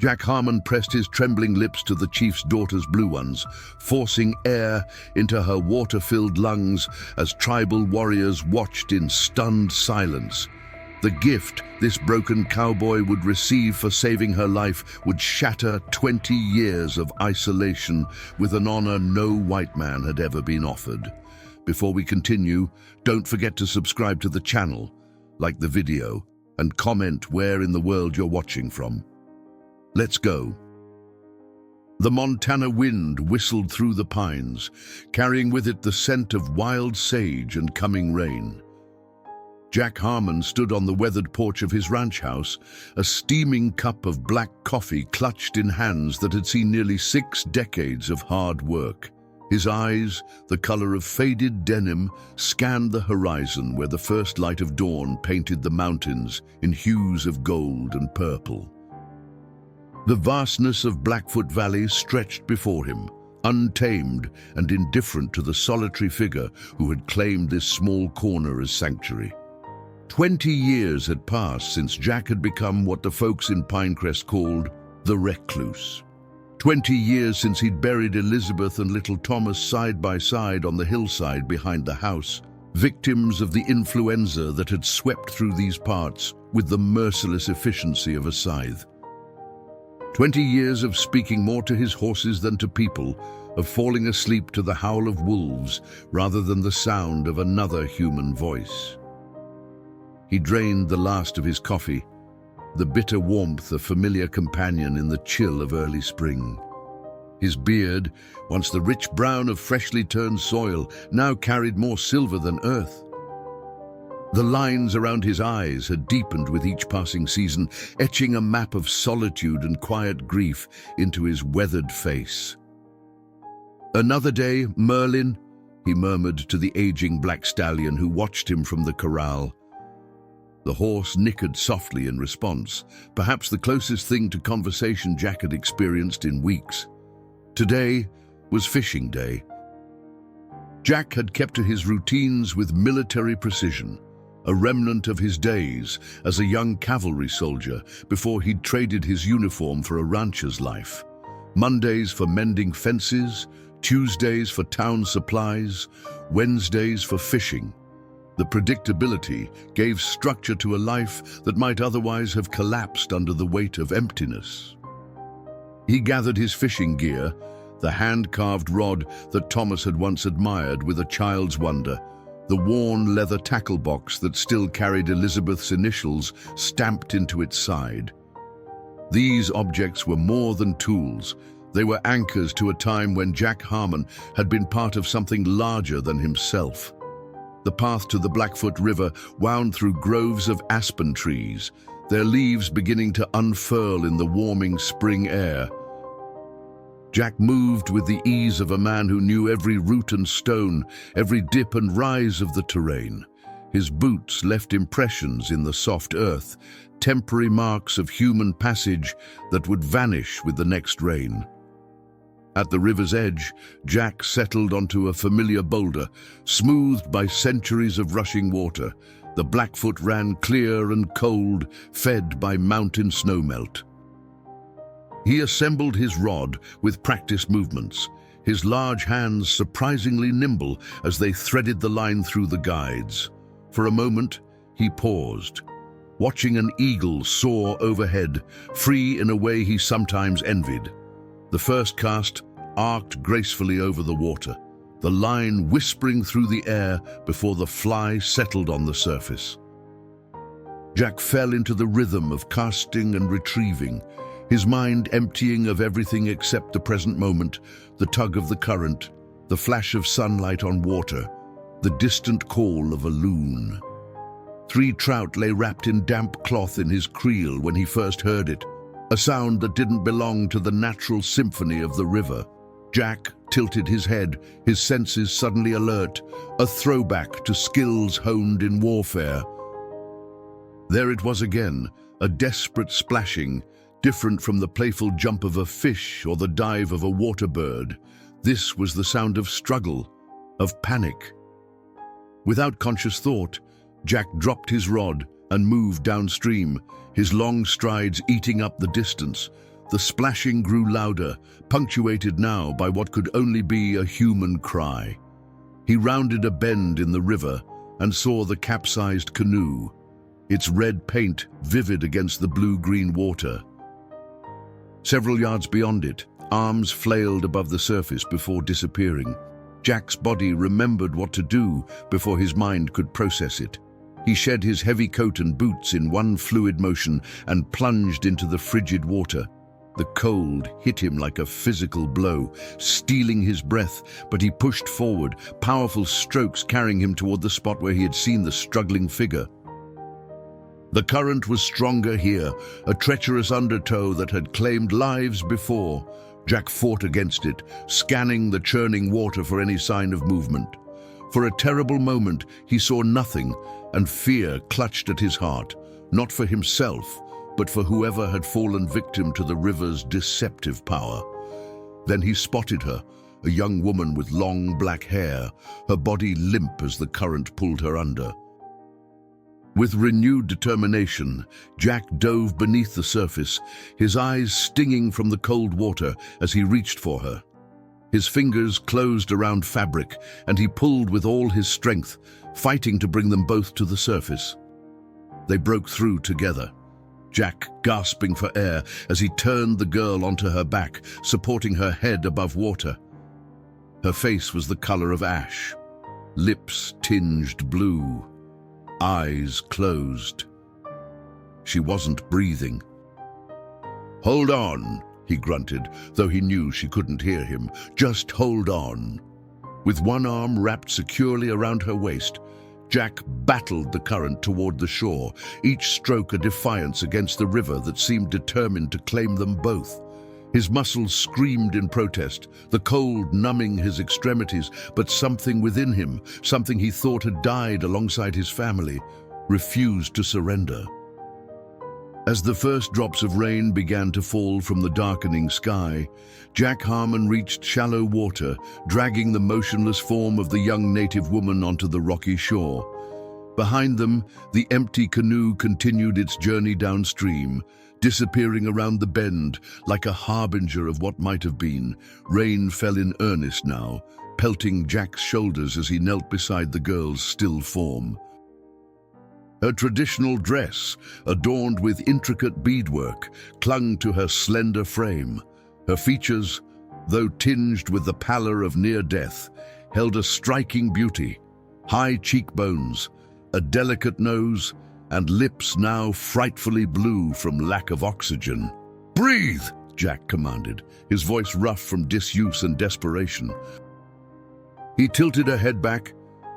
Jack Harmon pressed his trembling lips to the chief's daughter's blue ones, forcing air into her water-filled lungs as tribal warriors watched in stunned silence. The gift this broken cowboy would receive for saving her life would shatter 20 years of isolation with an honor no white man had ever been offered. Before we continue, don't forget to subscribe to the channel, like the video, and comment where in the world you're watching from. Let's go. The Montana wind whistled through the pines, carrying with it the scent of wild sage and coming rain. Jack Harmon stood on the weathered porch of his ranch house, a steaming cup of black coffee clutched in hands that had seen nearly 6 decades of hard work. His eyes, the color of faded denim, scanned the horizon where the first light of dawn painted the mountains in hues of gold and purple. The vastness of Blackfoot Valley stretched before him, untamed and indifferent to the solitary figure who had claimed this small corner as sanctuary. 20 years had passed since Jack had become what the folks in Pinecrest called the recluse. 20 years since he'd buried Elizabeth and little Thomas side by side on the hillside behind the house, victims of the influenza that had swept through these parts with the merciless efficiency of a scythe. 20 years of speaking more to his horses than to people, of falling asleep to the howl of wolves rather than the sound of another human voice. He drained the last of his coffee, the bitter warmth of familiar companion in the chill of early spring. His beard, once the rich brown of freshly turned soil, now carried more silver than earth. The lines around his eyes had deepened with each passing season, etching a map of solitude and quiet grief into his weathered face. "Another day, Merlin," he murmured to the aging black stallion who watched him from the corral. The horse nickered softly in response, perhaps the closest thing to conversation Jack had experienced in weeks. Today was fishing day. Jack had kept to his routines with military precision, a remnant of his days as a young cavalry soldier before he'd traded his uniform for a rancher's life. Mondays for mending fences, Tuesdays for town supplies, Wednesdays for fishing. The predictability gave structure to a life that might otherwise have collapsed under the weight of emptiness. He gathered his fishing gear, the hand-carved rod that Thomas had once admired with a child's wonder, the worn leather tackle box that still carried Elizabeth's initials stamped into its side. These objects were more than tools. They were anchors to a time when Jack Harmon had been part of something larger than himself. The path to the Blackfoot River wound through groves of aspen trees, their leaves beginning to unfurl in the warming spring air. Jack moved with the ease of a man who knew every root and stone, every dip and rise of the terrain. His boots left impressions in the soft earth, temporary marks of human passage that would vanish with the next rain. At the river's edge, Jack settled onto a familiar boulder, smoothed by centuries of rushing water. The Blackfoot ran clear and cold, fed by mountain snowmelt. He assembled his rod with practiced movements, his large hands surprisingly nimble as they threaded the line through the guides. For a moment, he paused, watching an eagle soar overhead, free in a way he sometimes envied. The first cast arced gracefully over the water, the line whispering through the air before the fly settled on the surface. Jack fell into the rhythm of casting and retrieving, his mind emptying of everything except the present moment, the tug of the current, the flash of sunlight on water, the distant call of a loon. 3 trout lay wrapped in damp cloth in his creel when he first heard it, a sound that didn't belong to the natural symphony of the river. Jack tilted his head, his senses suddenly alert, a throwback to skills honed in warfare. There it was again, a desperate splashing, different from the playful jump of a fish or the dive of a water bird. This was the sound of struggle, of panic. Without conscious thought, Jack dropped his rod and moved downstream, his long strides eating up the distance. The splashing grew louder, punctuated now by what could only be a human cry. He rounded a bend in the river and saw the capsized canoe, its red paint vivid against the blue-green water. Several yards beyond it, arms flailed above the surface before disappearing. Jack's body remembered what to do before his mind could process it. He shed his heavy coat and boots in one fluid motion and plunged into the frigid water. The cold hit him like a physical blow, stealing his breath, but he pushed forward, powerful strokes carrying him toward the spot where he had seen the struggling figure. The current was stronger here, a treacherous undertow that had claimed lives before. Jack fought against it, scanning the churning water for any sign of movement. For a terrible moment, he saw nothing, and fear clutched at his heart, not for himself, but for whoever had fallen victim to the river's deceptive power. Then he spotted her, a young woman with long black hair, her body limp as the current pulled her under. With renewed determination, Jack dove beneath the surface, his eyes stinging from the cold water as he reached for her. His fingers closed around fabric, and he pulled with all his strength, fighting to bring them both to the surface. They broke through together, Jack gasping for air as he turned the girl onto her back, supporting her head above water. Her face was the color of ash, lips tinged blue, eyes closed. She wasn't breathing. "Hold on," he grunted, though he knew she couldn't hear him. "Just hold on." With one arm wrapped securely around her waist, Jack battled the current toward the shore, each stroke a defiance against the river that seemed determined to claim them both. His muscles screamed in protest, the cold numbing his extremities, but something within him, something he thought had died alongside his family, refused to surrender. As the first drops of rain began to fall from the darkening sky, Jack Harmon reached shallow water, dragging the motionless form of the young native woman onto the rocky shore. Behind them, the empty canoe continued its journey downstream, disappearing around the bend like a harbinger of what might have been. Rain fell in earnest now, pelting Jack's shoulders as he knelt beside the girl's still form. Her traditional dress, adorned with intricate beadwork, clung to her slender frame. Her features, though tinged with the pallor of near death, held a striking beauty. High cheekbones, a delicate nose, and lips now frightfully blue from lack of oxygen. "Breathe!" Jack commanded, his voice rough from disuse and desperation. He tilted her head back,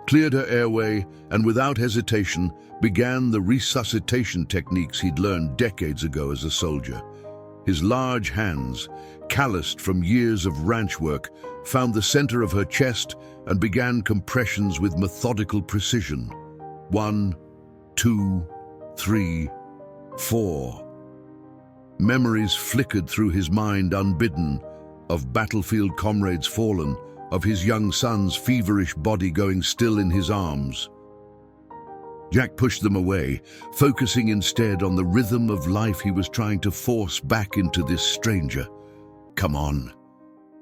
cleared her airway, and without hesitation began the resuscitation techniques he'd learned decades ago as a soldier. His large hands, calloused from years of ranch work, found the center of her chest and began compressions with methodical precision. 1, 2, 3, 4. Memories flickered through his mind unbidden, of battlefield comrades fallen, of his young son's feverish body going still in his arms. Jack pushed them away, focusing instead on the rhythm of life he was trying to force back into this stranger. "Come on,"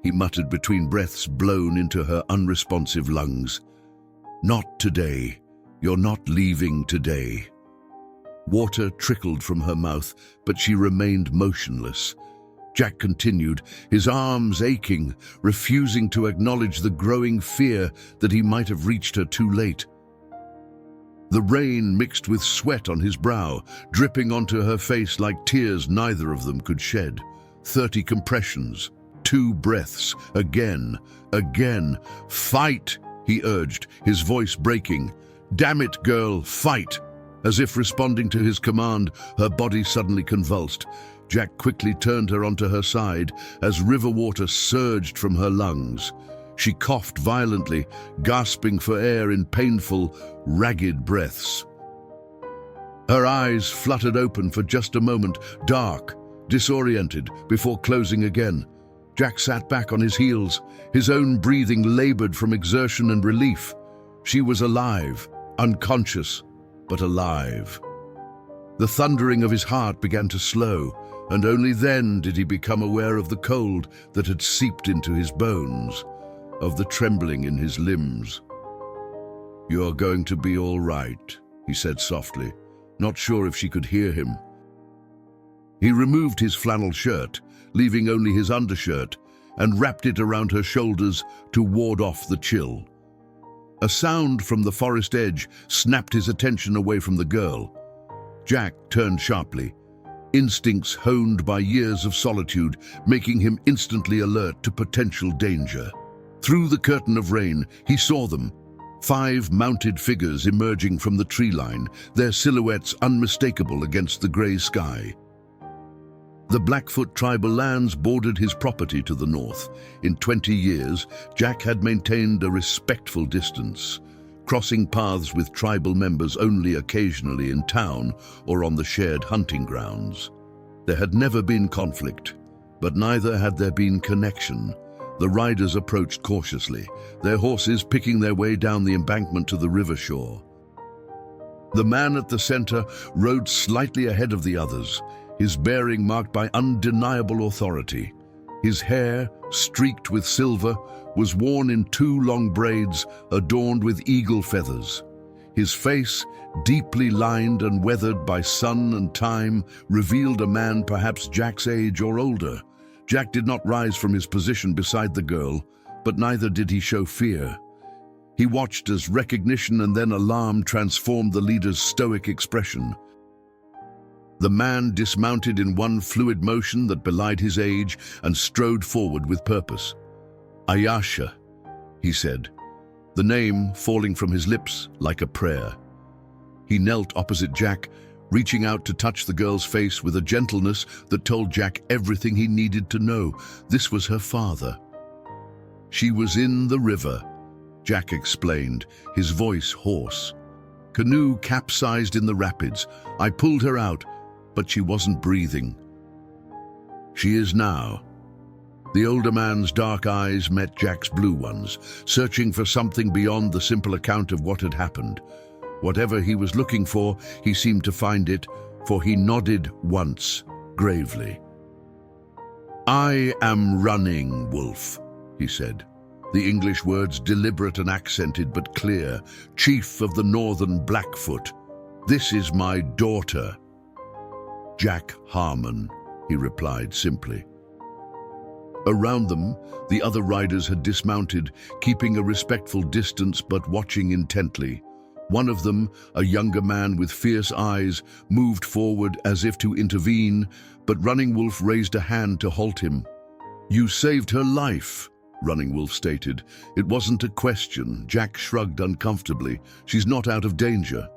he muttered between breaths blown into her unresponsive lungs. "Not today. You're not leaving today." Water trickled from her mouth, but she remained motionless. Jack continued, his arms aching, refusing to acknowledge the growing fear that he might have reached her too late. The rain mixed with sweat on his brow, dripping onto her face like tears neither of them could shed. 30 compressions, 2 breaths, again. "Fight," he urged, his voice breaking. "Damn it, girl, fight!" As if responding to his command, her body suddenly convulsed. Jack quickly turned her onto her side as river water surged from her lungs. She coughed violently, gasping for air in painful, ragged breaths. Her eyes fluttered open for just a moment, dark, disoriented, before closing again. Jack sat back on his heels, his own breathing labored from exertion and relief. She was alive, unconscious, but alive. The thundering of his heart began to slow, and only then did he become aware of the cold that had seeped into his bones, of the trembling in his limbs. "You're going to be all right," he said softly, not sure if she could hear him. He removed his flannel shirt, leaving only his undershirt, and wrapped it around her shoulders to ward off the chill. A sound from the forest edge snapped his attention away from the girl. Jack turned sharply, instincts honed by years of solitude, making him instantly alert to potential danger. Through the curtain of rain, he saw them, 5 mounted figures emerging from the tree line, their silhouettes unmistakable against the grey sky. The Blackfoot tribal lands bordered his property to the north. In 20 years, Jack had maintained a respectful distance, crossing paths with tribal members only occasionally in town or on the shared hunting grounds. There had never been conflict, but neither had there been connection. The riders approached cautiously, their horses picking their way down the embankment to the river shore. The man at the center rode slightly ahead of the others, his bearing marked by undeniable authority. His hair, streaked with silver, was worn in 2 long braids adorned with eagle feathers. His face, deeply lined and weathered by sun and time, revealed a man perhaps Jack's age or older. Jack did not rise from his position beside the girl, but neither did he show fear. He watched as recognition and then alarm transformed the leader's stoic expression. The man dismounted in one fluid motion that belied his age and strode forward with purpose. "Ayasha," he said, the name falling from his lips like a prayer. He knelt opposite Jack, reaching out to touch the girl's face with a gentleness that told Jack everything he needed to know. This was her father. "She was in the river," Jack explained, his voice hoarse. "Canoe capsized in the rapids. I pulled her out, but she wasn't breathing. She is now." The older man's dark eyes met Jack's blue ones, searching for something beyond the simple account of what had happened. Whatever he was looking for, he seemed to find it, for he nodded once, gravely. "I am Running Wolf," he said, the English words deliberate and accented but clear, "chief of the northern Blackfoot. This is my daughter." "Jack Harmon," he replied simply. Around them, the other riders had dismounted, keeping a respectful distance but watching intently. One of them, a younger man with fierce eyes, moved forward as if to intervene, but Running Wolf raised a hand to halt him. "You saved her life," Running Wolf stated. It wasn't a question. Jack shrugged uncomfortably. "She's not out of danger.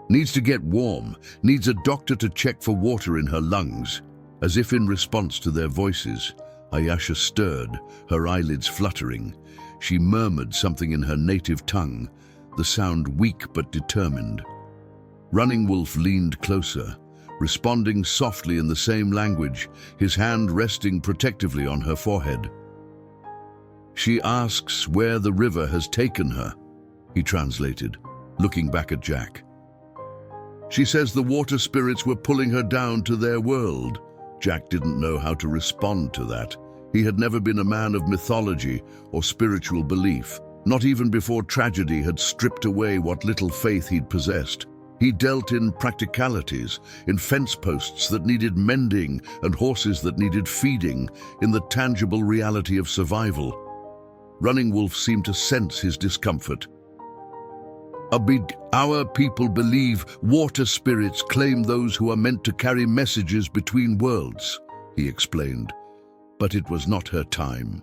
Needs to get warm, needs a doctor to check for water in her lungs." As if in response to their voices, Ayasha stirred, her eyelids fluttering. She murmured something in her native tongue, the sound weak but determined. Running Wolf leaned closer, responding softly in the same language, his hand resting protectively on her forehead. "She asks where the river has taken her," he translated, looking back at Jack. "She says the water spirits were pulling her down to their world." Jack didn't know how to respond to that. He had never been a man of mythology or spiritual belief, not even before tragedy had stripped away what little faith he'd possessed. He dealt in practicalities, in fence posts that needed mending and horses that needed feeding, in the tangible reality of survival. Running Wolf seemed to sense his discomfort. "Our people believe water spirits claim those who are meant to carry messages between worlds," he explained. But it was not her time.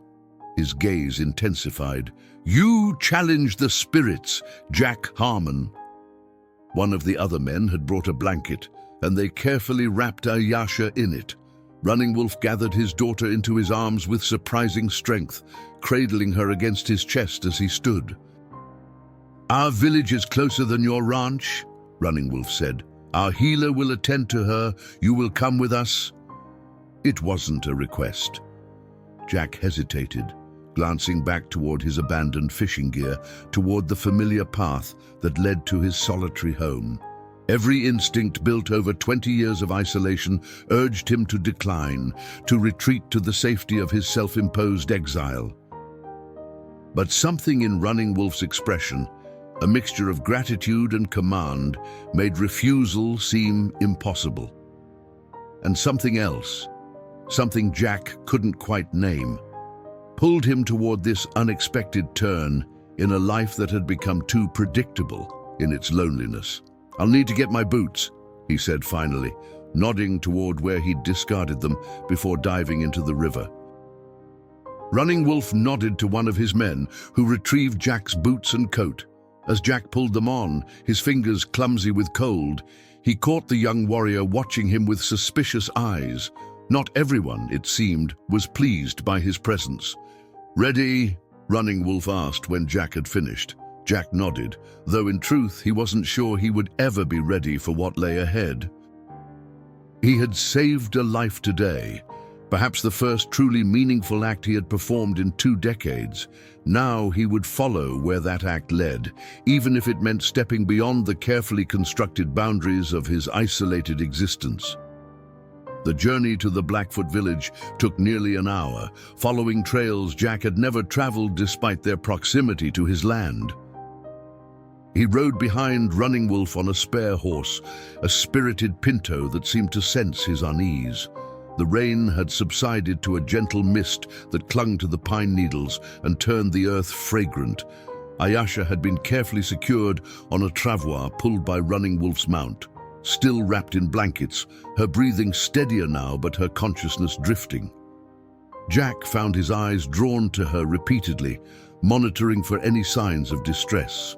His gaze intensified. "You challenge the spirits, Jack Harmon." One of the other men had brought a blanket, and they carefully wrapped Ayasha in it. Running Wolf gathered his daughter into his arms with surprising strength, cradling her against his chest as he stood. "Our village is closer than your ranch," Running Wolf said. "Our healer will attend to her. You will come with us." It wasn't a request. Jack hesitated, glancing back toward his abandoned fishing gear, toward the familiar path that led to his solitary home. Every instinct built over 20 years of isolation urged him to decline, to retreat to the safety of his self-imposed exile. But something in Running Wolf's expression, a mixture of gratitude and command, made refusal seem impossible. And something else, something Jack couldn't quite name, pulled him toward this unexpected turn in a life that had become too predictable in its loneliness. "I'll need to get my boots," he said finally, nodding toward where he'd discarded them before diving into the river. Running Wolf nodded to one of his men, who retrieved Jack's boots and coat. As Jack pulled them on, his fingers clumsy with cold, he caught the young warrior watching him with suspicious eyes. Not everyone, it seemed, was pleased by his presence. "Ready?" Running Wolf asked when Jack had finished. Jack nodded, though in truth he wasn't sure he would ever be ready for what lay ahead. He had saved a life today, perhaps the first truly meaningful act he had performed in 2 decades. Now he would follow where that act led, even if it meant stepping beyond the carefully constructed boundaries of his isolated existence. The journey to the Blackfoot village took nearly an hour, following trails Jack had never traveled despite their proximity to his land. He rode behind Running Wolf on a spare horse, a spirited pinto that seemed to sense his unease. The rain had subsided to a gentle mist that clung to the pine needles and turned the earth fragrant. Ayasha had been carefully secured on a travois pulled by Running Wolf's mount. Still wrapped in blankets, her breathing steadier now but her consciousness drifting. Jack found his eyes drawn to her repeatedly, monitoring for any signs of distress.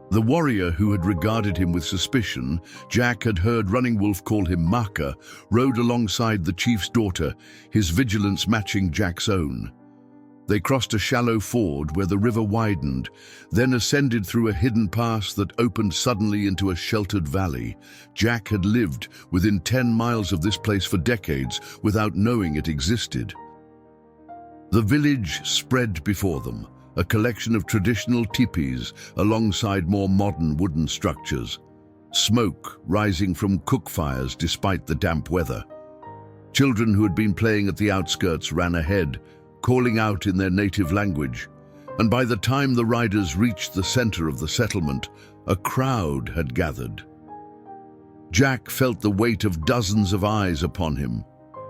The warrior who had regarded him with suspicion, Jack had heard Running Wolf call him Maka, rode alongside the chief's daughter, his vigilance matching Jack's own. They crossed a shallow ford where the river widened, then ascended through a hidden pass that opened suddenly into a sheltered valley. Jack had lived within 10 miles of this place for decades without knowing it existed. The village spread before them, a collection of traditional teepees alongside more modern wooden structures. Smoke rising from cook fires despite the damp weather. Children who had been playing at the outskirts ran ahead, calling out in their native language, and by the time the riders reached the center of the settlement, a crowd had gathered. Jack felt the weight of dozens of eyes upon him,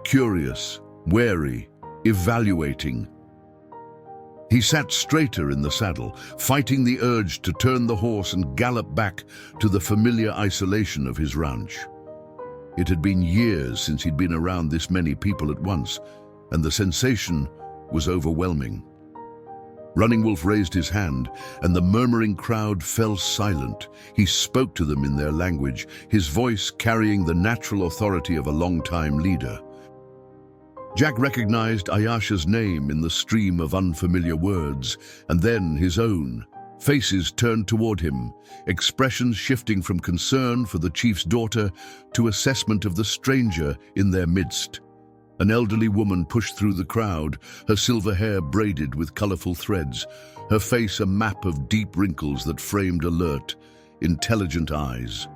curious, wary, evaluating. He sat straighter in the saddle, fighting the urge to turn the horse and gallop back to the familiar isolation of his ranch. It had been years since he'd been around this many people at once, and the sensation was overwhelming. Running Wolf raised his hand, and the murmuring crowd fell silent. He spoke to them in their language, his voice carrying the natural authority of a long-time leader. Jack recognized Ayasha's name in the stream of unfamiliar words, and then his own. Faces turned toward him, expressions shifting from concern for the chief's daughter to assessment of the stranger in their midst. An elderly woman pushed through the crowd, her silver hair braided with colorful threads, her face a map of deep wrinkles that framed alert, intelligent eyes.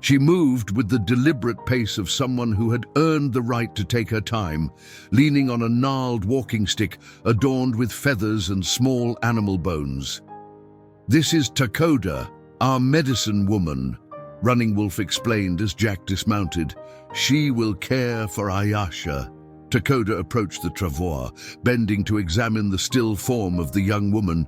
She moved with the deliberate pace of someone who had earned the right to take her time, leaning on a gnarled walking stick adorned with feathers and small animal bones. "This is Takoda, our medicine woman," Running Wolf explained as Jack dismounted. "She will care for Ayasha." Takoda approached the travois, bending to examine the still form of the young woman.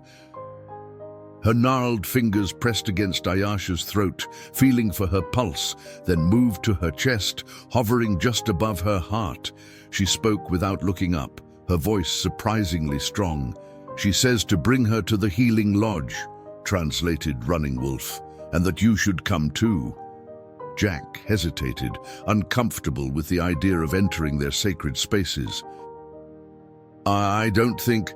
Her gnarled fingers pressed against Ayasha's throat, feeling for her pulse, then moved to her chest, hovering just above her heart. She spoke without looking up, her voice surprisingly strong. "She says to bring her to the healing lodge," translated Running Wolf, "and that you should come too." Jack hesitated, uncomfortable with the idea of entering their sacred spaces. "I don't think—"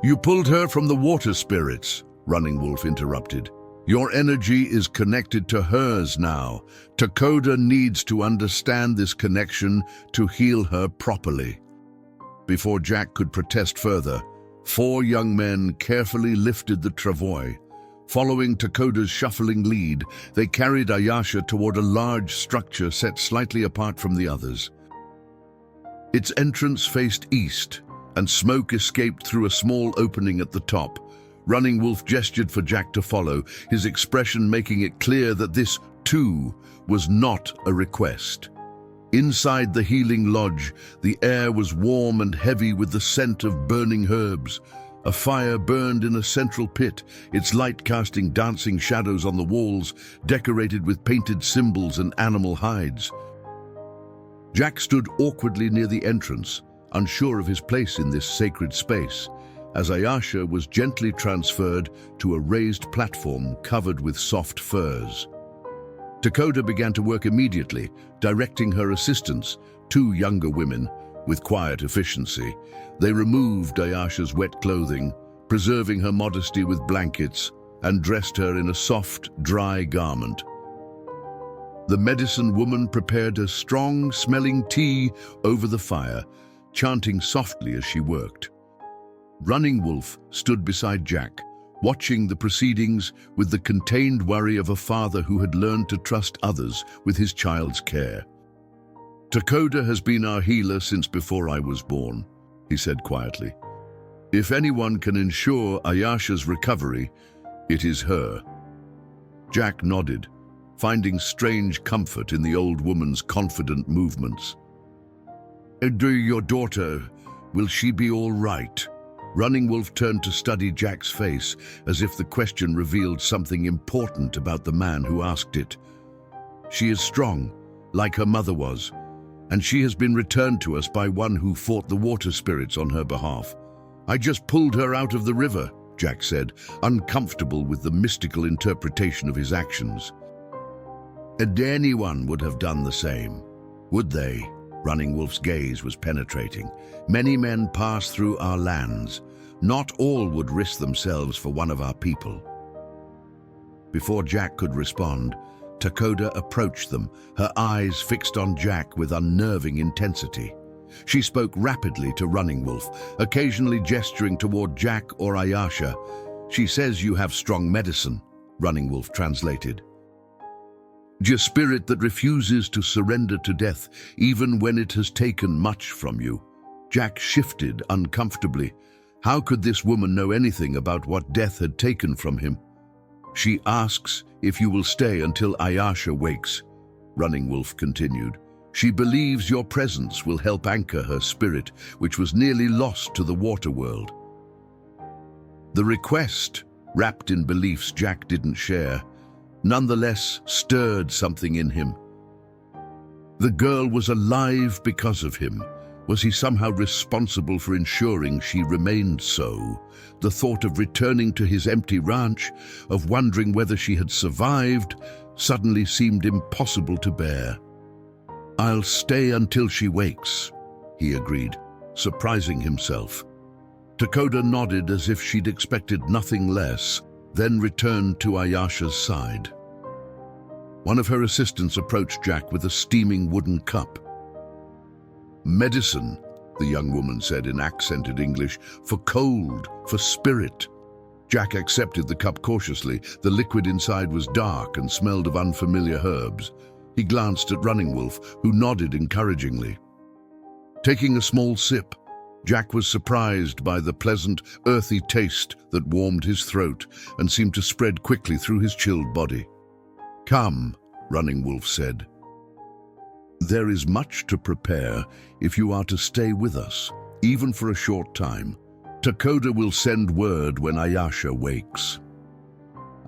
"You pulled her from the water spirits," Running Wolf interrupted. "Your energy is connected to hers now. Takoda needs to understand this connection to heal her properly." Before Jack could protest further, 4 young men carefully lifted the travois. Following Takoda's shuffling lead, they carried Ayasha toward a large structure set slightly apart from the others. Its entrance faced east, and smoke escaped through a small opening at the top. Running Wolf gestured for Jack to follow, his expression making it clear that this, too, was not a request. Inside the healing lodge, the air was warm and heavy with the scent of burning herbs. A fire burned in a central pit, its light casting dancing shadows on the walls, decorated with painted symbols and animal hides. Jack stood awkwardly near the entrance, unsure of his place in this sacred space, as Ayasha was gently transferred to a raised platform covered with soft furs. Takoda began to work immediately, directing her assistants, two younger women, with quiet efficiency. They removed Ayasha's wet clothing, preserving her modesty with blankets, and dressed her in a soft, dry garment. The medicine woman prepared a strong-smelling tea over the fire, chanting softly as she worked. Running Wolf stood beside Jack, watching the proceedings with the contained worry of a father who had learned to trust others with his child's care. "Takoda has been our healer since before I was born," he said quietly. "If anyone can ensure Ayasha's recovery, it is her." Jack nodded, finding strange comfort in the old woman's confident movements. "Your daughter, will she be all right?" Running Wolf turned to study Jack's face, as if the question revealed something important about the man who asked it. "She is strong, like her mother was, and she has been returned to us by one who fought the water spirits on her behalf. I just pulled her out of the river," Jack said, uncomfortable with the mystical interpretation of his actions. "And anyone would have done the same, would they?" Running Wolf's gaze was penetrating. "Many men pass through our lands. Not all would risk themselves for one of our people." Before Jack could respond, Takoda approached them, her eyes fixed on Jack with unnerving intensity. She spoke rapidly to Running Wolf, occasionally gesturing toward Jack or Ayasha. "She says you have strong medicine," Running Wolf translated. "A spirit that refuses to surrender to death, even when it has taken much from you." Jack shifted uncomfortably. How could this woman know anything about what death had taken from him? "She asks if you will stay until Ayasha wakes," Running Wolf continued. "She believes your presence will help anchor her spirit, which was nearly lost to the water world." The request, wrapped in beliefs Jack didn't share, nonetheless stirred something in him. The girl was alive because of him. Was he somehow responsible for ensuring she remained so? The thought of returning to his empty ranch, of wondering whether she had survived, suddenly seemed impossible to bear. "I'll stay until she wakes," he agreed, surprising himself. Takoda nodded as if she'd expected nothing less, then returned to Ayasha's side. One of her assistants approached Jack with a steaming wooden cup. "Medicine," the young woman said in accented English, "for cold, for spirit." Jack accepted the cup cautiously. The liquid inside was dark and smelled of unfamiliar herbs. He glanced at Running Wolf, who nodded encouragingly. Taking a small sip, Jack was surprised by the pleasant, earthy taste that warmed his throat and seemed to spread quickly through his chilled body. "Come," Running Wolf said. "There is much to prepare if you are to stay with us, even for a short time. Takoda will send word when Ayasha wakes."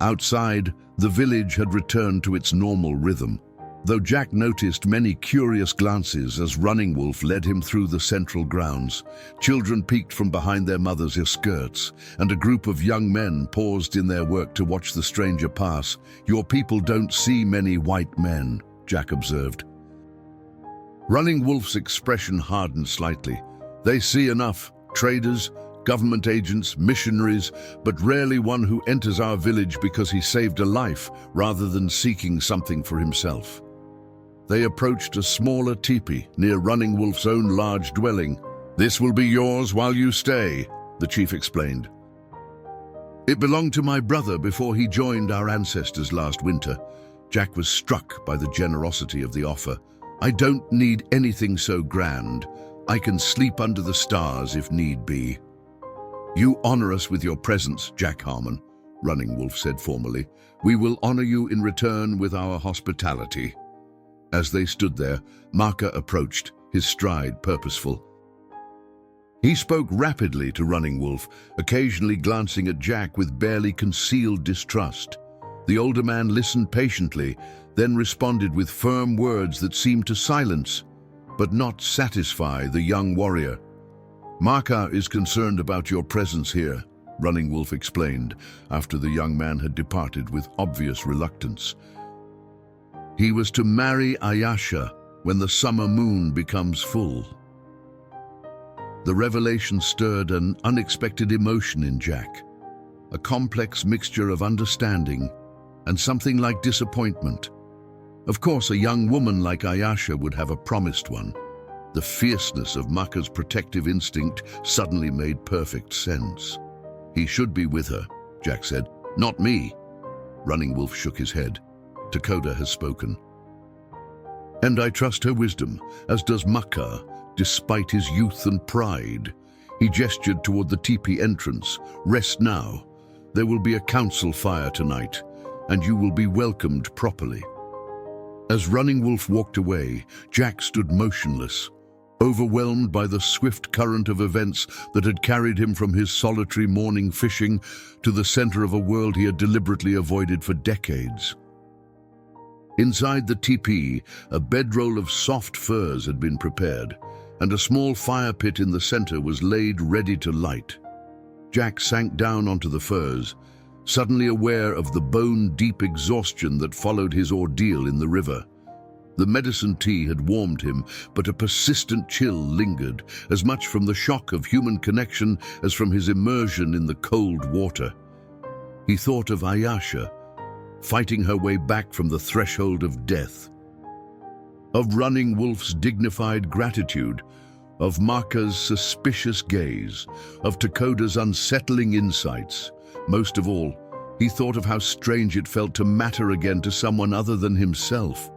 Outside, the village had returned to its normal rhythm, though Jack noticed many curious glances as Running Wolf led him through the central grounds. Children peeked from behind their mothers' skirts, and a group of young men paused in their work to watch the stranger pass. "Your people don't see many white men," Jack observed. Running Wolf's expression hardened slightly. "They see enough, traders, government agents, missionaries, but rarely one who enters our village because he saved a life rather than seeking something for himself." They approached a smaller teepee near Running Wolf's own large dwelling. "This will be yours while you stay," the chief explained. It belonged to my brother before he joined our ancestors last winter. Jack was struck by the generosity of the offer. I don't need anything so grand. I can sleep under the stars if need be. You honor us with your presence, Jack Harmon, Running Wolf said formally. We will honor you in return with our hospitality. As they stood there, Maka approached, his stride purposeful. He spoke rapidly to Running Wolf, occasionally glancing at Jack with barely concealed distrust. The older man listened patiently, then responded with firm words that seemed to silence, but not satisfy the young warrior. Maka is concerned about your presence here, Running Wolf explained, after the young man had departed with obvious reluctance. He was to marry Ayasha when the summer moon becomes full. The revelation stirred an unexpected emotion in Jack, a complex mixture of understanding and something like disappointment. Of course, a young woman like Ayasha would have a promised one. The fierceness of Maka's protective instinct suddenly made perfect sense. He should be with her, Jack said. Not me. Running Wolf shook his head. Takoda has spoken. And I trust her wisdom, as does Maka, despite his youth and pride. He gestured toward the teepee entrance. Rest now. There will be a council fire tonight, and you will be welcomed properly. As Running Wolf walked away, Jack stood motionless, overwhelmed by the swift current of events that had carried him from his solitary morning fishing to the center of a world he had deliberately avoided for decades. Inside the teepee, a bedroll of soft furs had been prepared, and a small fire pit in the center was laid ready to light. Jack sank down onto the furs, suddenly aware of the bone-deep exhaustion that followed his ordeal in the river. The medicine tea had warmed him, but a persistent chill lingered, as much from the shock of human connection as from his immersion in the cold water. He thought of Ayasha, fighting her way back from the threshold of death, of Running Wolf's dignified gratitude, of Maka's suspicious gaze, of Takoda's unsettling insights. Most of all, he thought of how strange it felt to matter again to someone other than himself.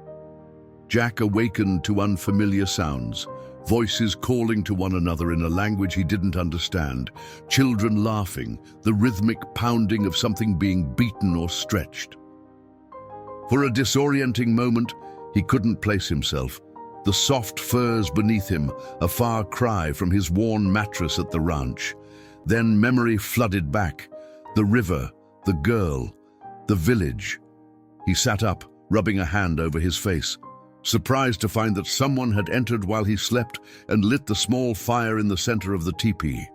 Jack awakened to unfamiliar sounds, voices calling to one another in a language he didn't understand, children laughing, the rhythmic pounding of something being beaten or stretched. For a disorienting moment, he couldn't place himself. The soft furs beneath him, a far cry from his worn mattress at the ranch. Then memory flooded back. The river, the girl, the village. He sat up, rubbing a hand over his face, surprised to find that someone had entered while he slept and lit the small fire in the center of the teepee.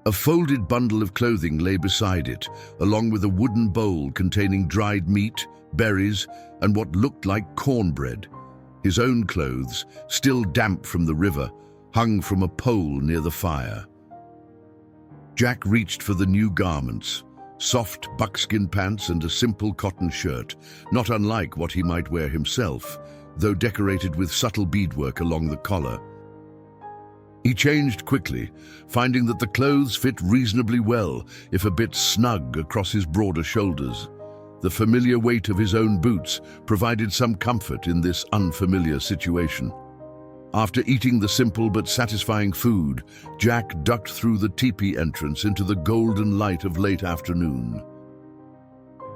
A folded bundle of clothing lay beside it, along with a wooden bowl containing dried meat, berries, and what looked like cornbread. His own clothes, still damp from the river, hung from a pole near the fire. Jack reached for the new garments, soft buckskin pants and a simple cotton shirt, not unlike what he might wear himself, though decorated with subtle beadwork along the collar. He changed quickly, finding that the clothes fit reasonably well, if a bit snug across his broader shoulders. The familiar weight of his own boots provided some comfort in this unfamiliar situation. After eating the simple but satisfying food, Jack ducked through the teepee entrance into the golden light of late afternoon.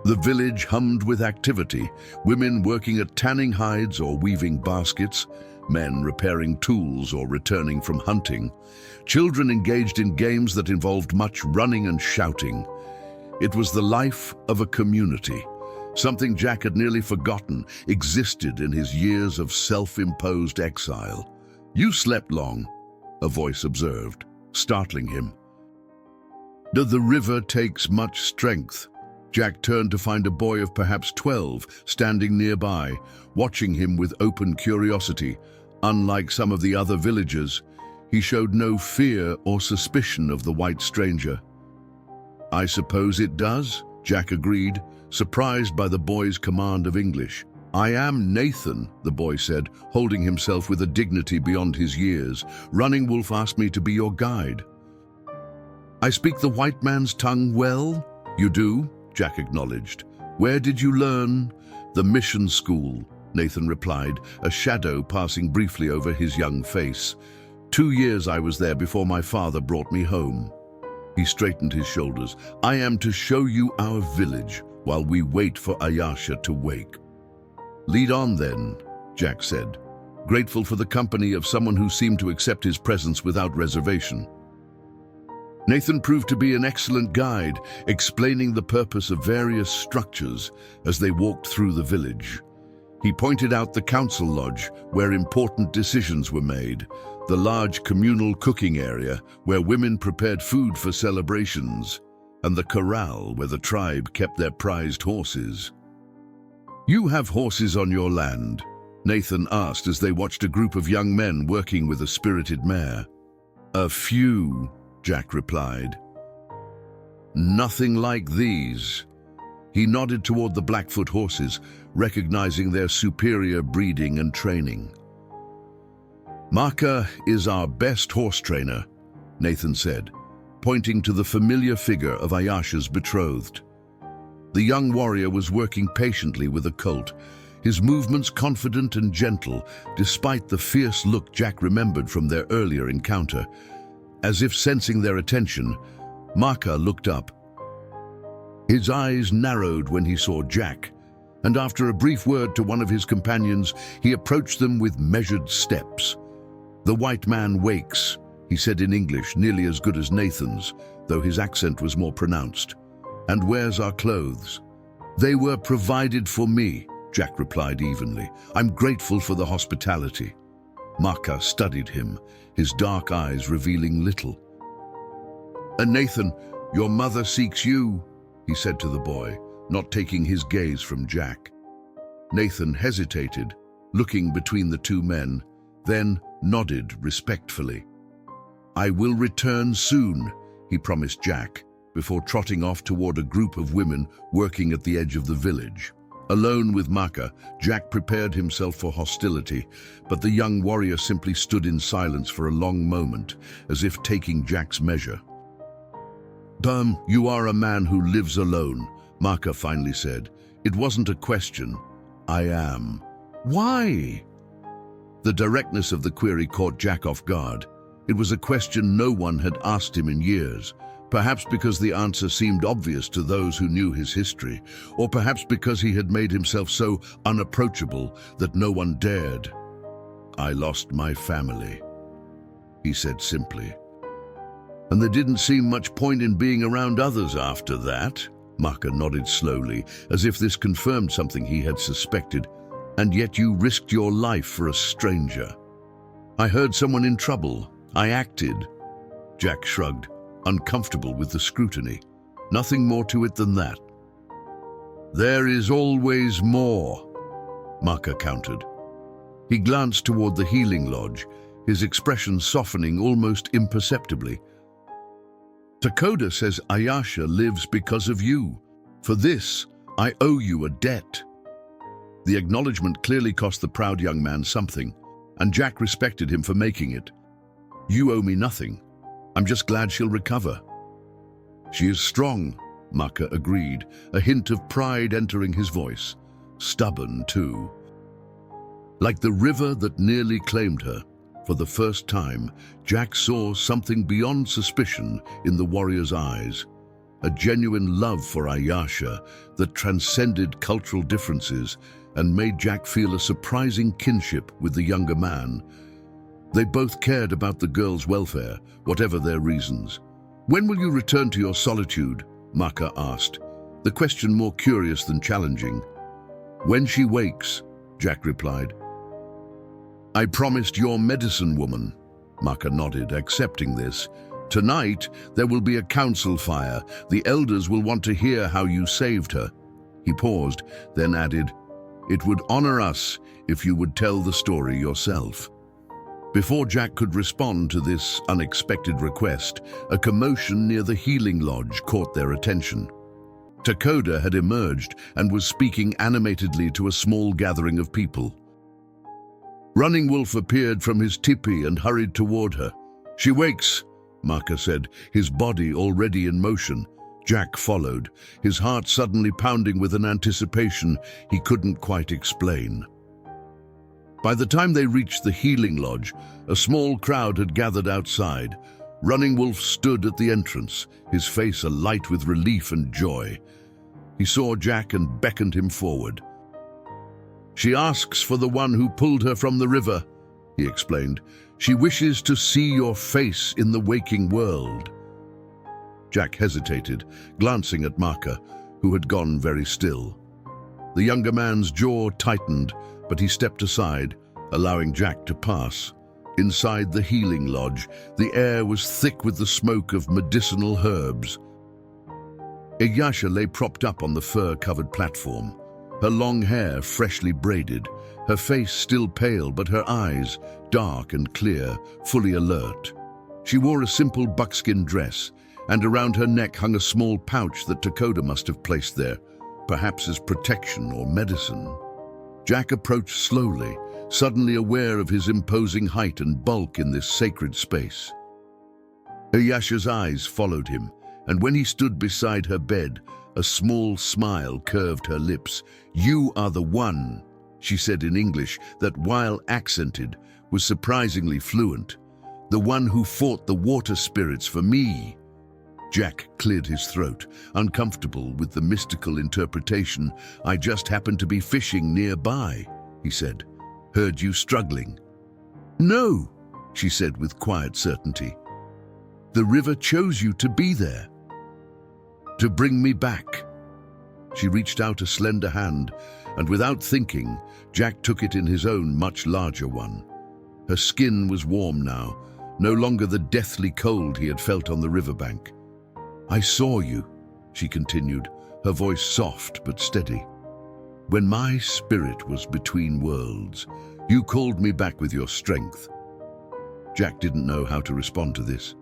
The village hummed with activity, women working at tanning hides or weaving baskets, men repairing tools or returning from hunting, children engaged in games that involved much running and shouting. It was the life of a community, something Jack had nearly forgotten existed in his years of self-imposed exile. You slept long, a voice observed, startling him. The river takes much strength. Jack turned to find a boy of perhaps 12 standing nearby, watching him with open curiosity. Unlike some of the other villagers, he showed no fear or suspicion of the white stranger. I suppose it does, Jack agreed, surprised by the boy's command of English. I am Nathan, the boy said, holding himself with a dignity beyond his years. Running Wolf asked me to be your guide. I speak the white man's tongue well. You do, Jack acknowledged. Where did you learn? The mission school, Nathan replied, a shadow passing briefly over his young face. 2 years I was there before my father brought me home. He straightened his shoulders. I am to show you our village while we wait for Ayasha to wake. Lead on then, Jack said, grateful for the company of someone who seemed to accept his presence without reservation. Nathan proved to be an excellent guide, explaining the purpose of various structures as they walked through the village. He pointed out the council lodge, where important decisions were made, the large communal cooking area, where women prepared food for celebrations, and the corral, where the tribe kept their prized horses. You have horses on your land? Nathan asked as they watched a group of young men working with a spirited mare. A few, Jack replied. Nothing like these. He nodded toward the Blackfoot horses, recognizing their superior breeding and training. Maka is our best horse trainer, Nathan said, pointing to the familiar figure of Ayasha's betrothed. The young warrior was working patiently with a colt, his movements confident and gentle, despite the fierce look Jack remembered from their earlier encounter. As if sensing their attention, Maka looked up. His eyes narrowed when he saw Jack, and after a brief word to one of his companions, he approached them with measured steps. The white man wakes, he said in English, nearly as good as Nathan's, though his accent was more pronounced. And where's our clothes? They were provided for me, Jack replied evenly. I'm grateful for the hospitality. Maka studied him, his dark eyes revealing little. And Nathan, your mother seeks you, he said to the boy, not taking his gaze from Jack. Nathan hesitated, looking between the two men, then nodded respectfully. I will return soon, he promised Jack, before trotting off toward a group of women working at the edge of the village. Alone with Maka, Jack prepared himself for hostility, but the young warrior simply stood in silence for a long moment, as if taking Jack's measure. You are a man who lives alone, Maka finally said. It wasn't a question. I am. Why? The directness of the query caught Jack off guard. It was a question no one had asked him in years. Perhaps because the answer seemed obvious to those who knew his history, or perhaps because he had made himself so unapproachable that no one dared. I lost my family, he said simply. And there didn't seem much point in being around others after that. Maka nodded slowly, as if this confirmed something he had suspected. And yet you risked your life for a stranger. I heard someone in trouble. I acted. Jack shrugged, uncomfortable with the scrutiny. Nothing more to it than that. There is always more, Maka countered. He glanced toward the healing lodge, his expression softening almost imperceptibly. Takoda says Ayasha lives because of you. For this, I owe you a debt. The acknowledgement clearly cost the proud young man something, and Jack respected him for making it. You owe me nothing. I'm just glad she'll recover. She is strong, Maka agreed, a hint of pride entering his voice. Stubborn, too. Like the river that nearly claimed her, for the first time, Jack saw something beyond suspicion in the warrior's eyes. A genuine love for Ayasha that transcended cultural differences and made Jack feel a surprising kinship with the younger man. They both cared about the girl's welfare, whatever their reasons. When will you return to your solitude? Maka asked, the question more curious than challenging. When she wakes, Jack replied. I promised your medicine woman. Maka nodded, accepting this. Tonight, there will be a council fire. The elders will want to hear how you saved her. He paused, then added, it would honor us if you would tell the story yourself. Before Jack could respond to this unexpected request, a commotion near the healing lodge caught their attention. Takoda had emerged and was speaking animatedly to a small gathering of people. Running Wolf appeared from his tipi and hurried toward her. She wakes, Marker said, his body already in motion. Jack followed, his heart suddenly pounding with an anticipation he couldn't quite explain. By the time they reached the healing lodge, a small crowd had gathered outside. Running Wolf stood at the entrance, his face alight with relief and joy. He saw Jack and beckoned him forward. "She asks for the one who pulled her from the river," he explained. "She wishes to see your face in the waking world." Jack hesitated, glancing at Marker, who had gone very still. The younger man's jaw tightened, but he stepped aside, allowing Jack to pass. Inside the healing lodge, the air was thick with the smoke of medicinal herbs. Ayasha lay propped up on the fur-covered platform, her long hair freshly braided, her face still pale but her eyes, dark and clear, fully alert. She wore a simple buckskin dress, and around her neck hung a small pouch that Dakota must have placed there, perhaps as protection or medicine. Jack approached slowly, suddenly aware of his imposing height and bulk in this sacred space. Ayasha's eyes followed him, and when he stood beside her bed, a small smile curved her lips. "You are the one," she said in English that, while accented, was surprisingly fluent. "The one who fought the water spirits for me." Jack cleared his throat, uncomfortable with the mystical interpretation. "I just happened to be fishing nearby," he said. "Heard you struggling." "No," she said with quiet certainty. "The river chose you to be there. To bring me back." She reached out a slender hand, and without thinking, Jack took it in his own much larger one. Her skin was warm now, no longer the deathly cold he had felt on the riverbank. "I saw you," she continued, her voice soft but steady. "When my spirit was between worlds, you called me back with your strength." Jack didn't know how to respond to this.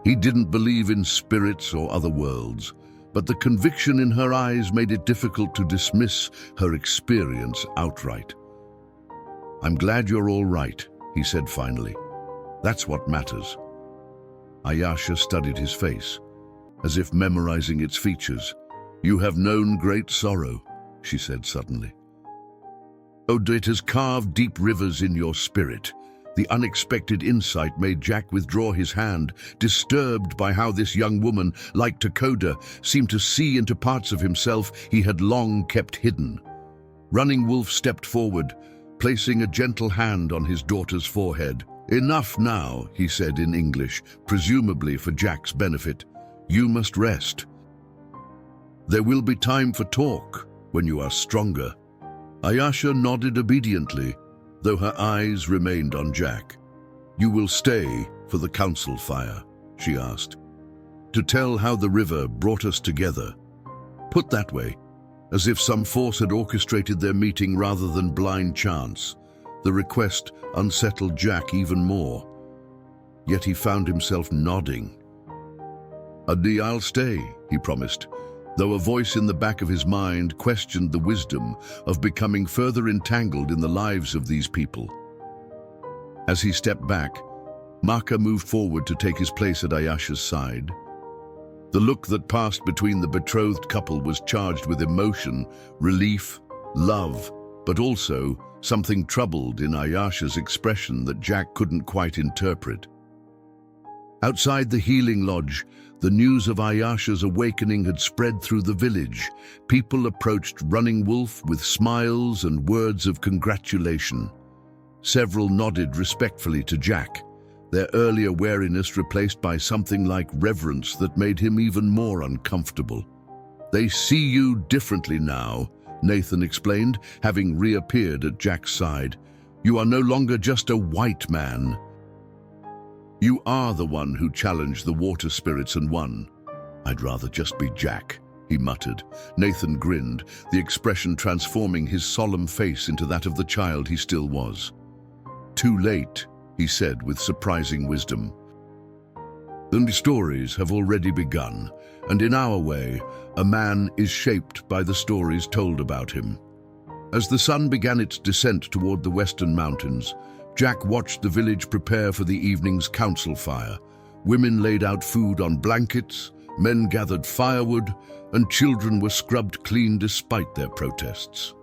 He didn't believe in spirits or other worlds, but the conviction in her eyes made it difficult to dismiss her experience outright. "I'm glad you're all right," he said finally. "That's what matters." Ayasha studied his face, as if memorizing its features. "You have known great sorrow," she said suddenly. "Oh, it has carved deep rivers in your spirit." The unexpected insight made Jack withdraw his hand, disturbed by how this young woman, like Dakota, seemed to see into parts of himself he had long kept hidden. Running Wolf stepped forward, placing a gentle hand on his daughter's forehead. "Enough now," he said in English, presumably for Jack's benefit. "You must rest. There will be time for talk when you are stronger." Ayasha nodded obediently, though her eyes remained on Jack. "You will stay for the council fire?" she asked. "To tell how the river brought us together." Put that way, as if some force had orchestrated their meeting rather than blind chance, the request unsettled Jack even more. Yet he found himself nodding. "I'll stay," he promised, though a voice in the back of his mind questioned the wisdom of becoming further entangled in the lives of these people. As he stepped back, Marker moved forward to take his place at Ayasha's side. The look that passed between the betrothed couple was charged with emotion, relief, love, but also something troubled in Ayasha's expression that Jack couldn't quite interpret. Outside the healing lodge, the news of Ayasha's awakening had spread through the village. People approached Running Wolf with smiles and words of congratulation. Several nodded respectfully to Jack, their earlier wariness replaced by something like reverence that made him even more uncomfortable. "They see you differently now," Nathan explained, having reappeared at Jack's side. "You are no longer just a white man. You are the one who challenged the water spirits and won." "I'd rather just be Jack," he muttered. Nathan grinned, the expression transforming his solemn face into that of the child he still was. "Too late," he said with surprising wisdom. "The stories have already begun, and in our way, a man is shaped by the stories told about him." As the sun began its descent toward the western mountains, Jack watched the village prepare for the evening's council fire. Women laid out food on blankets, men gathered firewood, and children were scrubbed clean despite their protests.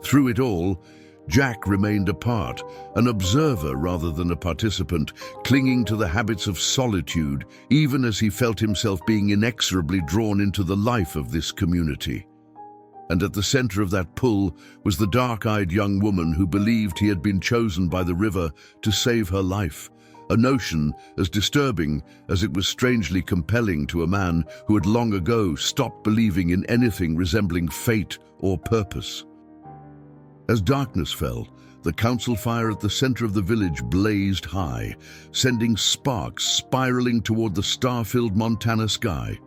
Through it all, Jack remained apart, an observer rather than a participant, clinging to the habits of solitude, even as he felt himself being inexorably drawn into the life of this community. And at the center of that pull was the dark-eyed young woman who believed he had been chosen by the river to save her life, a notion as disturbing as it was strangely compelling to a man who had long ago stopped believing in anything resembling fate or purpose. As darkness fell, the council fire at the center of the village blazed high, sending sparks spiraling toward the star-filled Montana sky.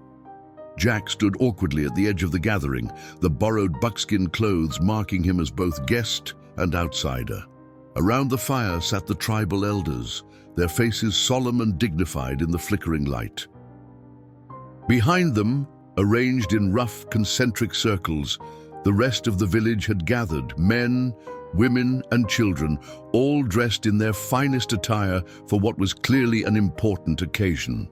Jack stood awkwardly at the edge of the gathering, the borrowed buckskin clothes marking him as both guest and outsider. Around the fire sat the tribal elders, their faces solemn and dignified in the flickering light. Behind them, arranged in rough, concentric circles, the rest of the village had gathered, men, women, and children, all dressed in their finest attire for what was clearly an important occasion.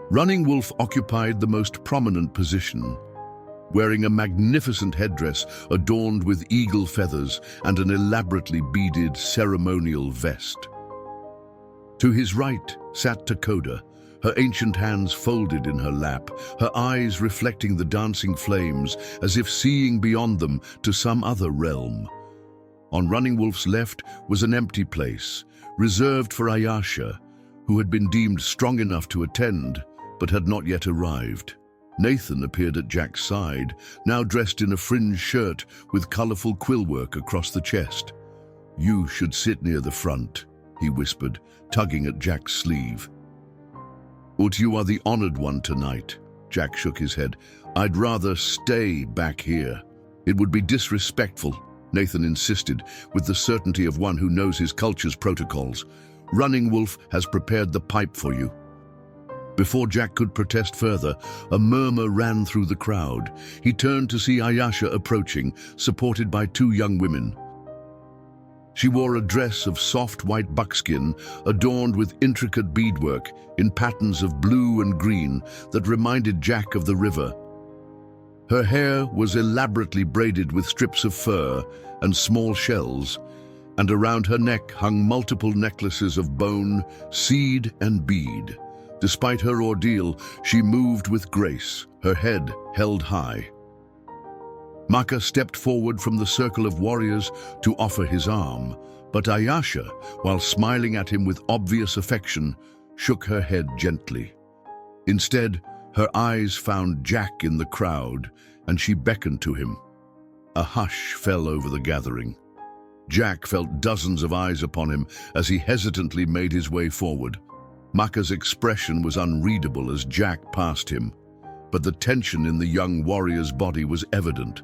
Running Wolf occupied the most prominent position, wearing a magnificent headdress adorned with eagle feathers and an elaborately beaded ceremonial vest. To his right sat Takoda, her ancient hands folded in her lap, her eyes reflecting the dancing flames as if seeing beyond them to some other realm. On Running Wolf's left was an empty place, reserved for Ayasha, who had been deemed strong enough to attend, but had not yet arrived. Nathan appeared at Jack's side, now dressed in a fringed shirt with colorful quillwork across the chest. "You should sit near the front," he whispered, tugging at Jack's sleeve. "But you are the honored one tonight." Jack shook his head. "I'd rather stay back here." "It would be disrespectful," Nathan insisted, with the certainty of one who knows his culture's protocols. "Running Wolf has prepared the pipe for you." Before Jack could protest further, a murmur ran through the crowd. He turned to see Ayasha approaching, supported by two young women. She wore a dress of soft white buckskin, adorned with intricate beadwork in patterns of blue and green that reminded Jack of the river. Her hair was elaborately braided with strips of fur and small shells, and around her neck hung multiple necklaces of bone, seed, and bead. Despite her ordeal, she moved with grace, her head held high. Maka stepped forward from the circle of warriors to offer his arm, but Ayasha, while smiling at him with obvious affection, shook her head gently. Instead, her eyes found Jack in the crowd, and she beckoned to him. A hush fell over the gathering. Jack felt dozens of eyes upon him as he hesitantly made his way forward. Maka's expression was unreadable as Jack passed him, but the tension in the young warrior's body was evident.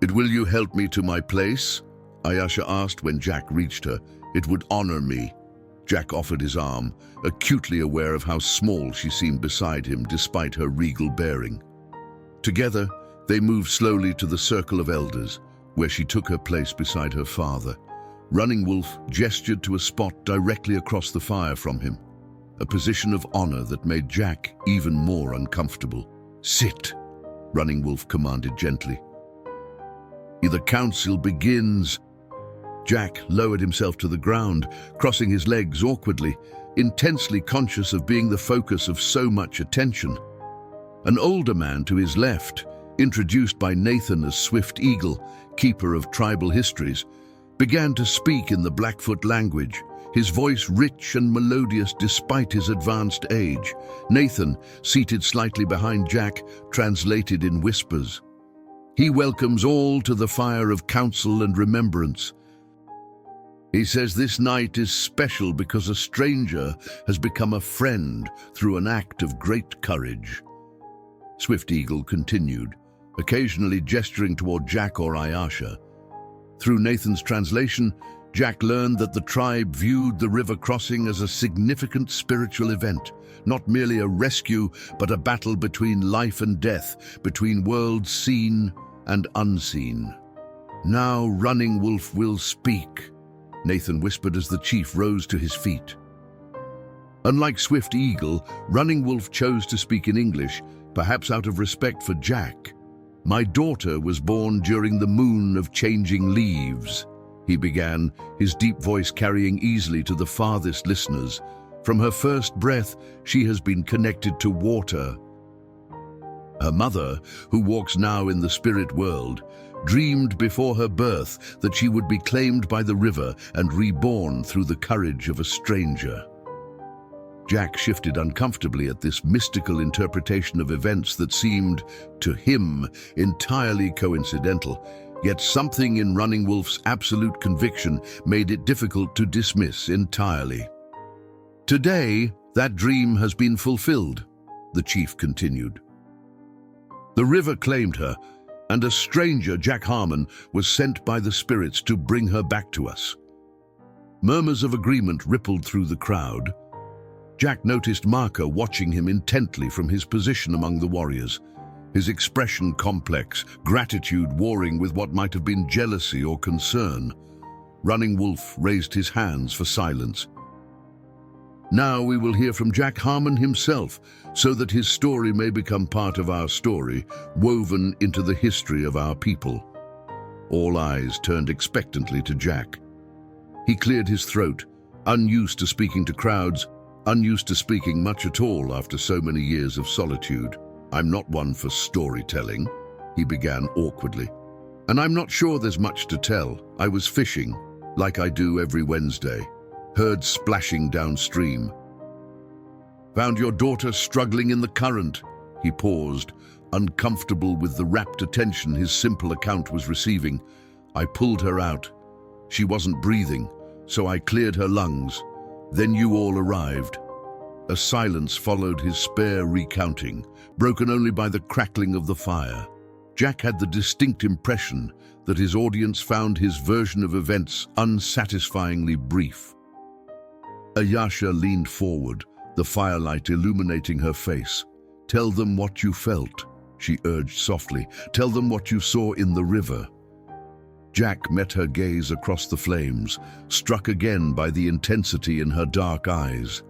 "Will you help me to my place?" Ayasha asked when Jack reached her. "It would honor me." Jack offered his arm, acutely aware of how small she seemed beside him despite her regal bearing. Together, they moved slowly to the circle of elders, where she took her place beside her father. Running Wolf gestured to a spot directly across the fire from him, a position of honor that made Jack even more uncomfortable. "Sit," Running Wolf commanded gently. "The council begins." Jack lowered himself to the ground, crossing his legs awkwardly, intensely conscious of being the focus of so much attention. An older man to his left, introduced by Nathan as Swift Eagle, keeper of tribal histories, began to speak in the Blackfoot language, his voice rich and melodious despite his advanced age. Nathan, seated slightly behind Jack, translated in whispers. "He welcomes all to the fire of counsel and remembrance. He says this night is special because a stranger has become a friend through an act of great courage." Swift Eagle continued, occasionally gesturing toward Jack or Ayasha. Through Nathan's translation, Jack learned that the tribe viewed the river crossing as a significant spiritual event, not merely a rescue, but a battle between life and death, between worlds seen and unseen. "Now Running Wolf will speak," Nathan whispered as the chief rose to his feet. Unlike Swift Eagle, Running Wolf chose to speak in English, perhaps out of respect for Jack. "My daughter was born during the moon of changing leaves," he began, his deep voice carrying easily to the farthest listeners. "From her first breath, she has been connected to water. Her mother, who walks now in the spirit world, dreamed before her birth that she would be claimed by the river and reborn through the courage of a stranger." Jack shifted uncomfortably at this mystical interpretation of events that seemed, to him, entirely coincidental, yet something in Running Wolf's absolute conviction made it difficult to dismiss entirely. "Today, that dream has been fulfilled," the chief continued. "The river claimed her, and a stranger, Jack Harmon, was sent by the spirits to bring her back to us." Murmurs of agreement rippled through the crowd. Jack noticed Marker watching him intently from his position among the warriors, his expression complex, gratitude warring with what might have been jealousy or concern. Running Wolf raised his hands for silence. "Now we will hear from Jack Harmon himself, so that his story may become part of our story, woven into the history of our people." All eyes turned expectantly to Jack. He cleared his throat, unused to speaking to crowds, unused to speaking much at all after so many years of solitude. "I'm not one for storytelling," he began awkwardly. "And I'm not sure there's much to tell. I was fishing, like I do every Wednesday. Heard splashing downstream. Found your daughter struggling in the current." He paused, uncomfortable with the rapt attention his simple account was receiving. "I pulled her out. She wasn't breathing, so I cleared her lungs. Then you all arrived." A silence followed his spare recounting, broken only by the crackling of the fire. Jack had the distinct impression that his audience found his version of events unsatisfyingly brief. Ayasha leaned forward, the firelight illuminating her face. "Tell them what you felt," she urged softly. "Tell them what you saw in the river." Jack met her gaze across the flames, struck again by the intensity in her dark eyes.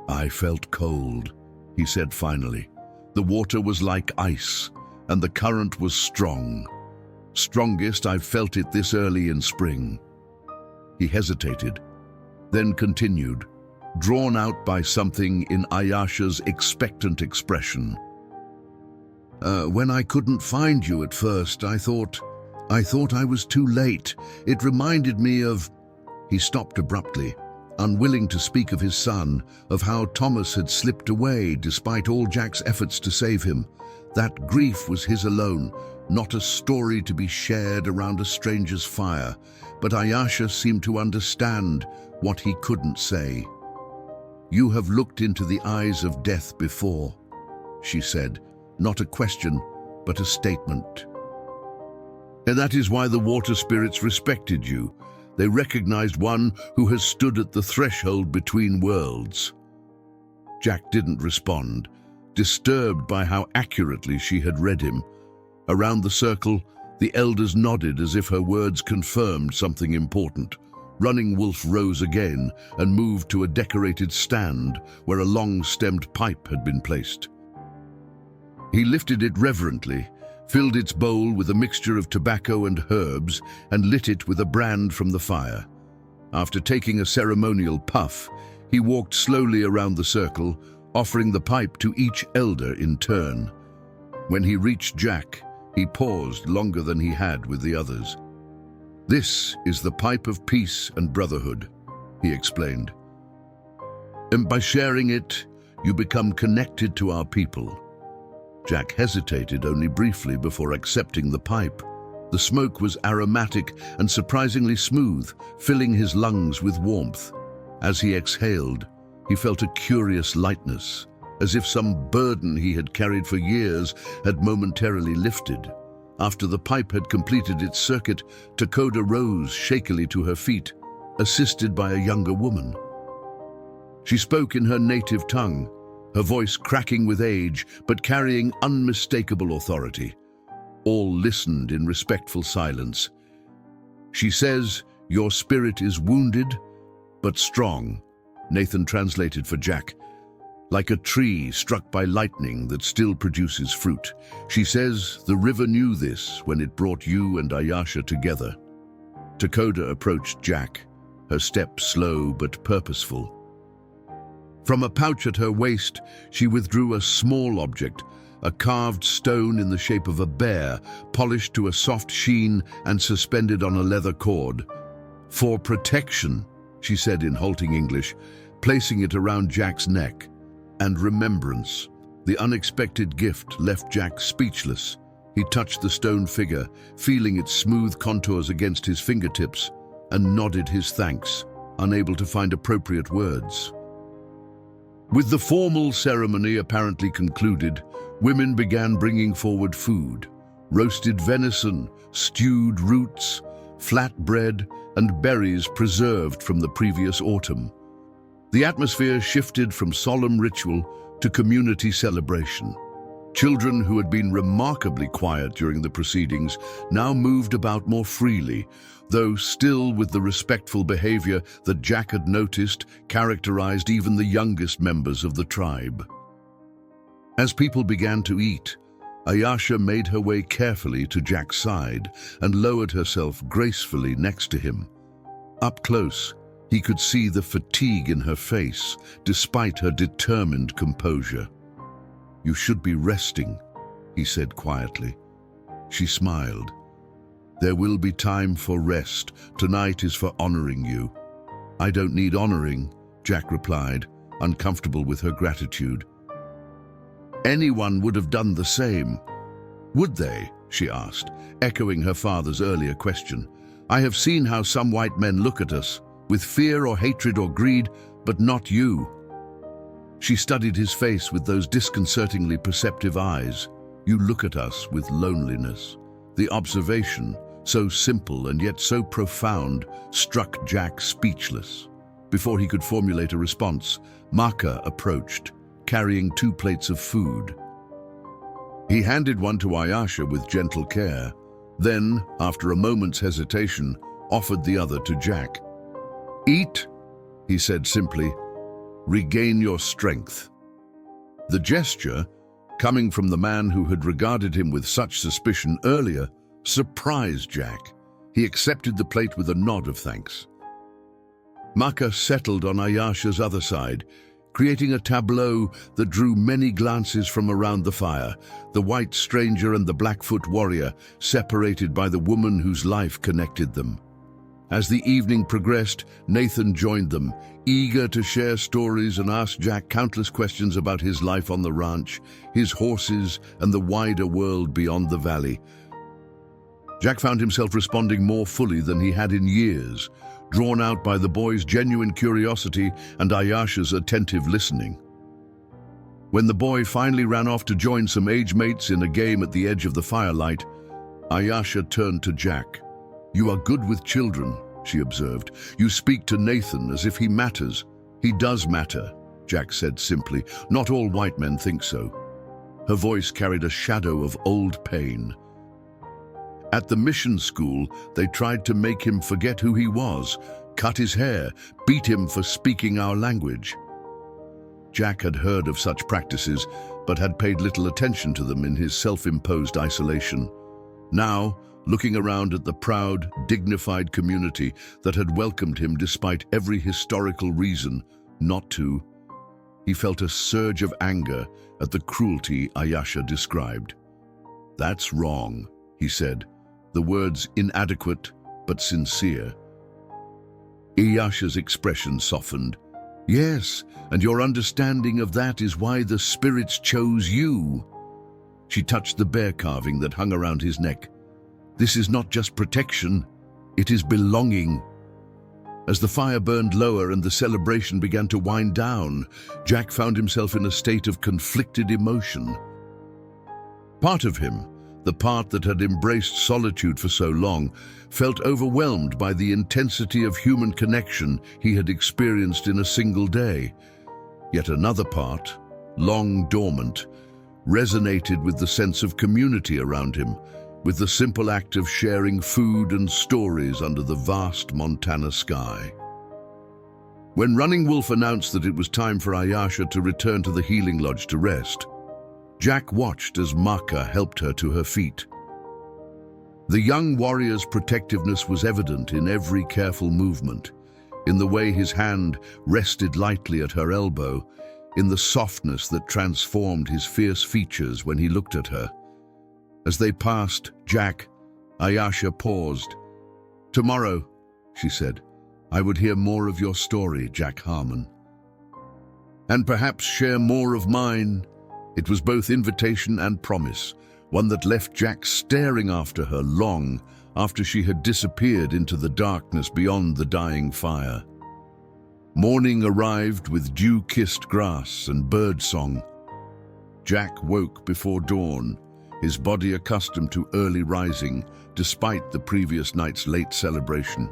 "I felt cold," he said finally. "The water was like ice, and the current was strong. Strongest I've felt it this early in spring." He hesitated, then continued, drawn out by something in Ayasha's expectant expression. "When I couldn't find you at first, I thought I was too late. It reminded me of—" He stopped abruptly, unwilling to speak of his son, of how Thomas had slipped away despite all Jack's efforts to save him. That grief was his alone, not a story to be shared around a stranger's fire. But Ayasha seemed to understand what he couldn't say. "You have looked into the eyes of death before," she said, not a question, but a statement. "And that is why the water spirits respected you. They recognized one who has stood at the threshold between worlds." Jack didn't respond, disturbed by how accurately she had read him. Around the circle, the elders nodded as if her words confirmed something important. Running Wolf rose again and moved to a decorated stand where a long-stemmed pipe had been placed. He lifted it reverently, filled its bowl with a mixture of tobacco and herbs, and lit it with a brand from the fire. After taking a ceremonial puff, he walked slowly around the circle, offering the pipe to each elder in turn. When he reached Jack, he paused longer than he had with the others. "This is the pipe of peace and brotherhood," he explained. "And by sharing it, you become connected to our people." Jack hesitated only briefly before accepting the pipe. The smoke was aromatic and surprisingly smooth, filling his lungs with warmth. As he exhaled, he felt a curious lightness, as if some burden he had carried for years had momentarily lifted. After the pipe had completed its circuit, Takoda rose shakily to her feet, assisted by a younger woman. She spoke in her native tongue, her voice cracking with age, but carrying unmistakable authority. All listened in respectful silence. "She says, your spirit is wounded, but strong. Nathan translated for Jack. Like a tree struck by lightning that still produces fruit. She says the river knew this when it brought you and Ayasha together. Takoda approached Jack, her step slow but purposeful. From a pouch at her waist, she withdrew a small object, a carved stone in the shape of a bear, polished to a soft sheen and suspended on a leather cord. "For protection," she said in halting English, placing it around Jack's neck. "And remembrance." The unexpected gift left Jack speechless. He touched the stone figure, feeling its smooth contours against his fingertips, and nodded his thanks, unable to find appropriate words. With the formal ceremony apparently concluded, women began bringing forward food: roasted venison, stewed roots, flat bread, and berries preserved from the previous autumn. The atmosphere shifted from solemn ritual to community celebration. Children who had been remarkably quiet during the proceedings now moved about more freely, though still with the respectful behavior that Jack had noticed characterized even the youngest members of the tribe. As people began to eat, Ayasha made her way carefully to Jack's side and lowered herself gracefully next to him. Up close, he could see the fatigue in her face, despite her determined composure. "You should be resting," he said quietly. She smiled. "There will be time for rest. Tonight is for honoring you." "I don't need honoring," Jack replied, uncomfortable with her gratitude. "Anyone would have done the same." "Would they?" she asked, echoing her father's earlier question. "I have seen how some white men look at us, with fear or hatred or greed, but not you." She studied his face with those disconcertingly perceptive eyes. "You look at us with loneliness." The observation, so simple and yet so profound, struck Jack speechless. Before he could formulate a response, Maka approached, carrying 2 plates of food. He handed one to Ayasha with gentle care, then, after a moment's hesitation, offered the other to Jack. "Eat," he said simply. "Regain your strength." The gesture, coming from the man who had regarded him with such suspicion earlier, surprised Jack. He accepted the plate with a nod of thanks. Maka settled on Ayasha's other side, creating a tableau that drew many glances from around the fire, the white stranger and the Blackfoot warrior, separated by the woman whose life connected them. As the evening progressed, Nathan joined them, eager to share stories and ask Jack countless questions about his life on the ranch, his horses, and the wider world beyond the valley. Jack found himself responding more fully than he had in years, drawn out by the boy's genuine curiosity and Ayasha's attentive listening. When the boy finally ran off to join some age mates in a game at the edge of the firelight, Ayasha turned to Jack. "You are good with children," she observed. "You speak to Nathan as if he matters." "He does matter," Jack said simply. "Not all white men think so." Her voice carried a shadow of old pain. "At the mission school, they tried to make him forget who he was, cut his hair, beat him for speaking our language." Jack had heard of such practices, but had paid little attention to them in his self-imposed isolation. Now, looking around at the proud, dignified community that had welcomed him despite every historical reason not to, he felt a surge of anger at the cruelty Ayasha described. "That's wrong," he said, the words inadequate but sincere. Ayasha's expression softened. "Yes, and your understanding of that is why the spirits chose you." She touched the bear carving that hung around his neck. "This is not just protection, it is belonging." As the fire burned lower and the celebration began to wind down, Jack found himself in a state of conflicted emotion. Part of him, the part that had embraced solitude for so long, felt overwhelmed by the intensity of human connection he had experienced in a single day. Yet another part, long dormant, resonated with the sense of community around him, with the simple act of sharing food and stories under the vast Montana sky. When Running Wolf announced that it was time for Ayasha to return to the healing lodge to rest, Jack watched as Maka helped her to her feet. The young warrior's protectiveness was evident in every careful movement, in the way his hand rested lightly at her elbow, in the softness that transformed his fierce features when he looked at her. As they passed Jack, Ayasha paused. "Tomorrow," she said, "I would hear more of your story, Jack Harmon. And perhaps share more of mine." It was both invitation and promise, one that left Jack staring after her long after she had disappeared into the darkness beyond the dying fire. Morning arrived with dew-kissed grass and birdsong. Jack woke before dawn, his body accustomed to early rising despite the previous night's late celebration.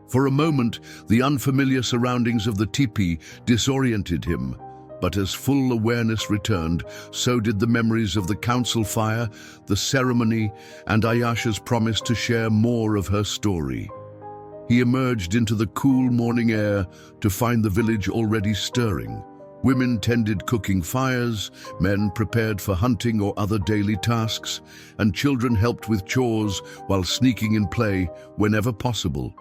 For a moment, the unfamiliar surroundings of the teepee disoriented him, but as full awareness returned, so did the memories of the council fire, the ceremony, and Ayasha's promise to share more of her story. He emerged into the cool morning air to find the village already stirring. Women tended cooking fires, men prepared for hunting or other daily tasks, and children helped with chores while sneaking in play whenever possible.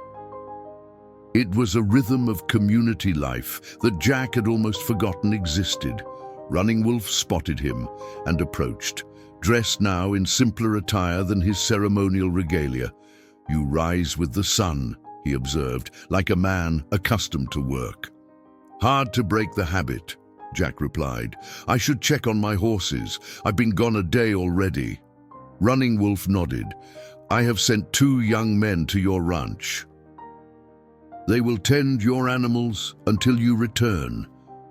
It was a rhythm of community life that Jack had almost forgotten existed. Running Wolf spotted him and approached, dressed now in simpler attire than his ceremonial regalia. "You rise with the sun," he observed, like a man accustomed to work. "Hard to break the habit," Jack replied. "I should check on my horses. I've been gone a day already." Running Wolf nodded. "I have sent 2 young men to your ranch. They will tend your animals until you return."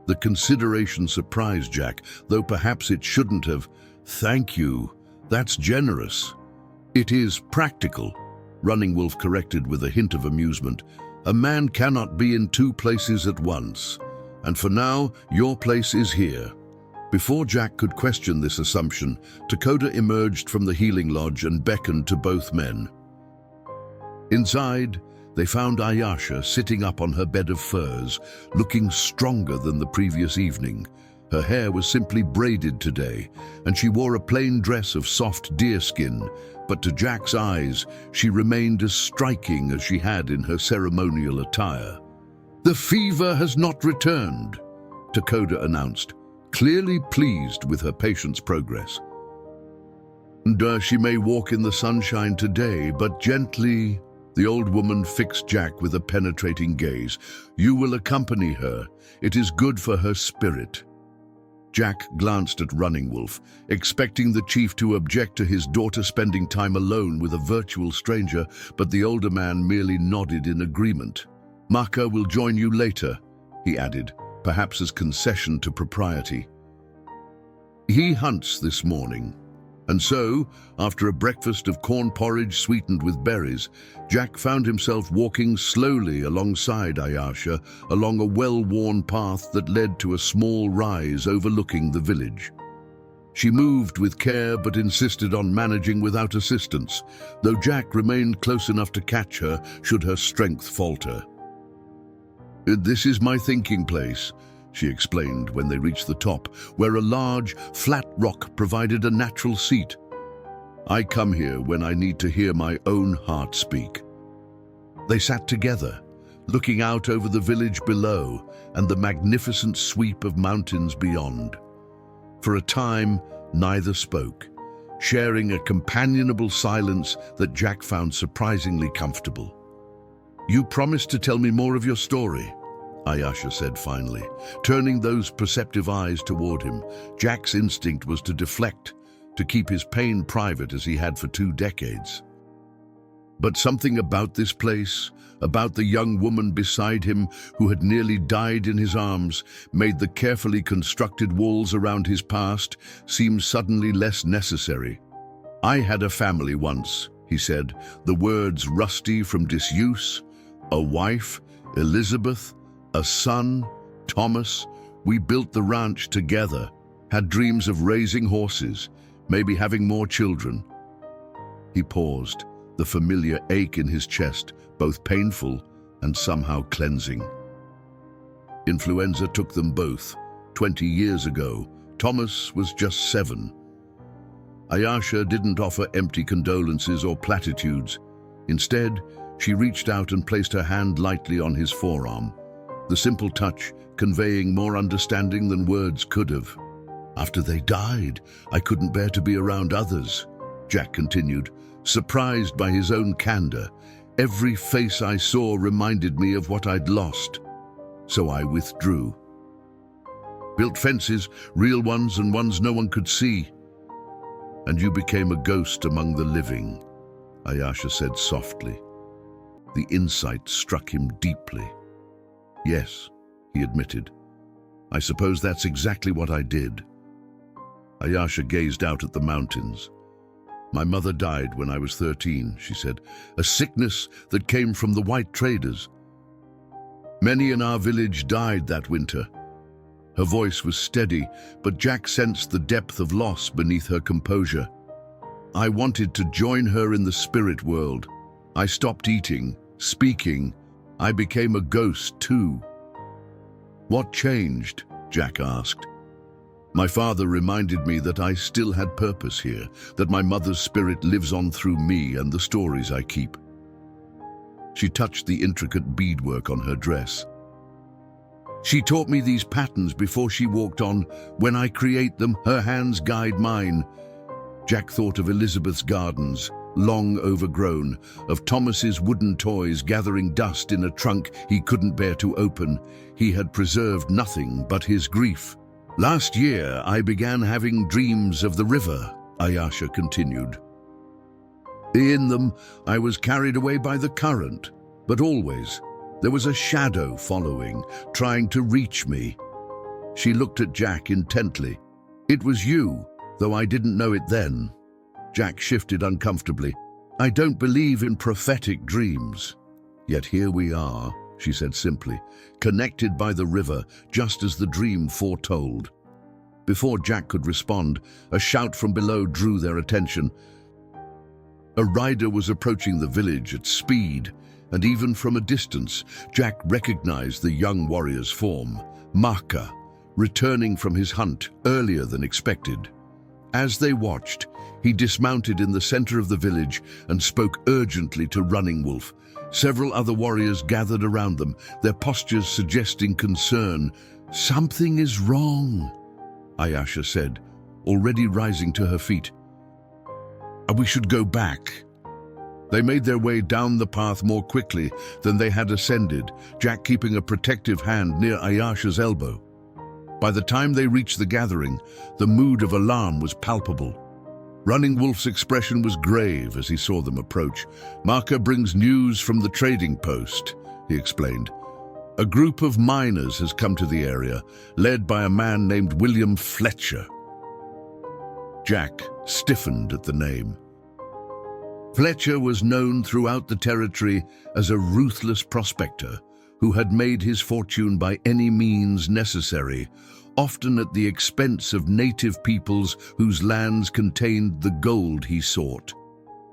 The consideration surprised Jack, though perhaps it shouldn't have. "Thank you. That's generous." "It is practical," Running Wolf corrected with a hint of amusement. "A man cannot be in 2 places at once. And for now, your place is here." Before Jack could question this assumption, Dakota emerged from the healing lodge and beckoned to both men. Inside, they found Ayasha sitting up on her bed of furs, looking stronger than the previous evening. Her hair was simply braided today, and she wore a plain dress of soft deerskin, but to Jack's eyes, she remained as striking as she had in her ceremonial attire. "The fever has not returned," Dakota announced, clearly pleased with her patient's progress. "And she may walk in the sunshine today, but gently." The old woman fixed Jack with a penetrating gaze. "You will accompany her. It is good for her spirit." Jack glanced at Running Wolf, expecting the chief to object to his daughter spending time alone with a virtual stranger, but the older man merely nodded in agreement. "Maka will join you later," he added, perhaps as concession to propriety. "He hunts this morning." And so, after a breakfast of corn porridge sweetened with berries, Jack found himself walking slowly alongside Ayasha along a well-worn path that led to a small rise overlooking the village. She moved with care but insisted on managing without assistance, though Jack remained close enough to catch her should her strength falter. "This is my thinking place," she explained when they reached the top, where a large, flat rock provided a natural seat. "I come here when I need to hear my own heart speak." They sat together, looking out over the village below and the magnificent sweep of mountains beyond. For a time, neither spoke, sharing a companionable silence that Jack found surprisingly comfortable. "You promised to tell me more of your story," Ayasha said finally, turning those perceptive eyes toward him. Jack's instinct was to deflect, to keep his pain private as he had for 2 decades. But something about this place, about the young woman beside him who had nearly died in his arms, made the carefully constructed walls around his past seem suddenly less necessary. "I had a family once," he said, the words rusty from disuse. "A wife, Elizabeth, a son, Thomas. We built the ranch together, had dreams of raising horses, maybe having more children." He paused, the familiar ache in his chest, both painful and somehow cleansing. Influenza took them both. 20 years ago, Thomas was just 7. Ayasha didn't offer empty condolences or platitudes. Instead, she reached out and placed her hand lightly on his forearm, the simple touch conveying more understanding than words could have. "After they died, I couldn't bear to be around others," Jack continued, surprised by his own candor. "Every face I saw reminded me of what I'd lost. So I withdrew. Built fences, real ones and ones no one could see. And you became a ghost among the living," Ayasha said softly. The insight struck him deeply. "Yes," he admitted. "I suppose that's exactly what I did." Ayasha gazed out at the mountains. "My mother died when I was 13, she said, "a sickness that came from the white traders. Many in our village died that winter." Her voice was steady, but Jack sensed the depth of loss beneath her composure. "I wanted to join her in the spirit world. I stopped eating, speaking. I became a ghost too." "What changed?" Jack asked. "My father reminded me that I still had purpose here, that my mother's spirit lives on through me and the stories I keep." She touched the intricate beadwork on her dress. "She taught me these patterns before she walked on. When I create them, her hands guide mine." Jack thought of Elizabeth's gardens, long overgrown, of Thomas's wooden toys gathering dust in a trunk he couldn't bear to open. He had preserved nothing but his grief. "Last year, I began having dreams of the river," Ayasha continued. "In them, I was carried away by the current, but always there was a shadow following, trying to reach me." She looked at Jack intently. "It was you, though I didn't know it then." Jack shifted uncomfortably. "I don't believe in prophetic dreams." "Yet here we are," she said simply, "connected by the river, just as the dream foretold." Before Jack could respond, a shout from below drew their attention. A rider was approaching the village at speed, and even from a distance, Jack recognized the young warrior's form, Maka, returning from his hunt earlier than expected. As they watched, he dismounted in the center of the village and spoke urgently to Running Wolf. Several other warriors gathered around them, their postures suggesting concern. "Something is wrong," Ayasha said, already rising to her feet. "We should go back." They made their way down the path more quickly than they had ascended, Jack keeping a protective hand near Ayasha's elbow. By the time they reached the gathering, the mood of alarm was palpable. Running Wolf's expression was grave as he saw them approach. "Maka brings news from the trading post," he explained. "A group of miners has come to the area, led by a man named William Fletcher." Jack stiffened at the name. Fletcher was known throughout the territory as a ruthless prospector who had made his fortune by any means necessary, often at the expense of native peoples whose lands contained the gold he sought.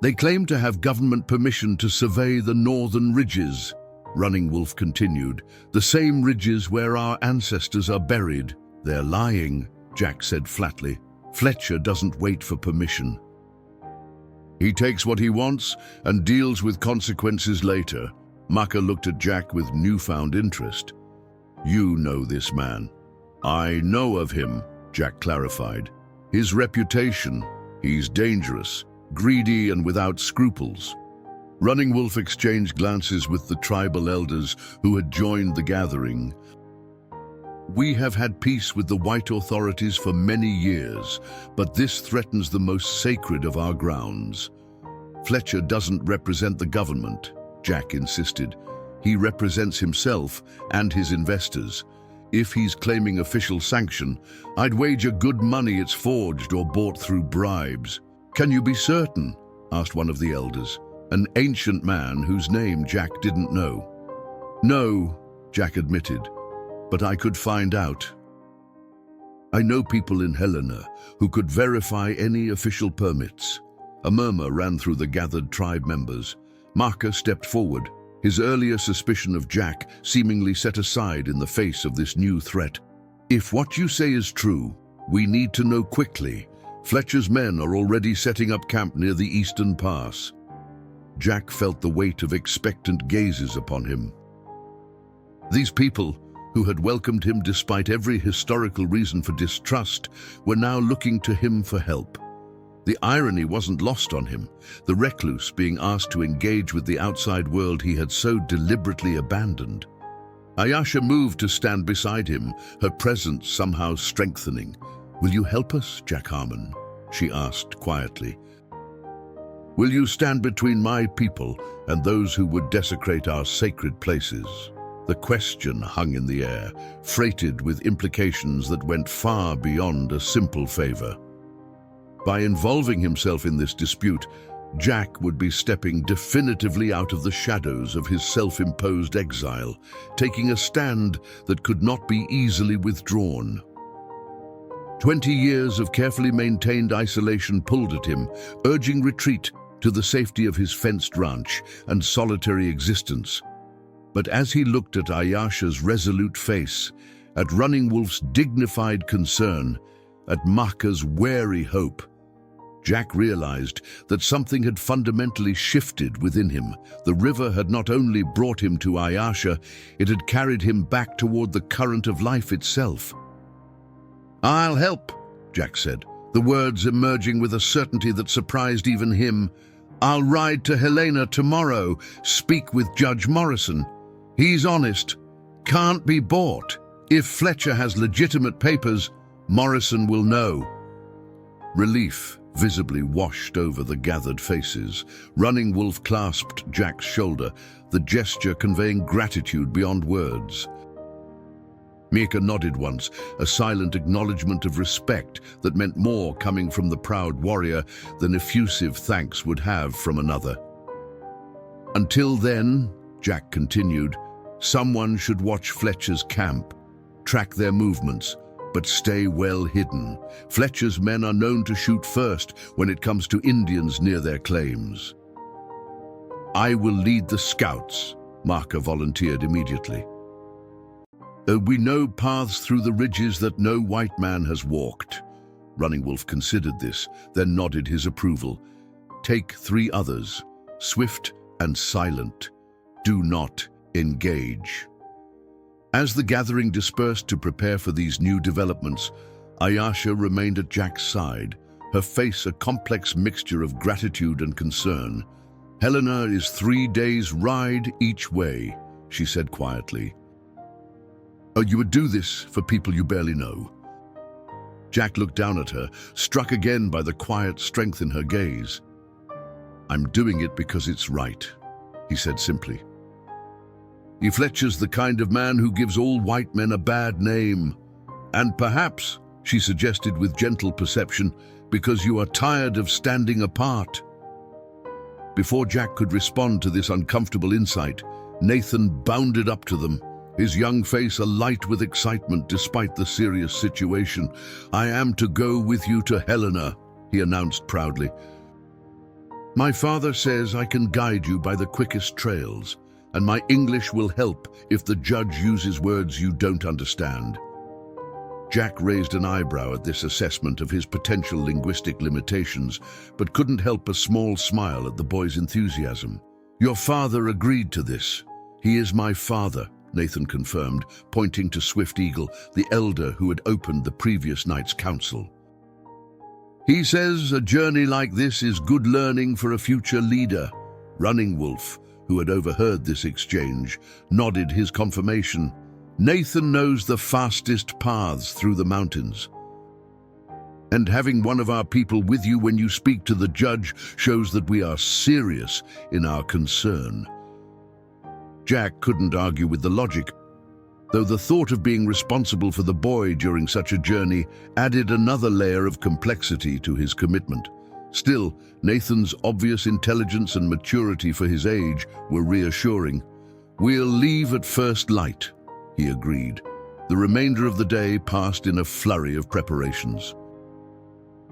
"They claim to have government permission to survey the northern ridges," Running Wolf continued, "the same ridges where our ancestors are buried." "They're lying," Jack said flatly. "Fletcher doesn't wait for permission. He takes what he wants and deals with consequences later." Maka looked at Jack with newfound interest. "You know this man." "I know of him," Jack clarified. "His reputation, he's dangerous, greedy and without scruples." Running Wolf exchanged glances with the tribal elders who had joined the gathering. "We have had peace with the white authorities for many years, but this threatens the most sacred of our grounds." "Fletcher doesn't represent the government," Jack insisted. "He represents himself and his investors. If he's claiming official sanction, I'd wager good money it's forged or bought through bribes." "Can you be certain?" asked one of the elders, an ancient man whose name Jack didn't know. "No," Jack admitted, "but I could find out. I know people in Helena who could verify any official permits." A murmur ran through the gathered tribe members. Maka stepped forward, his earlier suspicion of Jack seemingly set aside in the face of this new threat. "If what you say is true, we need to know quickly. Fletcher's men are already setting up camp near the eastern pass." Jack felt the weight of expectant gazes upon him. These people, who had welcomed him despite every historical reason for distrust, were now looking to him for help. The irony wasn't lost on him, the recluse being asked to engage with the outside world he had so deliberately abandoned. Ayasha moved to stand beside him, her presence somehow strengthening. "Will you help us, Jack Harmon?" she asked quietly. "Will you stand between my people and those who would desecrate our sacred places?" The question hung in the air, freighted with implications that went far beyond a simple favor. By involving himself in this dispute, Jack would be stepping definitively out of the shadows of his self-imposed exile, taking a stand that could not be easily withdrawn. 20 years of carefully maintained isolation pulled at him, urging retreat to the safety of his fenced ranch and solitary existence. But as he looked at Ayasha's resolute face, at Running Wolf's dignified concern, at Maka's wary hope, Jack realized that something had fundamentally shifted within him. The river had not only brought him to Ayasha, it had carried him back toward the current of life itself. "I'll help," Jack said, the words emerging with a certainty that surprised even him. "I'll ride to Helena tomorrow, speak with Judge Morrison. He's honest, can't be bought. If Fletcher has legitimate papers, Morrison will know." Relief visibly washed over the gathered faces. Running Wolf clasped Jack's shoulder, the gesture conveying gratitude beyond words. Mika nodded once, a silent acknowledgement of respect that meant more coming from the proud warrior than effusive thanks would have from another. "Until then," Jack continued, "someone should watch Fletcher's camp, track their movements, but stay well hidden. Fletcher's men are known to shoot first when it comes to Indians near their claims." "I will lead the scouts," Maka volunteered immediately. "We know paths through the ridges that no white man has walked." Running Wolf considered this, then nodded his approval. "Take 3 others, swift and silent. Do not engage." As the gathering dispersed to prepare for these new developments, Ayasha remained at Jack's side, her face a complex mixture of gratitude and concern. "Helena is 3 days' ride each way," she said quietly. "Oh, you would do this for people you barely know." Jack looked down at her, struck again by the quiet strength in her gaze. "I'm doing it because it's right," he said simply. "Fletcher's the kind of man who gives all white men a bad name. And perhaps," she suggested with gentle perception, "because you are tired of standing apart." Before Jack could respond to this uncomfortable insight, Nathan bounded up to them, his young face alight with excitement despite the serious situation. "I am to go with you to Helena," he announced proudly. "My father says I can guide you by the quickest trails, and my English will help if the judge uses words you don't understand." Jack raised an eyebrow at this assessment of his potential linguistic limitations, but couldn't help a small smile at the boy's enthusiasm. "Your father agreed to this. He is my father," Nathan confirmed, pointing to Swift Eagle, the elder who had opened the previous night's council. "He says a journey like this is good learning for a future leader." Running Wolf, who had overheard this exchange, nodded his confirmation. "Nathan knows the fastest paths through the mountains. And having one of our people with you when you speak to the judge shows that we are serious in our concern." Jack couldn't argue with the logic, though the thought of being responsible for the boy during such a journey added another layer of complexity to his commitment. Still, Nathan's obvious intelligence and maturity for his age were reassuring. "We'll leave at first light," he agreed. The remainder of the day passed in a flurry of preparations.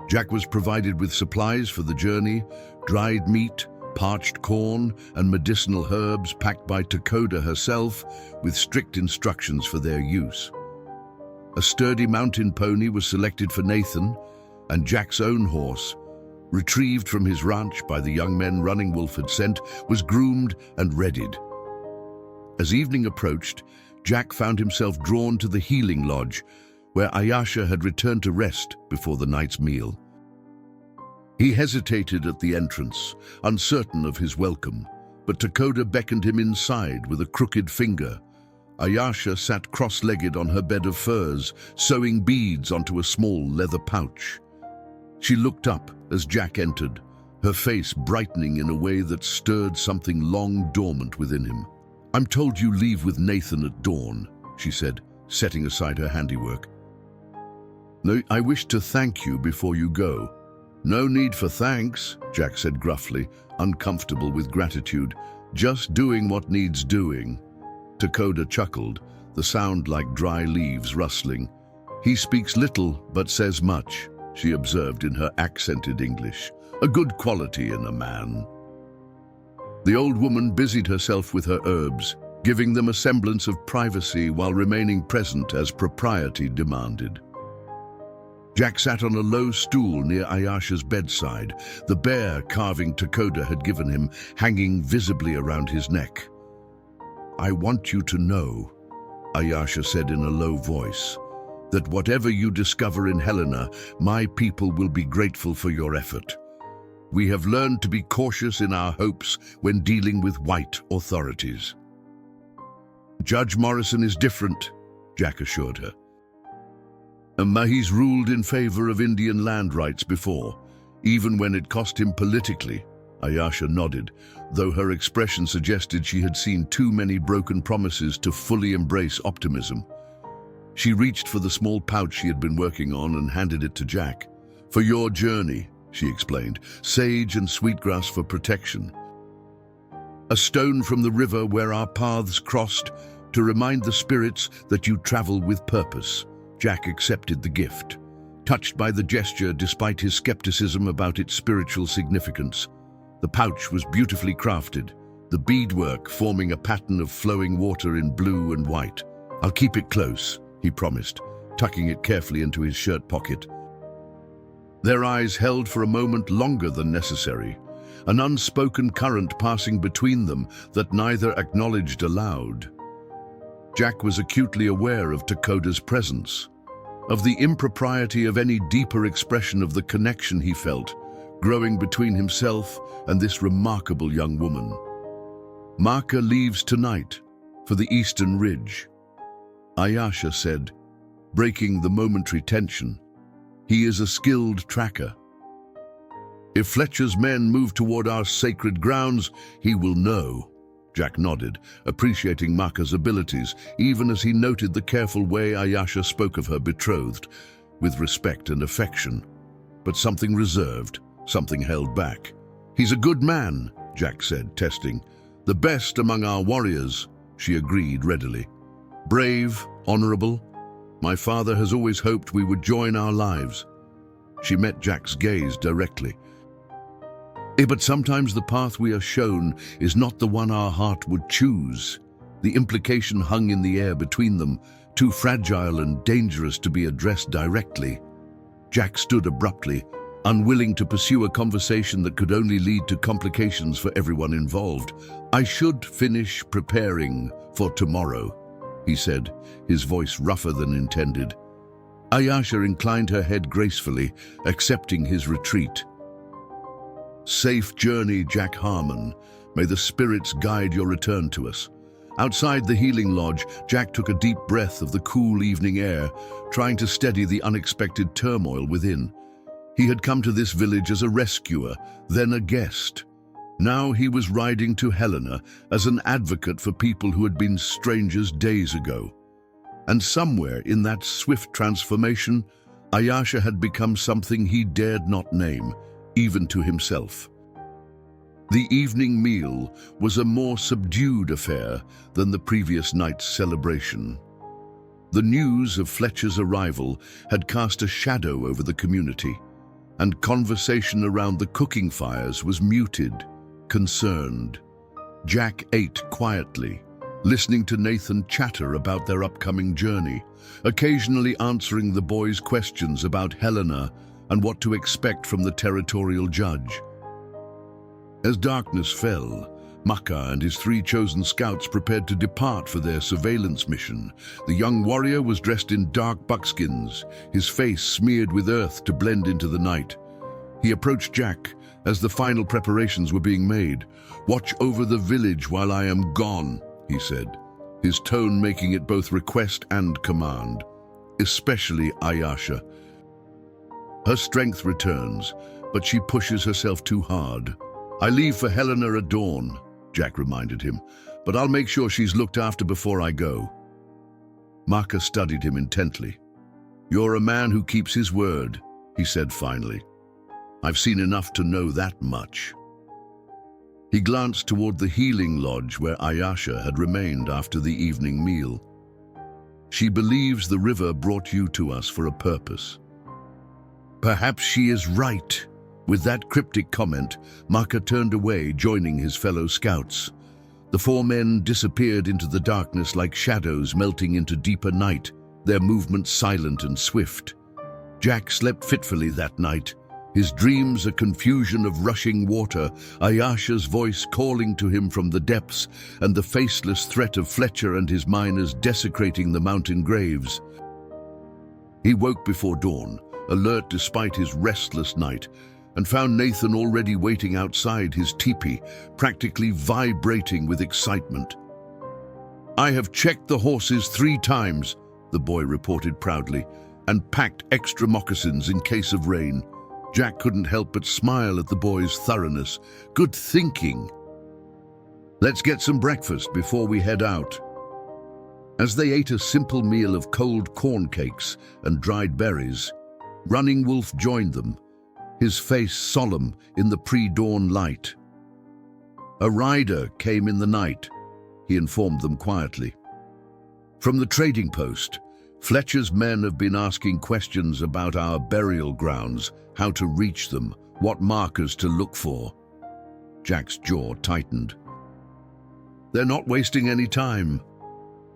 Jack was provided with supplies for the journey: dried meat, parched corn and medicinal herbs packed by Takoda herself with strict instructions for their use. A sturdy mountain pony was selected for Nathan, and Jack's own horse, retrieved from his ranch by the young men Running Wolf had sent, was groomed and readied. As evening approached, Jack found himself drawn to the healing lodge, where Ayasha had returned to rest before the night's meal. He hesitated at the entrance, uncertain of his welcome, but Takoda beckoned him inside with a crooked finger. Ayasha sat cross-legged on her bed of furs, sewing beads onto a small leather pouch. She looked up as Jack entered, her face brightening in a way that stirred something long dormant within him. "I'm told you leave with Nathan at dawn," she said, setting aside her handiwork. "No, I wish to thank you before you go." "No need for thanks," Jack said gruffly, uncomfortable with gratitude. "Just doing what needs doing." Takoda chuckled, the sound like dry leaves rustling. "He speaks little but says much," she observed in her accented English. "A good quality in a man." The old woman busied herself with her herbs, giving them a semblance of privacy while remaining present as propriety demanded. Jack sat on a low stool near Ayasha's bedside, the bear carving Takoda had given him hanging visibly around his neck. "I want you to know," Ayasha said in a low voice, "that whatever you discover in Helena, my people will be grateful for your effort. We have learned to be cautious in our hopes when dealing with white authorities." "Judge Morrison is different," Jack assured her. "He's ruled in favor of Indian land rights before, even when it cost him politically." Ayasha nodded, though her expression suggested she had seen too many broken promises to fully embrace optimism. She reached for the small pouch she had been working on and handed it to Jack. "For your journey," she explained, "sage and sweetgrass for protection. A stone from the river where our paths crossed to remind the spirits that you travel with purpose." Jack accepted the gift, touched by the gesture despite his skepticism about its spiritual significance. The pouch was beautifully crafted, the beadwork forming a pattern of flowing water in blue and white. "I'll keep it close," he promised, tucking it carefully into his shirt pocket. Their eyes held for a moment longer than necessary, an unspoken current passing between them that neither acknowledged aloud. Jack was acutely aware of Takoda's presence, of the impropriety of any deeper expression of the connection he felt, growing between himself and this remarkable young woman. "Marka leaves tonight for the Eastern Ridge," Ayasha said, breaking the momentary tension. "He is a skilled tracker. If Fletcher's men move toward our sacred grounds, he will know." Jack nodded, appreciating Marka's abilities, even as he noted the careful way Ayasha spoke of her betrothed, with respect and affection. But something reserved, something held back. "He's a good man," Jack said, testing. "The best among our warriors," she agreed readily. "Brave, honorable. My father has always hoped we would join our lives." She met Jack's gaze directly. "But sometimes the path we are shown is not the one our heart would choose." The implication hung in the air between them, too fragile and dangerous to be addressed directly. Jack stood abruptly, unwilling to pursue a conversation that could only lead to complications for everyone involved. "I should finish preparing for tomorrow," he said, his voice rougher than intended. Ayasha inclined her head gracefully, accepting his retreat. "Safe journey, Jack Harmon. May the spirits guide your return to us." Outside the healing lodge, Jack took a deep breath of the cool evening air, trying to steady the unexpected turmoil within. He had come to this village as a rescuer, then a guest. Now he was riding to Helena as an advocate for people who had been strangers days ago. And somewhere in that swift transformation, Ayasha had become something he dared not name, even to himself. The evening meal was a more subdued affair than the previous night's celebration. The news of Fletcher's arrival had cast a shadow over the community, and conversation around the cooking fires was muted, concerned. Jack ate quietly, listening to Nathan chatter about their upcoming journey, occasionally answering the boys' questions about Helena and what to expect from the territorial judge. As darkness fell, Maka and his 3 chosen scouts prepared to depart for their surveillance mission. The young warrior was dressed in dark buckskins, his face smeared with earth to blend into the night. He approached Jack as the final preparations were being made. "Watch over the village while I am gone," he said, his tone making it both request and command. Especially Ayasha. Her strength returns, but she pushes herself too hard. "I leave for Helena at dawn," Jack reminded him, "but I'll make sure she's looked after before I go." Maka studied him intently. "You're a man who keeps his word," he said finally. "I've seen enough to know that much." He glanced toward the healing lodge where Ayasha had remained after the evening meal. "She believes the river brought you to us for a purpose." "Perhaps she is right." With that cryptic comment, Maka turned away, joining his fellow scouts. The 4 men disappeared into the darkness like shadows melting into deeper night, their movements silent and swift. Jack slept fitfully that night, his dreams a confusion of rushing water, Ayasha's voice calling to him from the depths, and the faceless threat of Fletcher and his miners desecrating the mountain graves. He woke before dawn, alert despite his restless night, and found Nathan already waiting outside his teepee, practically vibrating with excitement. "I have checked the horses 3 times, the boy reported proudly, "and packed extra moccasins in case of rain." Jack couldn't help but smile at the boy's thoroughness. Good thinking. "Let's get some breakfast before we head out." As they ate a simple meal of cold corn cakes and dried berries, Running Wolf joined them, his face solemn in the pre-dawn light. "A rider came in the night," he informed them quietly. "From the trading post, Fletcher's men have been asking questions about our burial grounds, how to reach them, what markers to look for." Jack's jaw tightened. "They're not wasting any time."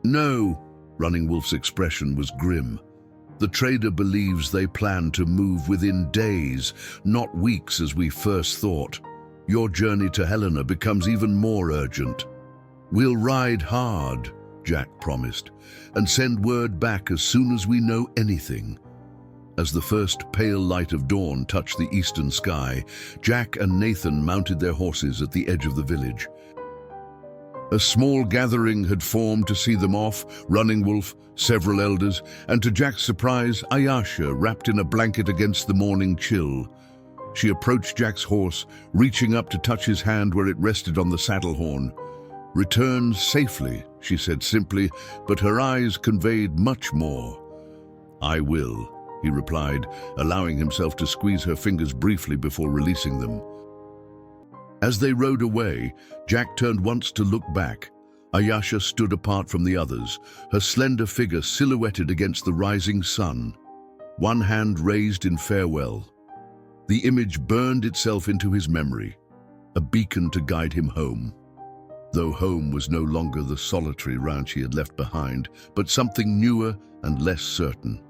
"No," Running Wolf's expression was grim. "The trader believes they plan to move within days, not weeks as we first thought. Your journey to Helena becomes even more urgent." "We'll ride hard," Jack promised, "and send word back as soon as we know anything." As the first pale light of dawn touched the eastern sky, Jack and Nathan mounted their horses at the edge of the village. A small gathering had formed to see them off, Running Wolf, several elders, and to Jack's surprise, Ayasha wrapped in a blanket against the morning chill. She approached Jack's horse, reaching up to touch his hand where it rested on the saddle horn. "Return safely," she said simply, but her eyes conveyed much more. "I will," he replied, allowing himself to squeeze her fingers briefly before releasing them. As they rode away, Jack turned once to look back. Ayasha stood apart from the others, her slender figure silhouetted against the rising sun, one hand raised in farewell. The image burned itself into his memory, a beacon to guide him home. Though home was no longer the solitary ranch he had left behind, but something newer and less certain.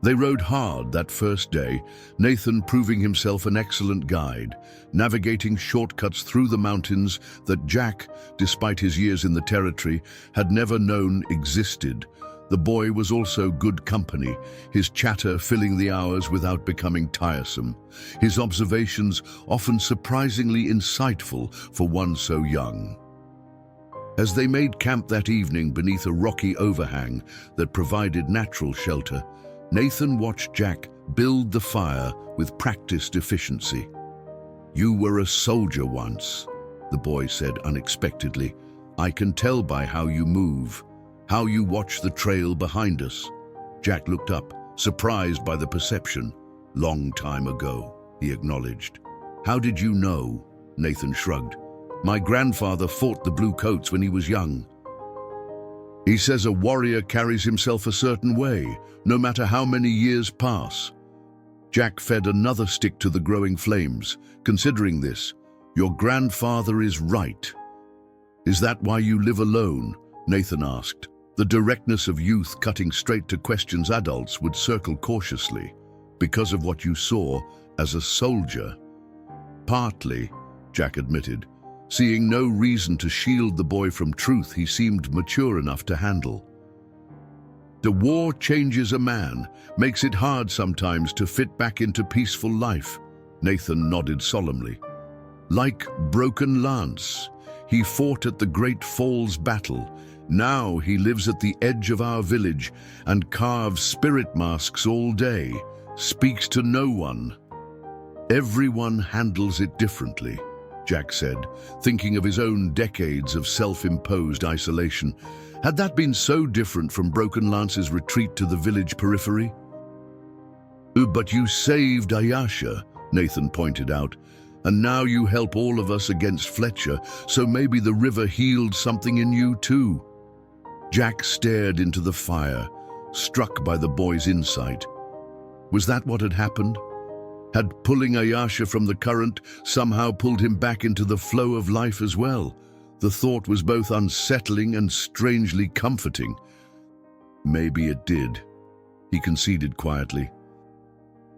They rode hard that first day, Nathan proving himself an excellent guide, navigating shortcuts through the mountains that Jack, despite his years in the territory, had never known existed. The boy was also good company, his chatter filling the hours without becoming tiresome, his observations often surprisingly insightful for one so young. As they made camp that evening beneath a rocky overhang that provided natural shelter, Nathan watched Jack build the fire with practiced efficiency. "You were a soldier once," the boy said unexpectedly. "I can tell by how you move, how you watch the trail behind us." Jack looked up, surprised by the perception. "Long time ago," he acknowledged. "How did you know?" Nathan shrugged. "My grandfather fought the Blue Coats when he was young. He says a warrior carries himself a certain way, no matter how many years pass." Jack fed another stick to the growing flames. "Considering this, Your grandfather is right. Is that why you live alone? Nathan asked. The directness of youth cutting straight to questions adults would circle cautiously. Because of what you saw as a soldier. Partly, Jack admitted. Seeing no reason to shield the boy from truth he seemed mature enough to handle. The war changes a man, makes it hard sometimes to fit back into peaceful life. Nathan nodded solemnly. Like Broken Lance, he fought at the Great Falls battle. Now he lives at the edge of our village and carves spirit masks all day, speaks to no one. Everyone handles it differently, Jack said, thinking of his own decades of self-imposed isolation. Had that been so different from Broken Lance's retreat to the village periphery? But you saved Ayasha, Nathan pointed out, and now you help all of us against Fletcher, so maybe the river healed something in you too. Jack stared into the fire, struck by the boy's insight. Was that what had happened? Had pulling Ayasha from the current somehow pulled him back into the flow of life as well? The thought was both unsettling and strangely comforting. Maybe it did, he conceded quietly.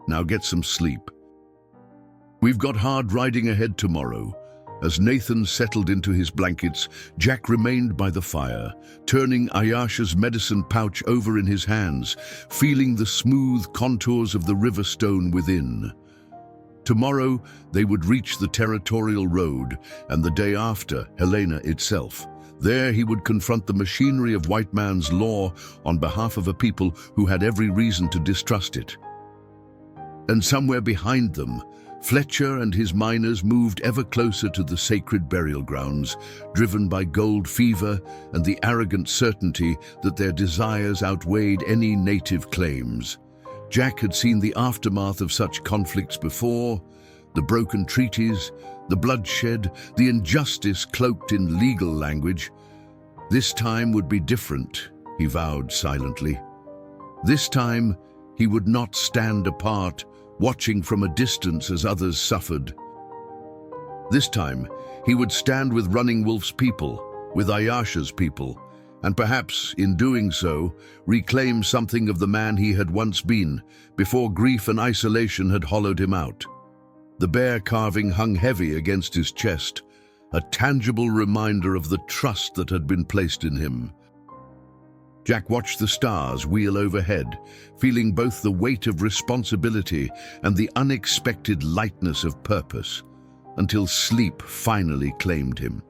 Now get some sleep. We've got hard riding ahead tomorrow. As Nathan settled into his blankets, Jack remained by the fire, turning Ayasha's medicine pouch over in his hands, feeling the smooth contours of the river stone within. Tomorrow, they would reach the territorial road, and the day after, Helena itself. There he would confront the machinery of white man's law on behalf of a people who had every reason to distrust it. And somewhere behind them, Fletcher and his miners moved ever closer to the sacred burial grounds, driven by gold fever and the arrogant certainty that their desires outweighed any native claims. Jack had seen the aftermath of such conflicts before, the broken treaties, the bloodshed, the injustice cloaked in legal language. This time would be different, he vowed silently. This time, he would not stand apart, watching from a distance as others suffered. This time, he would stand with Running Wolf's people, with Ayasha's people, and perhaps, in doing so, reclaim something of the man he had once been, before grief and isolation had hollowed him out. The bear carving hung heavy against his chest, a tangible reminder of the trust that had been placed in him. Jack watched the stars wheel overhead, feeling both the weight of responsibility and the unexpected lightness of purpose, until sleep finally claimed him.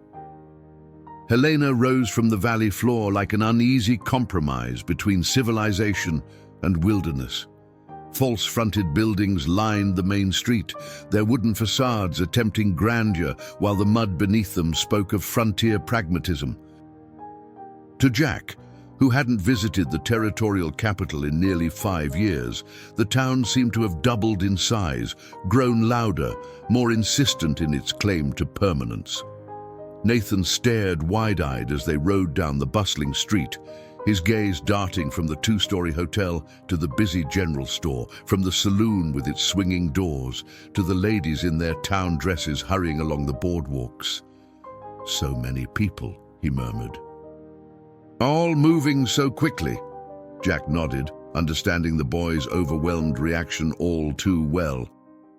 Helena rose from the valley floor like an uneasy compromise between civilization and wilderness. False-fronted buildings lined the main street, their wooden facades attempting grandeur while the mud beneath them spoke of frontier pragmatism. To Jack, who hadn't visited the territorial capital in nearly 5 years, the town seemed to have doubled in size, grown louder, more insistent in its claim to permanence. Nathan stared wide-eyed as they rode down the bustling street, his gaze darting from the 2-story hotel to the busy general store, from the saloon with its swinging doors to the ladies in their town dresses hurrying along the boardwalks. So many people, he murmured. All moving so quickly, Jack nodded, understanding the boy's overwhelmed reaction all too well.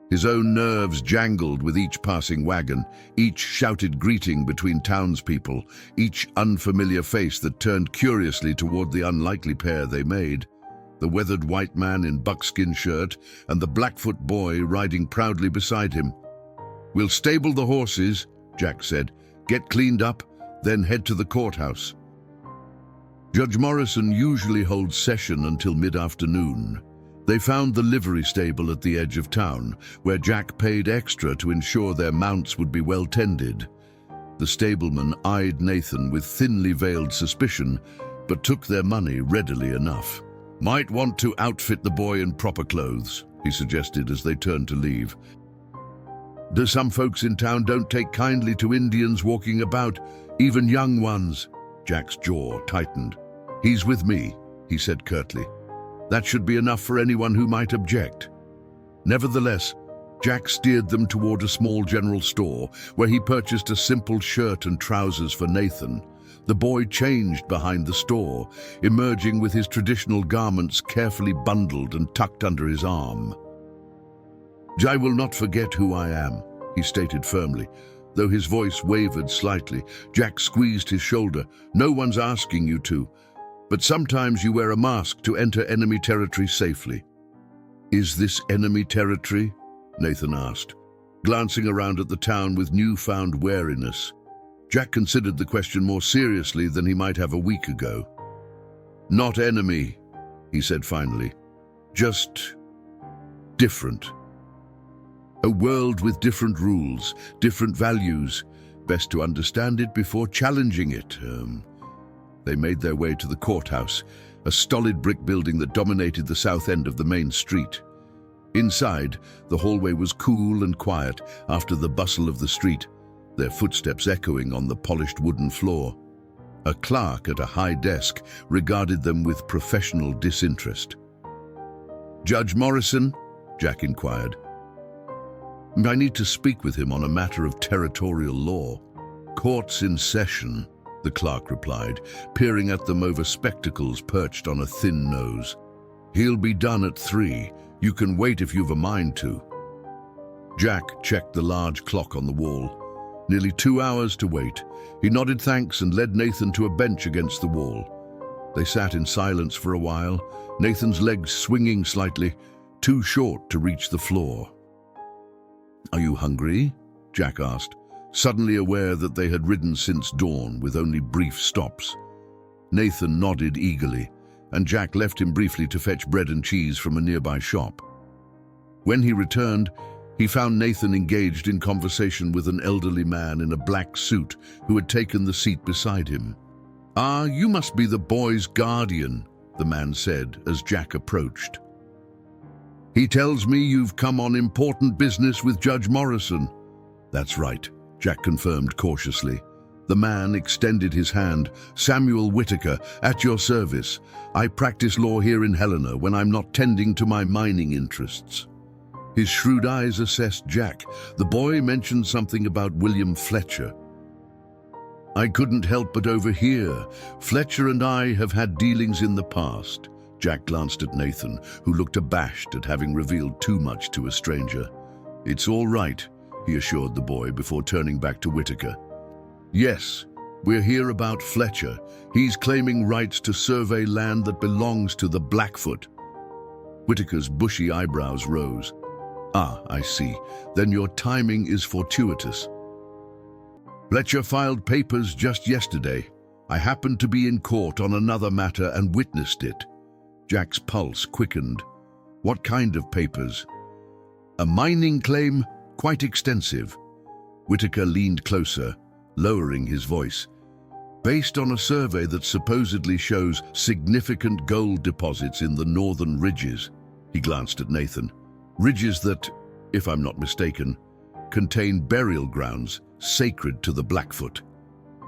His own nerves jangled with each passing wagon, each shouted greeting between townspeople, each unfamiliar face that turned curiously toward the unlikely pair they made. The weathered white man in buckskin shirt and the Blackfoot boy riding proudly beside him. "We'll stable the horses," Jack said, "get cleaned up, then head to the courthouse." Judge Morrison usually holds session until mid-afternoon. They found the livery stable at the edge of town, where Jack paid extra to ensure their mounts would be well tended. The stableman eyed Nathan with thinly veiled suspicion, but took their money readily enough. "Might want to outfit the boy in proper clothes," he suggested as they turned to leave. Some folks in town don't take kindly to Indians walking about, even young ones." Jack's jaw tightened. "He's with me," he said curtly. "That should be enough for anyone who might object." Nevertheless, Jack steered them toward a small general store where he purchased a simple shirt and trousers for Nathan. The boy changed behind the store, emerging with his traditional garments carefully bundled and tucked under his arm. "I will not forget who I am," he stated firmly. Though his voice wavered slightly, Jack squeezed his shoulder. "No one's asking you to, but sometimes you wear a mask to enter enemy territory safely." "Is this enemy territory?" Nathan asked, glancing around at the town with newfound wariness. Jack considered the question more seriously than he might have a week ago. "Not enemy," he said finally. "Just different. A world with different rules, different values. Best to understand it before challenging it." They made their way to the courthouse, a stolid brick building that dominated the south end of the main street. Inside, the hallway was cool and quiet after the bustle of the street, their footsteps echoing on the polished wooden floor. A clerk at a high desk regarded them with professional disinterest. "Judge Morrison?" Jack inquired. "I need to speak with him on a matter of territorial law." "Court's in session," the clerk replied, peering at them over spectacles perched on a thin nose. "He'll be done at 3. You can wait if you've a mind to." Jack checked the large clock on the wall. Nearly 2 hours to wait. He nodded thanks and led Nathan to a bench against the wall. They sat in silence for a while, Nathan's legs swinging slightly, too short to reach the floor. "Are you hungry?" Jack asked, suddenly aware that they had ridden since dawn with only brief stops. Nathan nodded eagerly, and Jack left him briefly to fetch bread and cheese from a nearby shop. When he returned, he found Nathan engaged in conversation with an elderly man in a black suit who had taken the seat beside him. "Ah, you must be the boy's guardian," the man said as Jack approached. "He tells me you've come on important business with Judge Morrison." "That's right," Jack confirmed cautiously. The man extended his hand. "Samuel Whitaker, at your service. I practice law here in Helena when I'm not tending to my mining interests." His shrewd eyes assessed Jack. The boy mentioned something about William Fletcher. "I couldn't help but overhear. Fletcher and I have had dealings in the past." Jack glanced at Nathan, who looked abashed at having revealed too much to a stranger. "It's all right," he assured the boy before turning back to Whitaker. "Yes, we're here about Fletcher. He's claiming rights to survey land that belongs to the Blackfoot." Whitaker's bushy eyebrows rose. "Ah, I see. Then your timing is fortuitous." "Fletcher filed papers just yesterday. I happened to be in court on another matter and witnessed it." Jack's pulse quickened. "What kind of papers?" "A mining claim, quite extensive." Whitaker leaned closer, lowering his voice. "Based on a survey that supposedly shows significant gold deposits in the northern ridges." He glanced at Nathan. "Ridges that, if I'm not mistaken, contain burial grounds sacred to the Blackfoot."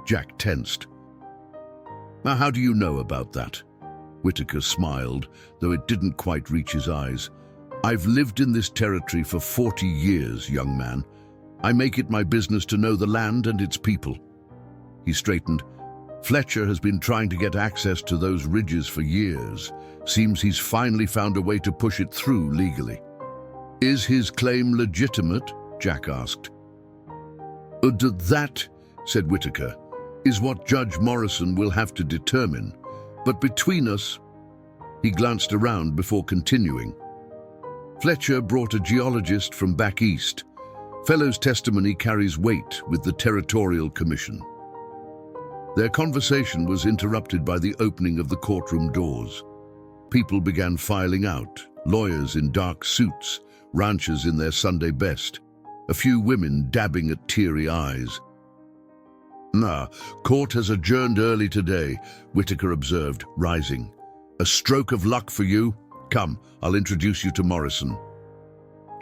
Jack tensed. "Now, how do you know about that?" Whitaker smiled, though it didn't quite reach his eyes. "I've lived in this territory for 40 years, young man. I make it my business to know the land and its people." He straightened. "Fletcher has been trying to get access to those ridges for years. Seems he's finally found a way to push it through legally." "Is his claim legitimate?" Jack asked. That," said Whitaker, "is what Judge Morrison will have to determine. But between us—" He glanced around before continuing. "Fletcher brought a geologist from back east. Fellow's testimony carries weight with the Territorial Commission." Their conversation was interrupted by the opening of the courtroom doors. People began filing out, lawyers in dark suits, ranchers in their Sunday best, a few women dabbing at teary eyes. Court has adjourned early today," Whitaker observed, rising. "A stroke of luck for you. Come, I'll introduce you to Morrison."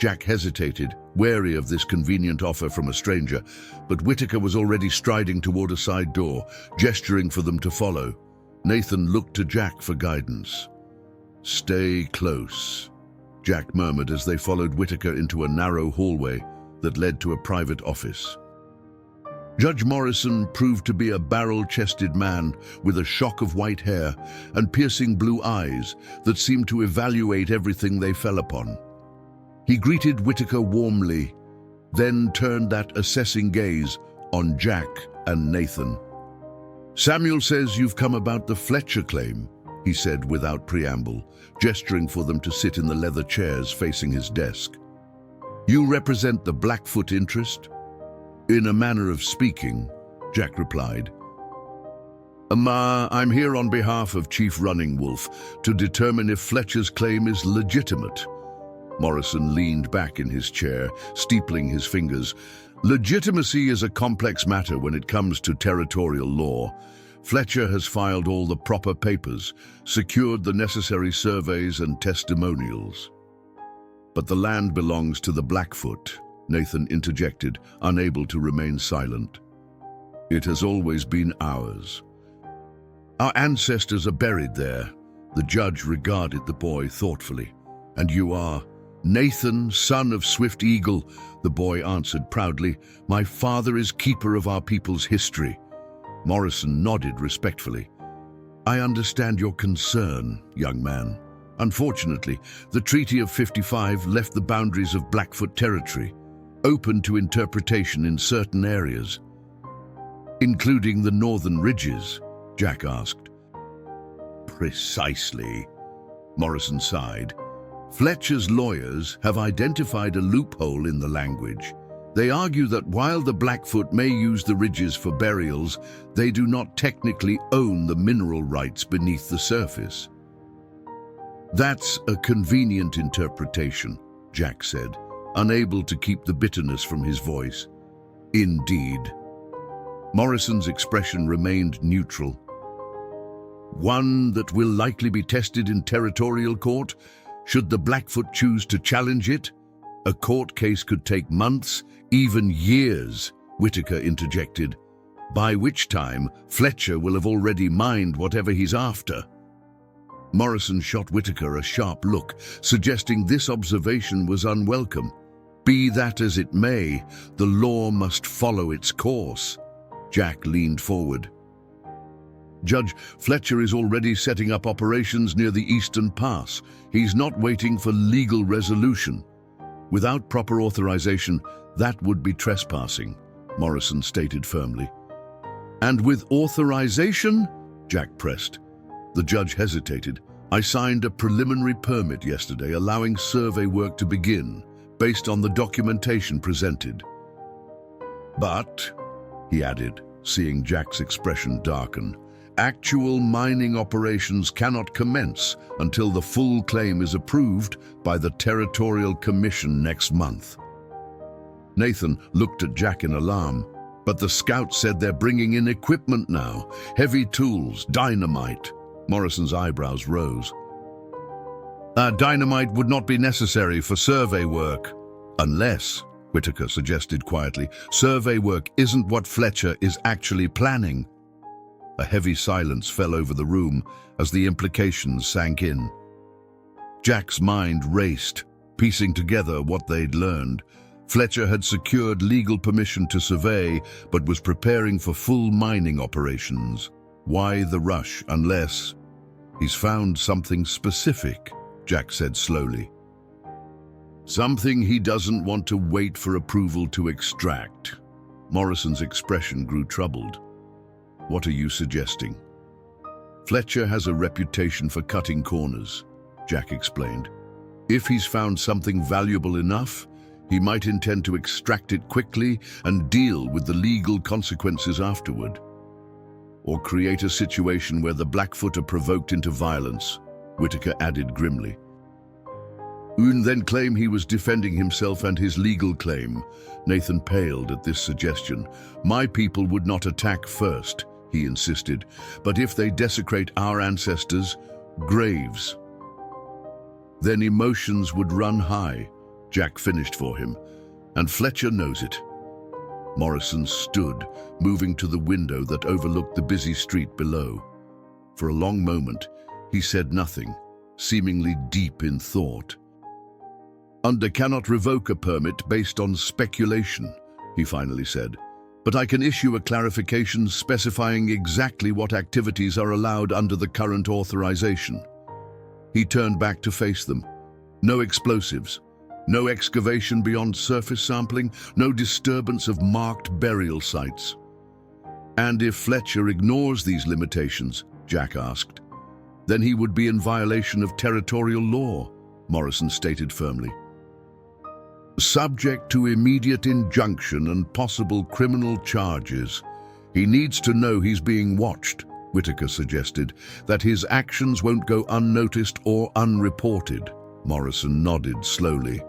Jack hesitated, wary of this convenient offer from a stranger, but Whitaker was already striding toward a side door, gesturing for them to follow. Nathan looked to Jack for guidance. "Stay close." Jack murmured as they followed Whitaker into a narrow hallway that led to a private office. Judge Morrison proved to be a barrel-chested man with a shock of white hair and piercing blue eyes that seemed to evaluate everything they fell upon. He greeted Whitaker warmly, then turned that assessing gaze on Jack and Nathan. "Samuel says you've come about the Fletcher claim," he said without preamble, gesturing for them to sit in the leather chairs facing his desk. "You represent the Blackfoot interest?" "In a manner of speaking," Jack replied. "I'm here on behalf of Chief Running Wolf to determine if Fletcher's claim is legitimate." Morrison leaned back in his chair, steepling his fingers. "Legitimacy is a complex matter when it comes to territorial law. Fletcher has filed all the proper papers, secured the necessary surveys and testimonials. But the land belongs to the Blackfoot," Nathan interjected, unable to remain silent. "It has always been ours. Our ancestors are buried there." The judge regarded the boy thoughtfully. "And you are?" "Nathan, son of Swift Eagle," the boy answered proudly. "My father is keeper of our people's history." Morrison nodded respectfully. "I understand your concern, young man. Unfortunately, the Treaty of 55 left the boundaries of Blackfoot territory open to interpretation in certain areas." "Including the northern ridges?" Jack asked. "Precisely," Morrison sighed. "Fletcher's lawyers have identified a loophole in the language. They argue that while the Blackfoot may use the ridges for burials, they do not technically own the mineral rights beneath the surface." "That's a convenient interpretation," Jack said, unable to keep the bitterness from his voice. "Indeed." Morrison's expression remained neutral. "One that will likely be tested in territorial court, should the Blackfoot choose to challenge it. A court case could take months, even years," Whitaker interjected, "by which time Fletcher will have already mined whatever he's after." Morrison shot Whitaker a sharp look, suggesting this observation was unwelcome. "Be that as it may, the law must follow its course." Jack leaned forward. "Judge, Fletcher is already setting up operations near the Eastern Pass. He's not waiting for legal resolution. Without proper authorization, that would be trespassing," Morrison stated firmly. "And with authorization?" Jack pressed. The judge hesitated. "I signed a preliminary permit yesterday allowing survey work to begin, based on the documentation presented." "But," he added, seeing Jack's expression darken, "actual mining operations cannot commence until the full claim is approved by the Territorial Commission next month." Nathan looked at Jack in alarm. "But the scouts said they're bringing in equipment now, heavy tools, dynamite." Morrison's eyebrows rose. "Dynamite would not be necessary for survey work." "Unless," Whitaker suggested quietly, "survey work isn't what Fletcher is actually planning." A heavy silence fell over the room as the implications sank in. Jack's mind raced, piecing together what they'd learned. Fletcher had secured legal permission to survey, but was preparing for full mining operations. Why the rush unless... "He's found something specific," Jack said slowly. "Something he doesn't want to wait for approval to extract." Morrison's expression grew troubled. "What are you suggesting?" "Fletcher has a reputation for cutting corners," Jack explained. "If he's found something valuable enough, he might intend to extract it quickly and deal with the legal consequences afterward. Or create a situation where the Blackfoot are provoked into violence," Whitaker added grimly. "And then claim he was defending himself and his legal claim." Nathan paled at this suggestion. "My people would not attack first," he insisted, "but if they desecrate our ancestors' graves, then emotions would run high," Jack finished for him, "and Fletcher knows it." Morrison stood, moving to the window that overlooked the busy street below. For a long moment, he said nothing, seemingly deep in thought. "Under cannot revoke a permit based on speculation," he finally said. "But I can issue a clarification specifying exactly what activities are allowed under the current authorization." He turned back to face them. No explosives, no excavation beyond surface sampling, no disturbance of marked burial sites. "And if Fletcher ignores these limitations," Jack asked, "then he would be in violation of territorial law," Morrison stated firmly. "Subject to immediate injunction and possible criminal charges. He needs to know he's being watched," Whitaker suggested, "that his actions won't go unnoticed or unreported." Morrison nodded slowly.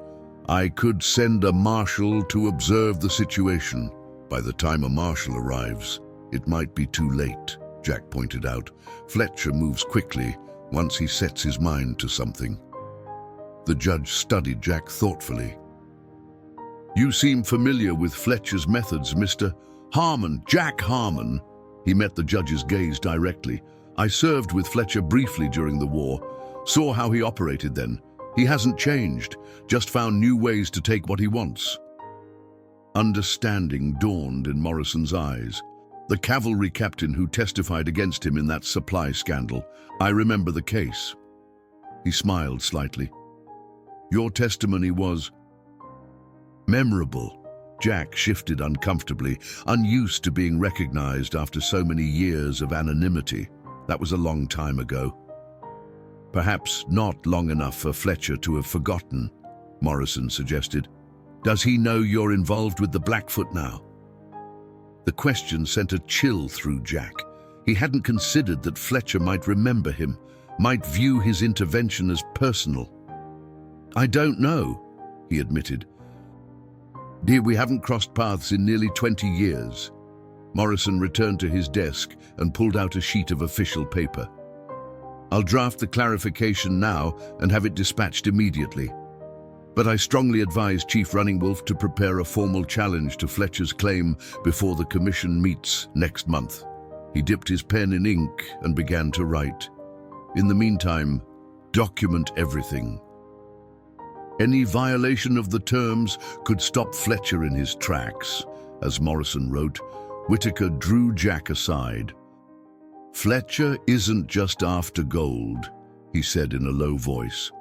"I could send a marshal to observe the situation. By the time a marshal arrives, it might be too late," Jack pointed out. "Fletcher moves quickly once he sets his mind to something." The judge studied Jack thoughtfully. "You seem familiar with Fletcher's methods, Mr. Harmon." "Jack Harmon." He met the judge's gaze directly. "I served with Fletcher briefly during the war. Saw how he operated then. He hasn't changed, just found new ways to take what he wants." Understanding dawned in Morrison's eyes. "The cavalry captain who testified against him in that supply scandal. I remember the case." He smiled slightly. "Your testimony was memorable." Jack shifted uncomfortably, unused to being recognized after so many years of anonymity. That was a long time ago. "Perhaps not long enough for Fletcher to have forgotten," Morrison suggested. "Does he know you're involved with the Blackfoot now?" The question sent a chill through Jack. He hadn't considered that Fletcher might remember him, might view his intervention as personal. "I don't know," he admitted. "Dear, we haven't crossed paths in nearly 20 years. Morrison returned to his desk and pulled out a sheet of official paper. "I'll draft the clarification now and have it dispatched immediately. But I strongly advise Chief Running Wolf to prepare a formal challenge to Fletcher's claim before the commission meets next month." He dipped his pen in ink and began to write. "In the meantime, document everything. Any violation of the terms could stop Fletcher in his tracks." As Morrison wrote, Whitaker drew Jack aside. "Fletcher isn't just after gold," he said in a low voice.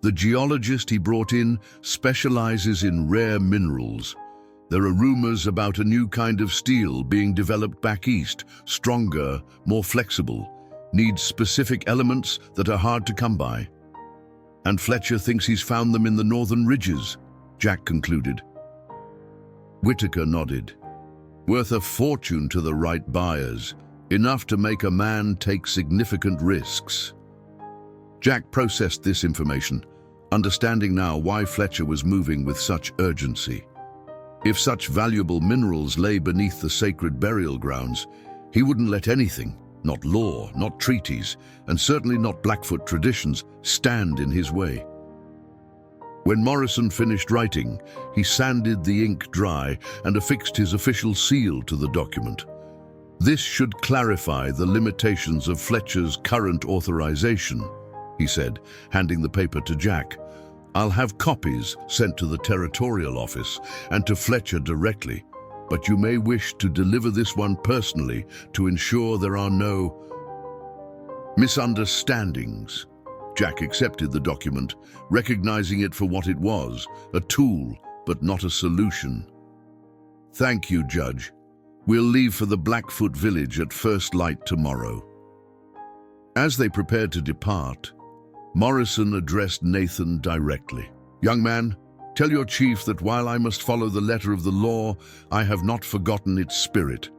"The geologist he brought in specializes in rare minerals. There are rumors about a new kind of steel being developed back east, stronger, more flexible, needs specific elements that are hard to come by. And Fletcher thinks he's found them in the northern ridges," Jack concluded. Whitaker nodded. "Worth a fortune to the right buyers, enough to make a man take significant risks." Jack processed this information, understanding now why Fletcher was moving with such urgency. If such valuable minerals lay beneath the sacred burial grounds, he wouldn't let anything, not law, not treaties, and certainly not Blackfoot traditions, stand in his way. When Morrison finished writing, he sanded the ink dry and affixed his official seal to the document. "This should clarify the limitations of Fletcher's current authorization," he said, handing the paper to Jack. "I'll have copies sent to the territorial office and to Fletcher directly, but you may wish to deliver this one personally to ensure there are no misunderstandings." Jack accepted the document, recognizing it for what it was, a tool, but not a solution. "Thank you, Judge. We'll leave for the Blackfoot village at first light tomorrow." As they prepared to depart, Morrison addressed Nathan directly. "Young man, tell your chief that while I must follow the letter of the law, I have not forgotten its spirit.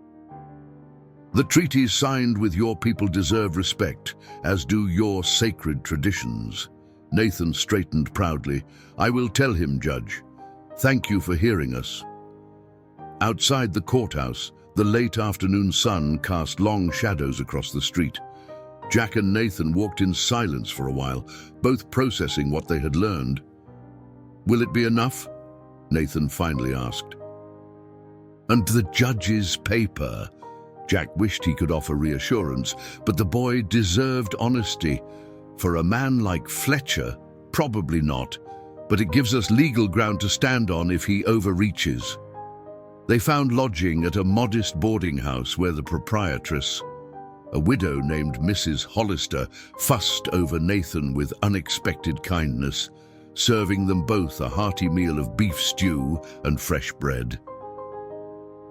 The treaties signed with your people deserve respect, as do your sacred traditions." Nathan straightened proudly. "I will tell him, Judge. Thank you for hearing us." Outside the courthouse, the late afternoon sun cast long shadows across the street. Jack and Nathan walked in silence for a while, both processing what they had learned. "Will it be enough?" Nathan finally asked. "And the judge's paper?" Jack wished he could offer reassurance, but the boy deserved honesty. For a man like Fletcher, probably not. but it gives us legal ground to stand on if he overreaches. They found lodging at a modest boarding house where the proprietress, a widow named Mrs. Hollister, fussed over Nathan with unexpected kindness, serving them both a hearty meal of beef stew and fresh bread.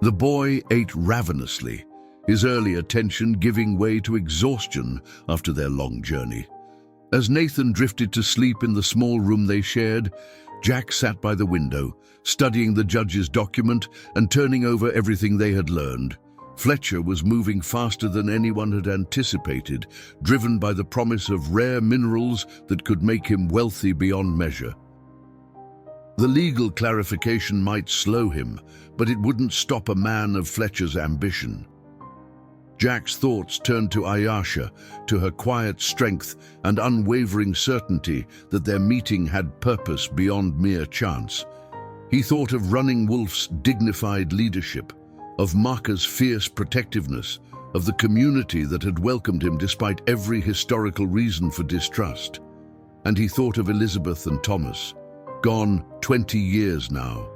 The boy ate ravenously, his early attention giving way to exhaustion after their long journey. As Nathan drifted to sleep in the small room they shared, Jack sat by the window, studying the judge's document and turning over everything they had learned. Fletcher was moving faster than anyone had anticipated, driven by the promise of rare minerals that could make him wealthy beyond measure. The legal clarification might slow him, but it wouldn't stop a man of Fletcher's ambition. Jack's thoughts turned to Ayesha, to her quiet strength and unwavering certainty that their meeting had purpose beyond mere chance. He thought of Running Wolf's dignified leadership, of Marka's fierce protectiveness, of the community that had welcomed him despite every historical reason for distrust. And he thought of Elizabeth and Thomas, gone 20 years now.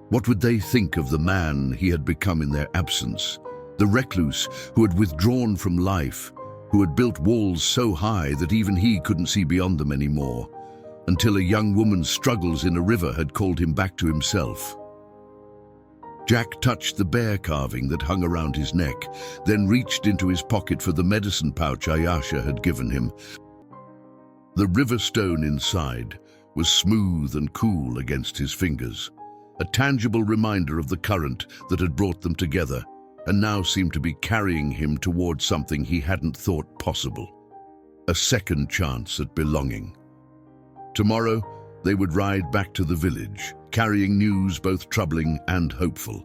What would they think of the man he had become in their absence? The recluse who had withdrawn from life, who had built walls so high that even he couldn't see beyond them anymore, until a young woman's struggles in a river had called him back to himself. Jack touched the bear carving that hung around his neck, then reached into his pocket for the medicine pouch Ayesha had given him. The river stone inside was smooth and cool against his fingers, a tangible reminder of the current that had brought them together, and now seemed to be carrying him towards something he hadn't thought possible. A second chance at belonging. Tomorrow, they would ride back to the village, carrying news both troubling and hopeful.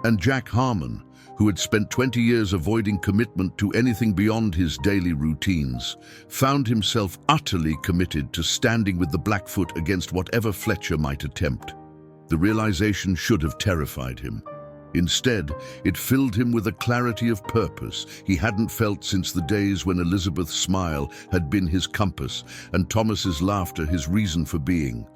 And Jack Harmon, who had spent 20 years avoiding commitment to anything beyond his daily routines, found himself utterly committed to standing with the Blackfoot against whatever Fletcher might attempt. The realization should have terrified him. Instead, it filled him with a clarity of purpose he hadn't felt since the days when Elizabeth's smile had been his compass and Thomas's laughter his reason for being.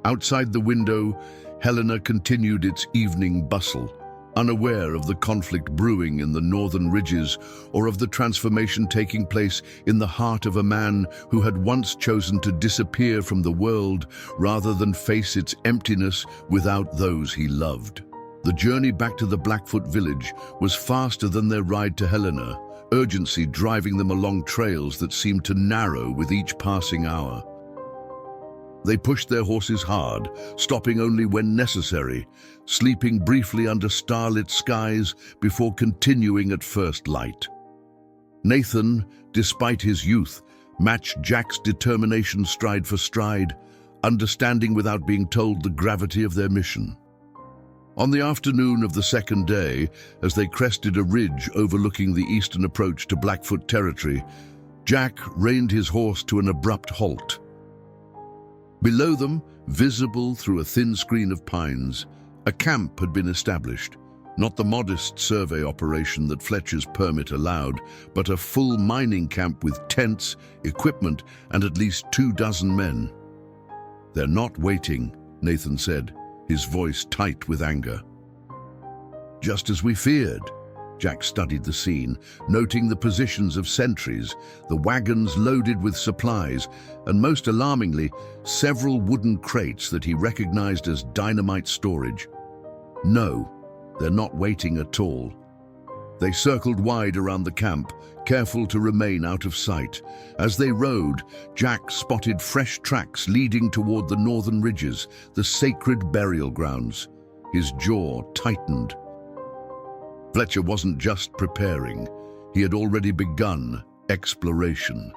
Outside the window, Helena continued its evening bustle, unaware of the conflict brewing in the northern ridges or of the transformation taking place in the heart of a man who had once chosen to disappear from the world rather than face its emptiness without those he loved. The journey back to the Blackfoot village was faster than their ride to Helena, urgency driving them along trails that seemed to narrow with each passing hour. They pushed their horses hard, stopping only when necessary, sleeping briefly under starlit skies before continuing at first light. Nathan, despite his youth, matched Jack's determination stride for stride, understanding without being told the gravity of their mission. On the afternoon of the second day, as they crested a ridge overlooking the eastern approach to Blackfoot territory, Jack reined his horse to an abrupt halt. Below them, visible through a thin screen of pines, a camp had been established, not the modest survey operation that Fletcher's permit allowed, but a full mining camp with tents, equipment, and at least 24 men. "They're not waiting," Nathan said, his voice tight with anger. "Just as we feared." Jack studied the scene, noting the positions of sentries, the wagons loaded with supplies, and most alarmingly, several wooden crates that he recognized as dynamite storage. No, they're not waiting at all. They circled wide around the camp, careful to remain out of sight. As they rode, Jack spotted fresh tracks leading toward the northern ridges, the sacred burial grounds. His jaw tightened. Fletcher wasn't just preparing. He had already begun exploration.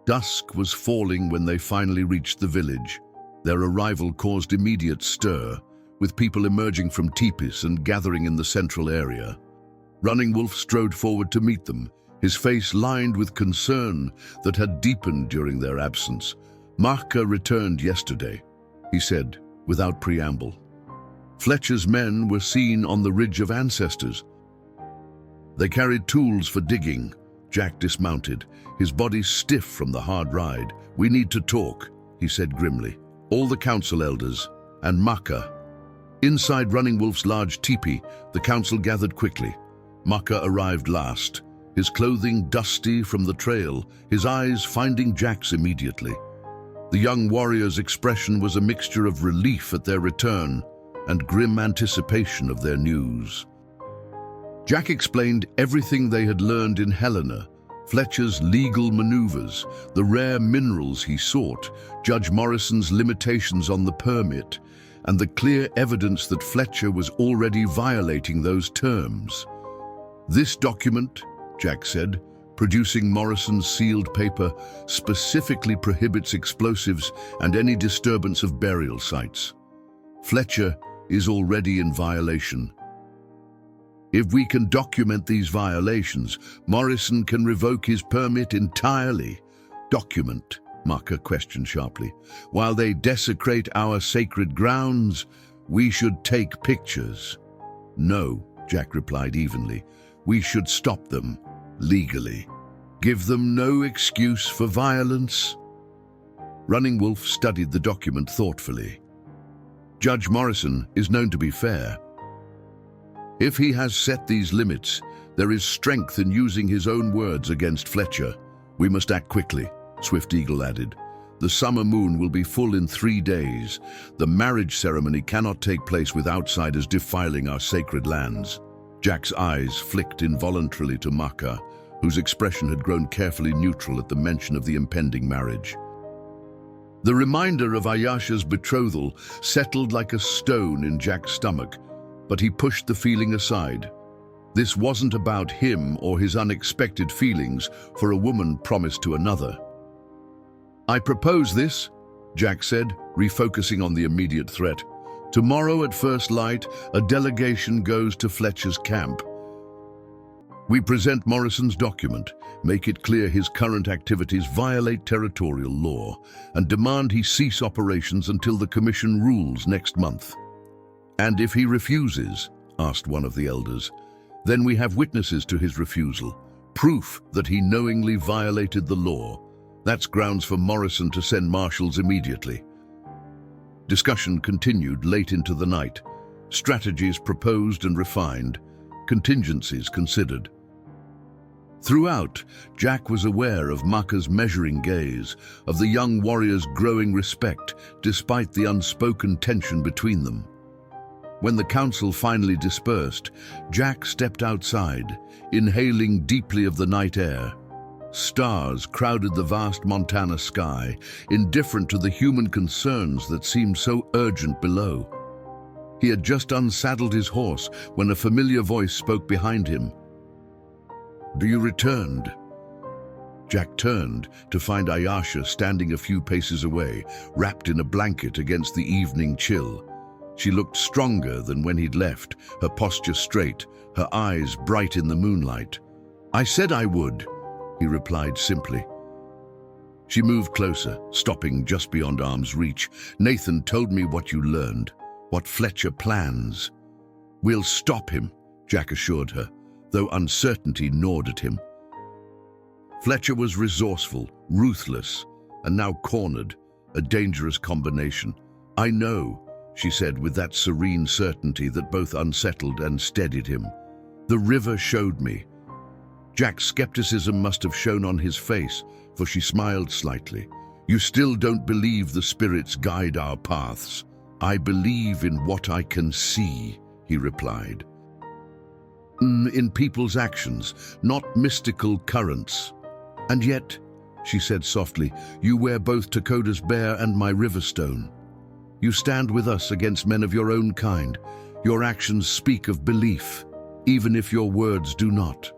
Dusk was falling when they finally reached the village. Their arrival caused immediate stir, with people emerging from teepees and gathering in the central area. Running Wolf strode forward to meet them, his face lined with concern that had deepened during their absence. "Marka returned yesterday," he said, without preamble. Fletcher's men were seen on the Ridge of Ancestors. They carried tools for digging. Jack dismounted, his body stiff from the hard ride. "We need to talk," he said grimly. All the council elders, and Maka. Inside Running Wolf's large teepee, the council gathered quickly. Maka arrived last, his clothing dusty from the trail, his eyes finding Jack's immediately. The young warrior's expression was a mixture of relief at their return and grim anticipation of their news. Jack explained everything they had learned in Helena, Fletcher's legal maneuvers, the rare minerals he sought, Judge Morrison's limitations on the permit, and the clear evidence that Fletcher was already violating those terms. This document, Jack said, producing Morrison's sealed paper, specifically prohibits explosives and any disturbance of burial sites. Fletcher is already in violation. If we can document these violations, Morrison can revoke his permit entirely. Document, Maka questioned sharply. While they desecrate our sacred grounds, we should take pictures. No, Jack replied evenly. We should stop them, legally. Give them no excuse for violence. Running Wolf studied the document thoughtfully. Judge Morrison is known to be fair. If he has set these limits, there is strength in using his own words against Fletcher. We must act quickly, Swift Eagle added. The summer moon will be full in 3 days. The marriage ceremony cannot take place with outsiders defiling our sacred lands. Jack's eyes flicked involuntarily to Maka, whose expression had grown carefully neutral at the mention of the impending marriage. The reminder of Ayasha's betrothal settled like a stone in Jack's stomach, but he pushed the feeling aside. This wasn't about him or his unexpected feelings for a woman promised to another. I propose this, Jack said, refocusing on the immediate threat. Tomorrow at first light, a delegation goes to Fletcher's camp. We present Morrison's document, make it clear his current activities violate territorial law, and demand he cease operations until the commission rules next month. And if he refuses, asked one of the elders, then we have witnesses to his refusal, proof that he knowingly violated the law. That's grounds for Morrison to send marshals immediately. Discussion continued late into the night, strategies proposed and refined, contingencies considered. Throughout, Jack was aware of Maka's measuring gaze, of the young warrior's growing respect despite the unspoken tension between them. When the council finally dispersed, Jack stepped outside, inhaling deeply of the night air. Stars crowded the vast Montana sky, indifferent to the human concerns that seemed so urgent below. He had just unsaddled his horse when a familiar voice spoke behind him. "Do you returned?" Jack turned to find Ayasha standing a few paces away, wrapped in a blanket against the evening chill. She looked stronger than when he'd left, her posture straight, her eyes bright in the moonlight. "I said I would," he replied simply. She moved closer, stopping just beyond arm's reach. "Nathan told me what you learned, what Fletcher plans." "We'll stop him," Jack assured her, though uncertainty gnawed at him. Fletcher was resourceful, ruthless, and now cornered, a dangerous combination. "I know," she said with that serene certainty that both unsettled and steadied him. "The river showed me." Jack's skepticism must have shown on his face, for she smiled slightly. "You still don't believe the spirits guide our paths?" "I believe in what I can see," he replied. "In people's actions, not mystical currents. And yet," she said softly, "you wear both Takoda's bear and my riverstone. You stand with us against men of your own kind. Your actions speak of belief, even if your words do not."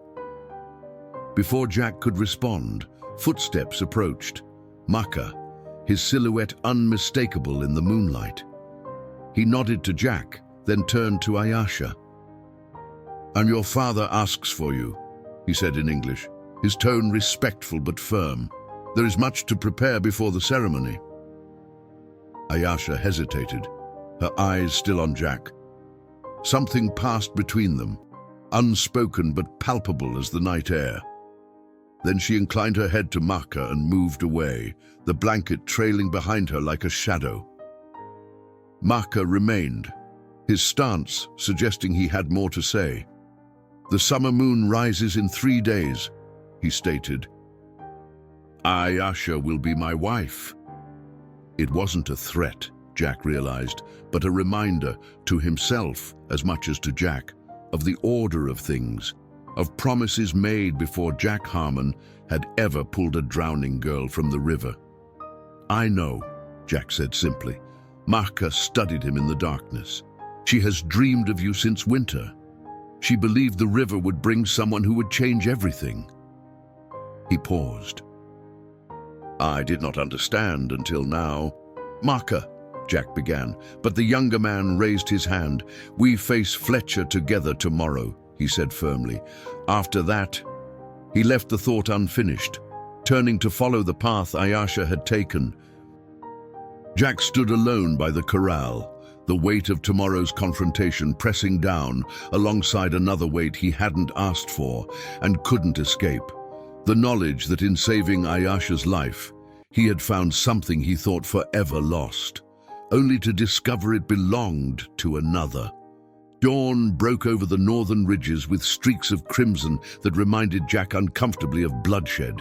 Before Jack could respond, footsteps approached. Maka, his silhouette unmistakable in the moonlight. He nodded to Jack, then turned to Ayasha. "And your father asks for you," he said in English, his tone respectful but firm. "There is much to prepare before the ceremony." Ayasha hesitated, her eyes still on Jack. Something passed between them, unspoken but palpable as the night air. Then she inclined her head to Marka and moved away, the blanket trailing behind her like a shadow. Marka remained, his stance suggesting he had more to say. "The summer moon rises in 3 days," he stated. "Ayasha will be my wife." It wasn't a threat, Jack realized, but a reminder to himself as much as to Jack of the order of things, of promises made before Jack Harmon had ever pulled a drowning girl from the river. "I know," Jack said simply. Marka studied him in the darkness. "She has dreamed of you since winter. She believed the river would bring someone who would change everything." He paused. "I did not understand until now." "Marka," Jack began, but the younger man raised his hand. "We face Fletcher together tomorrow," he said firmly. After that, he left the thought unfinished, turning to follow the path Ayasha had taken. Jack stood alone by the corral, the weight of tomorrow's confrontation pressing down alongside another weight he hadn't asked for and couldn't escape. The knowledge that in saving Ayasha's life, he had found something he thought forever lost, only to discover it belonged to another. Dawn broke over the northern ridges with streaks of crimson that reminded Jack uncomfortably of bloodshed.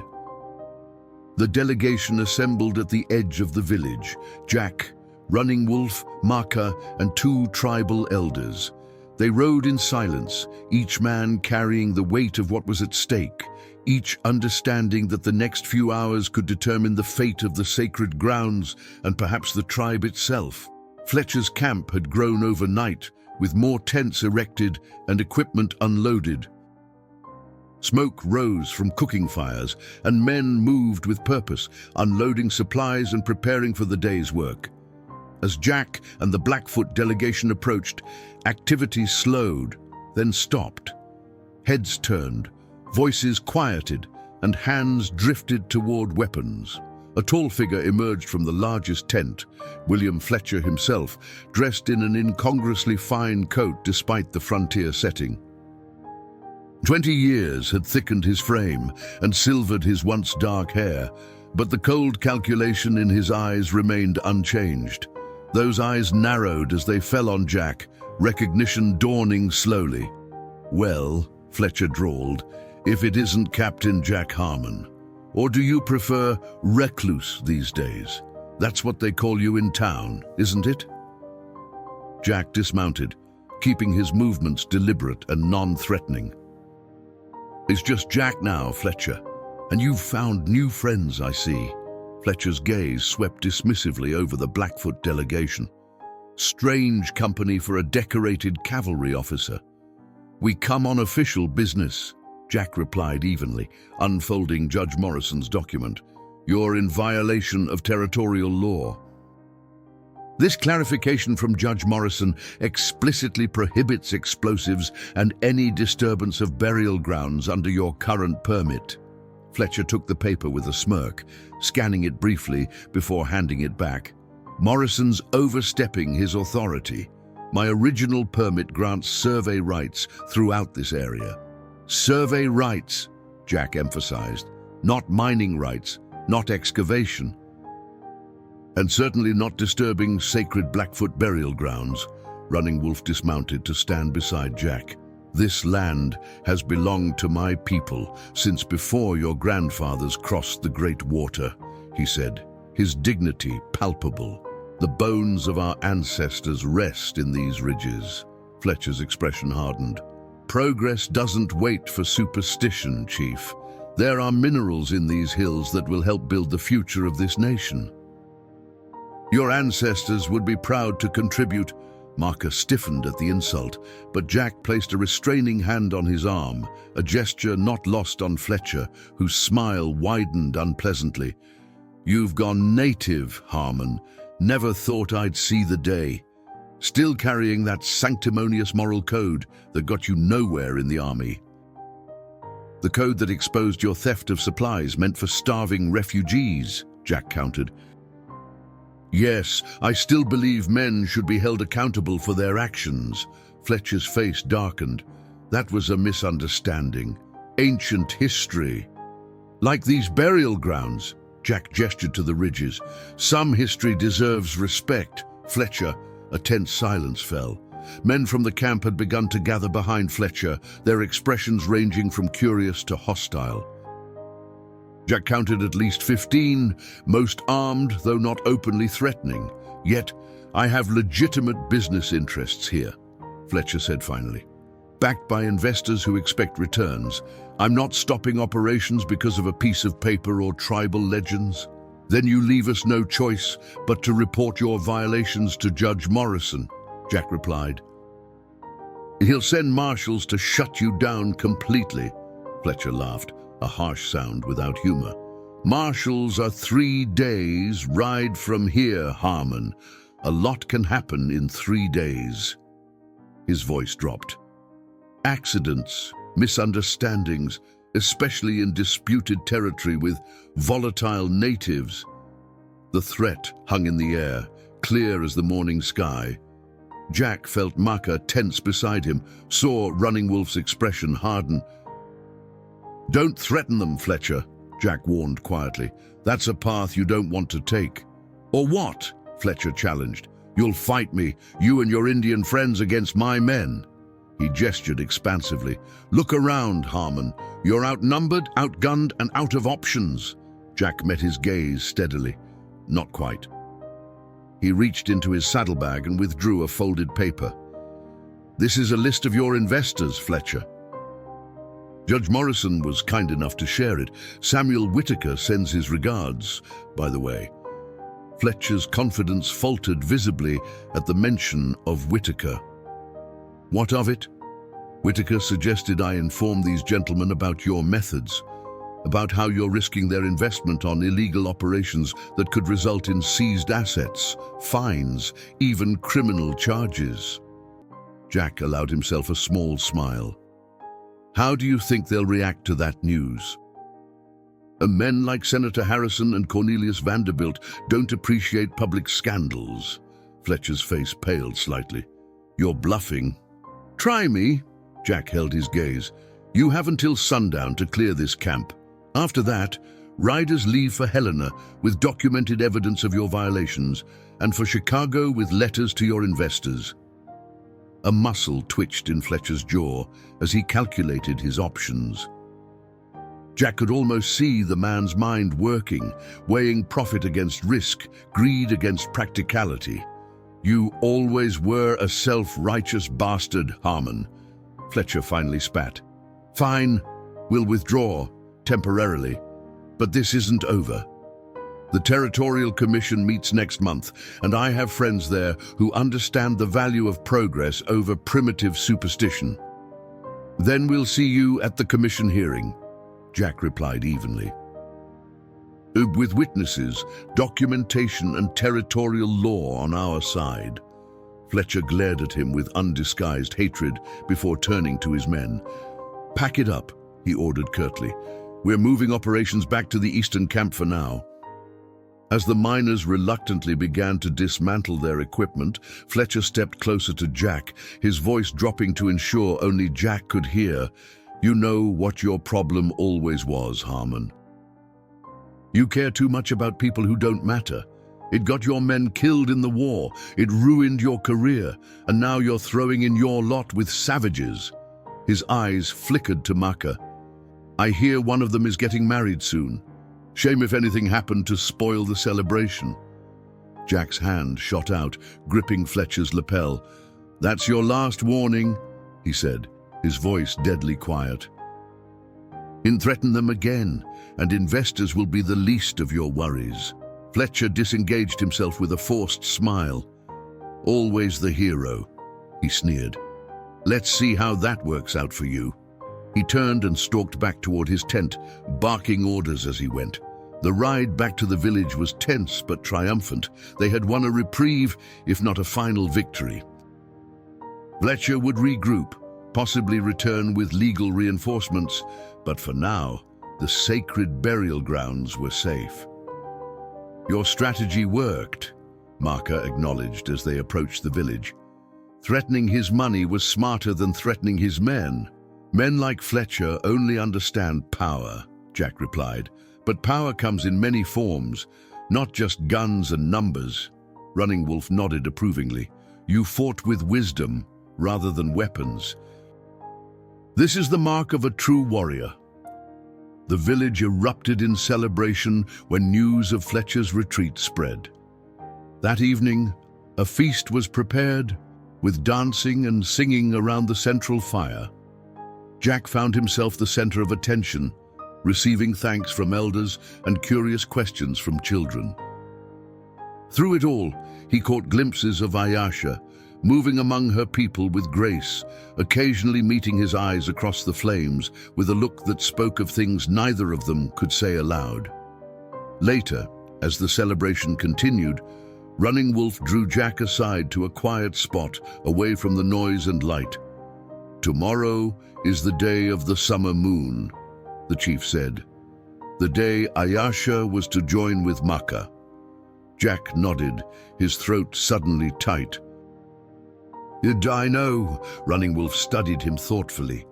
The delegation assembled at the edge of the village. Jack, Running Wolf, Marka, and 2 tribal elders. They rode in silence, each man carrying the weight of what was at stake, each understanding that the next few hours could determine the fate of the sacred grounds and perhaps the tribe itself. Fletcher's camp had grown overnight, with more tents erected and equipment unloaded. Smoke rose from cooking fires, and men moved with purpose, unloading supplies and preparing for the day's work. As Jack and the Blackfoot delegation approached, activity slowed, then stopped. Heads turned, voices quieted, and hands drifted toward weapons. A tall figure emerged from the largest tent, William Fletcher himself, dressed in an incongruously fine coat despite the frontier setting. 20 years had thickened his frame and silvered his once dark hair, but the cold calculation in his eyes remained unchanged. Those eyes narrowed as they fell on Jack, recognition dawning slowly. "Well," Fletcher drawled, "if it isn't Captain Jack Harmon. Or do you prefer recluse these days? That's what they call you in town, isn't it?" Jack dismounted, keeping his movements deliberate and non-threatening. "It's just Jack now, Fletcher, and you've found new friends, I see." Fletcher's gaze swept dismissively over the Blackfoot delegation. "Strange company for a decorated cavalry officer." "We come on official business," Jack replied evenly, unfolding Judge Morrison's document. "You're in violation of territorial law." This clarification from Judge Morrison explicitly prohibits explosives and any disturbance of burial grounds under your current permit. Fletcher took the paper with a smirk, scanning it briefly before handing it back. "Morrison's overstepping his authority. My original permit grants survey rights throughout this area." "Survey rights," Jack emphasized, "not mining rights, not excavation. And certainly not disturbing sacred Blackfoot burial grounds." Running Wolf dismounted to stand beside Jack. "This land has belonged to my people since before your grandfathers crossed the Great Water," he said, his dignity palpable. "The bones of our ancestors rest in these ridges." Fletcher's expression hardened. "Progress doesn't wait for superstition, Chief. There are minerals in these hills that will help build the future of this nation. Your ancestors would be proud to contribute." Marka stiffened at the insult, but Jack placed a restraining hand on his arm, a gesture not lost on Fletcher, whose smile widened unpleasantly. "You've gone native, Harmon. Never thought I'd see the day. Still carrying that sanctimonious moral code that got you nowhere in the army. The code that exposed your theft of supplies meant for starving refugees," Jack countered. "Yes, I still believe men should be held accountable for their actions." Fletcher's face darkened. "That was a misunderstanding. Ancient history." Like these burial grounds, Jack gestured to the ridges. Some history deserves respect. Fletcher, a tense silence fell. Men from the camp had begun to gather behind Fletcher, their expressions ranging from curious to hostile. Jack counted at least 15, most armed, though not openly threatening. Yet, I have legitimate business interests here, Fletcher said finally. Backed by investors who expect returns, I'm not stopping operations because of a piece of paper or tribal legends. Then you leave us no choice but to report your violations to Judge Morrison, Jack replied. He'll send marshals to shut you down completely, Fletcher laughed, a harsh sound without humor. Marshals are 3 days' ride from here, Harmon. A lot can happen in 3 days. His voice dropped. Accidents, misunderstandings, especially in disputed territory with volatile natives. The threat hung in the air, clear as the morning sky. Jack felt Maka tense beside him, saw Running Wolf's expression harden. Don't threaten them, Fletcher, Jack warned quietly. That's a path you don't want to take. Or what? Fletcher challenged. You'll fight me, you and your Indian friends against my men. He gestured expansively. Look around, Harmon. You're outnumbered, outgunned, and out of options. Jack met his gaze steadily. Not quite. He reached into his saddlebag and withdrew a folded paper. This is a list of your investors, Fletcher. Judge Morrison was kind enough to share it. Samuel Whitaker sends his regards, by the way. Fletcher's confidence faltered visibly at the mention of Whitaker. What of it? Whitaker suggested I inform these gentlemen about your methods, about how you're risking their investment on illegal operations that could result in seized assets, fines, even criminal charges. Jack allowed himself a small smile. How do you think they'll react to that news? Men like Senator Harrison and Cornelius Vanderbilt don't appreciate public scandals. Fletcher's face paled slightly. You're bluffing. Try me. Jack held his gaze. You have until sundown to clear this camp. After that, riders leave for Helena with documented evidence of your violations, and for Chicago with letters to your investors. A muscle twitched in Fletcher's jaw as he calculated his options. Jack could almost see the man's mind working, weighing profit against risk, greed against practicality. You always were a self-righteous bastard, Harmon. Fletcher finally spat. Fine, we'll withdraw, temporarily. But this isn't over. The Territorial Commission meets next month, and I have friends there who understand the value of progress over primitive superstition. Then we'll see you at the Commission hearing, Jack replied evenly. With witnesses, documentation, and territorial law on our side. Fletcher glared at him with undisguised hatred before turning to his men. Pack it up, he ordered curtly. We're moving operations back to the eastern camp for now. As the miners reluctantly began to dismantle their equipment, Fletcher stepped closer to Jack, his voice dropping to ensure only Jack could hear. You know what your problem always was, Harmon. You care too much about people who don't matter. It got your men killed in the war, it ruined your career, and now you're throwing in your lot with savages. His eyes flickered to Maka. I hear one of them is getting married soon. Shame if anything happened to spoil the celebration. Jack's hand shot out, gripping Fletcher's lapel. That's your last warning, he said, his voice deadly quiet. Threaten them again, and investors will be the least of your worries. Fletcher disengaged himself with a forced smile. Always the hero, he sneered. Let's see how that works out for you. He turned and stalked back toward his tent, barking orders as he went. The ride back to the village was tense but triumphant. They had won a reprieve, if not a final victory. Fletcher would regroup, possibly return with legal reinforcements, but for now, the sacred burial grounds were safe. Your strategy worked, Maka acknowledged as they approached the village. Threatening his money was smarter than threatening his men. Men like Fletcher only understand power, Jack replied. "But power comes in many forms, not just guns and numbers." Running Wolf nodded approvingly. "You fought with wisdom rather than weapons. This is the mark of a true warrior." The village erupted in celebration when news of Fletcher's retreat spread. That evening, a feast was prepared, with dancing and singing around the central fire. Jack found himself the center of attention, receiving thanks from elders and curious questions from children. Through it all, he caught glimpses of Ayasha, moving among her people with grace, occasionally meeting his eyes across the flames with a look that spoke of things neither of them could say aloud. Later, as the celebration continued, Running Wolf drew Jack aside to a quiet spot away from the noise and light. "Tomorrow is the day of the summer moon," the chief said. "The day Ayasha was to join with Maka." Jack nodded, his throat suddenly tight. "I know," Running Wolf studied him thoughtfully.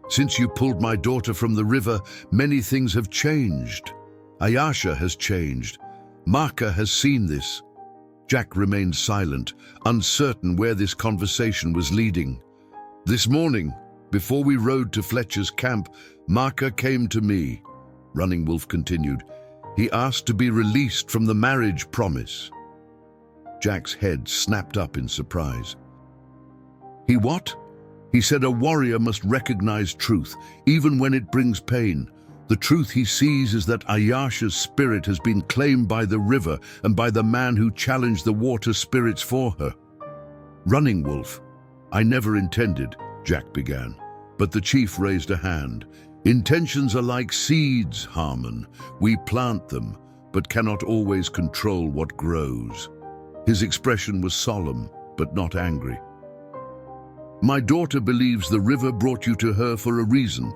"Since you pulled my daughter from the river, many things have changed. Ayasha has changed. Maka has seen this." Jack remained silent, uncertain where this conversation was leading. "This morning, before we rode to Fletcher's camp, Maka came to me," Running Wolf continued. "He asked to be released from the marriage promise." Jack's head snapped up in surprise. "He what?" "He said a warrior must recognize truth, even when it brings pain. The truth he sees is that Ayasha's spirit has been claimed by the river and by the man who challenged the water spirits for her." "Running Wolf, I never intended," Jack began, but the chief raised a hand. "Intentions are like seeds, Harmon. We plant them, but cannot always control what grows." His expression was solemn, but not angry. "My daughter believes the river brought you to her for a reason.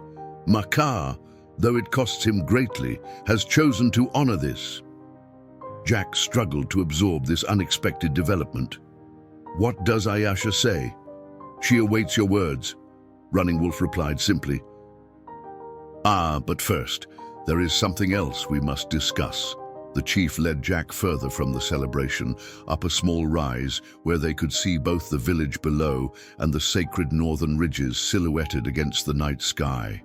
Maka, though it costs him greatly, has chosen to honor this." Jack struggled to absorb this unexpected development. "What does Ayasha say?" "She awaits your words," Running Wolf replied simply. But first, there is something else we must discuss." The chief led Jack further from the celebration, up a small rise where they could see both the village below and the sacred northern ridges silhouetted against the night sky.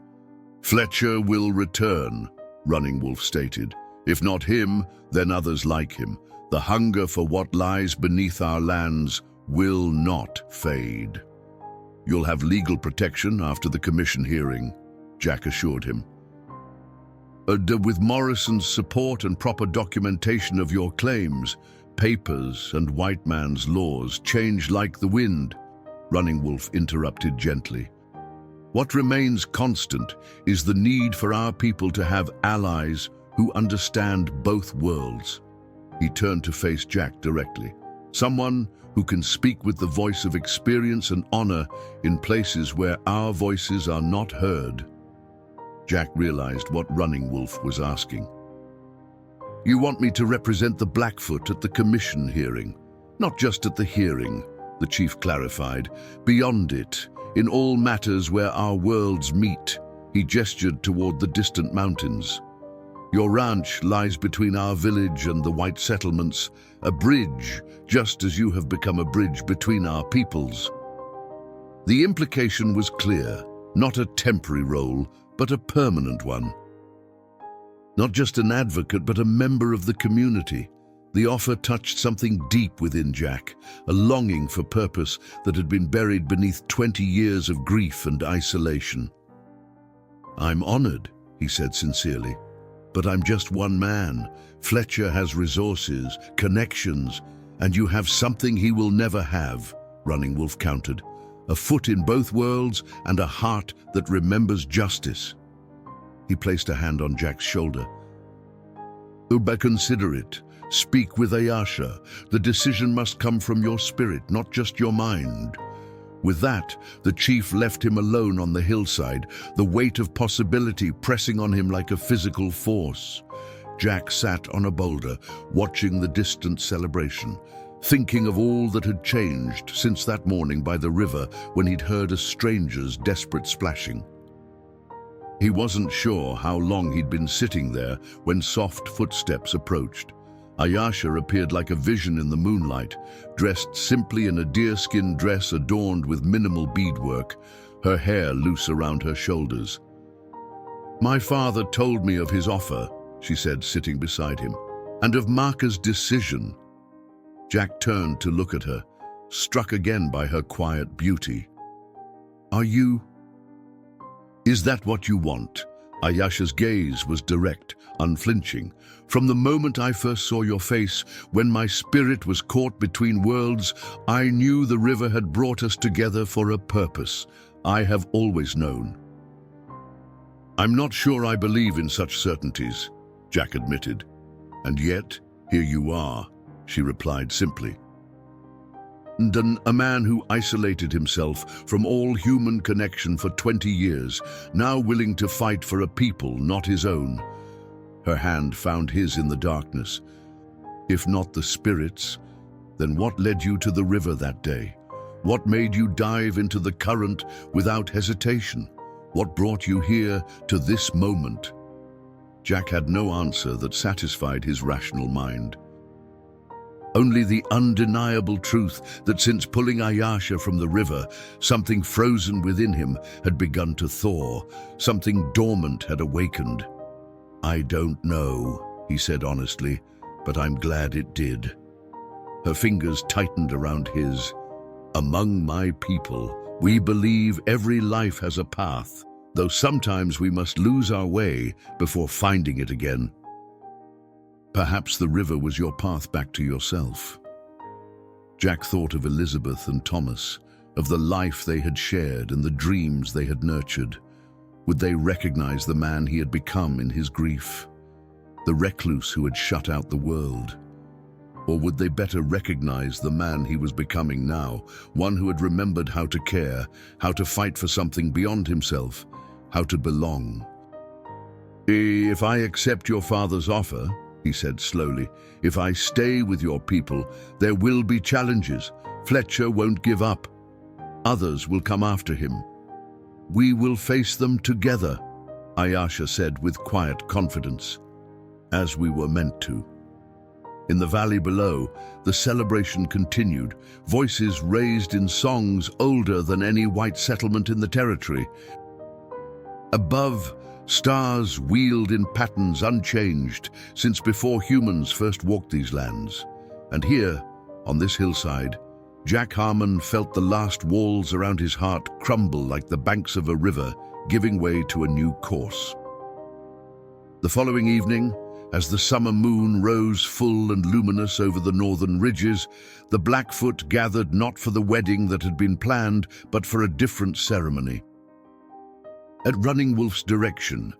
"Fletcher will return," Running Wolf stated. "If not him, then others like him. The hunger for what lies beneath our lands will not fade." "You'll have legal protection after the commission hearing," Jack assured him. "With Morrison's support and proper documentation of your claims, papers and white man's laws change like the wind," Running Wolf interrupted gently. "What remains constant is the need for our people to have allies who understand both worlds." He turned to face Jack directly. "Someone who can speak with the voice of experience and honor in places where our voices are not heard." Jack realized what Running Wolf was asking. "You want me to represent the Blackfoot at the commission hearing?" "Not just at the hearing," the chief clarified. "Beyond it, in all matters where our worlds meet." He gestured toward the distant mountains. "Your ranch lies between our village and the white settlements, a bridge, just as you have become a bridge between our peoples." The implication was clear, not a temporary role, but a permanent one. Not just an advocate, but a member of the community. The offer touched something deep within Jack, a longing for purpose that had been buried beneath 20 years of grief and isolation. "I'm honored," he said sincerely, "but I'm just one man. Fletcher has resources, connections, and you have something he will never have," Running Wolf countered. "A foot in both worlds and a heart that remembers justice." He placed a hand on Jack's shoulder. "But consider it. Speak with Ayasha. The decision must come from your spirit, not just your mind." With that, the chief left him alone on the hillside, the weight of possibility pressing on him like a physical force. Jack sat on a boulder, watching the distant celebration, thinking of all that had changed since that morning by the river when he'd heard a stranger's desperate splashing. He wasn't sure how long he'd been sitting there when soft footsteps approached. Ayasha appeared like a vision in the moonlight, dressed simply in a deerskin dress adorned with minimal beadwork, her hair loose around her shoulders. "My father told me of his offer," she said, sitting beside him, "and of Marka's decision." Jack turned to look at her, struck again by her quiet beauty. Is that what you want?" Ayasha's gaze was direct, unflinching. "From the moment I first saw your face, when my spirit was caught between worlds, I knew the river had brought us together for a purpose. I have always known." "I'm not sure I believe in such certainties," Jack admitted. "And yet, here you are," she replied simply. A man who isolated himself from all human connection for 20 years, now willing to fight for a people not his own. Her hand found his in the darkness. "If not the spirits, then what led you to the river that day? What made you dive into the current without hesitation? What brought you here to this moment?" Jack had no answer that satisfied his rational mind. Only the undeniable truth that since pulling Ayasha from the river, something frozen within him had begun to thaw, something dormant had awakened. "I don't know," he said honestly, "but I'm glad it did." Her fingers tightened around his. "Among my people, we believe every life has a path, though sometimes we must lose our way before finding it again. Perhaps the river was your path back to yourself." Jack thought of Elizabeth and Thomas, of the life they had shared and the dreams they had nurtured. Would they recognize the man he had become in his grief? The recluse who had shut out the world? Or would they better recognize the man he was becoming now, one who had remembered how to care, how to fight for something beyond himself, how to belong? "If I accept your father's offer," he said slowly, "if I stay with your people, there will be challenges. Fletcher won't give up. Others will come after him. We will face them together," Ayasha said with quiet confidence, "as we were meant to." In the valley below, the celebration continued, voices raised in songs older than any white settlement in the territory. Above, stars wheeled in patterns unchanged since before humans first walked these lands. And here, on this hillside, Jack Harmon felt the last walls around his heart crumble like the banks of a river, giving way to a new course. The following evening, as the summer moon rose full and luminous over the northern ridges, the Blackfoot gathered not for the wedding that had been planned, but for a different ceremony. At Running Wolf's direction,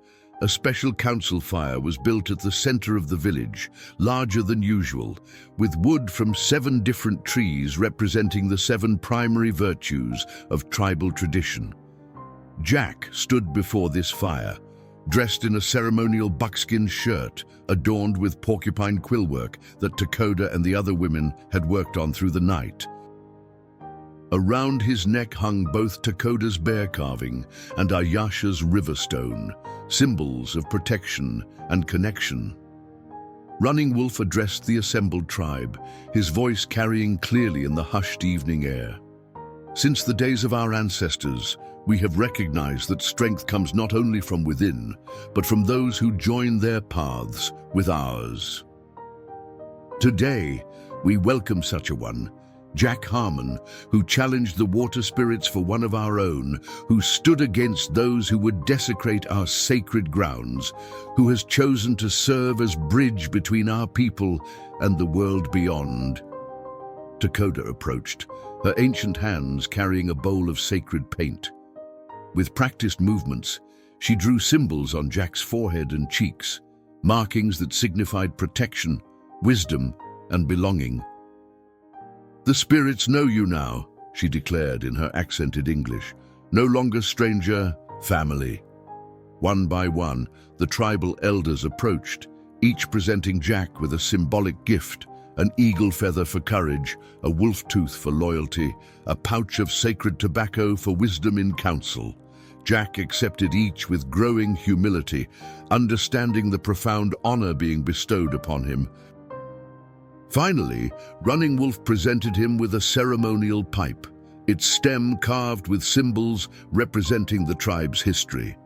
a special council fire was built at the center of the village, larger than usual, with wood from 7 different trees representing the 7 primary virtues of tribal tradition. Jack stood before this fire, dressed in a ceremonial buckskin shirt adorned with porcupine quillwork that Takoda and the other women had worked on through the night. Around his neck hung both Takoda's bear carving and Ayasha's river stone, symbols of protection and connection. Running Wolf addressed the assembled tribe, his voice carrying clearly in the hushed evening air. "Since the days of our ancestors, we have recognized that strength comes not only from within, but from those who join their paths with ours. Today, we welcome such a one, Jack Harmon, who challenged the water spirits for one of our own, who stood against those who would desecrate our sacred grounds, who has chosen to serve as bridge between our people and the world beyond." Takoda approached, her ancient hands carrying a bowl of sacred paint. With practiced movements, she drew symbols on Jack's forehead and cheeks, markings that signified protection, wisdom, and belonging. "The spirits know you now," she declared in her accented English. "No longer stranger, family." One by one, the tribal elders approached, each presenting Jack with a symbolic gift: an eagle feather for courage, a wolf tooth for loyalty, a pouch of sacred tobacco for wisdom in council. Jack accepted each with growing humility, understanding the profound honor being bestowed upon him. Finally, Running Wolf presented him with a ceremonial pipe, its stem carved with symbols representing the tribe's history.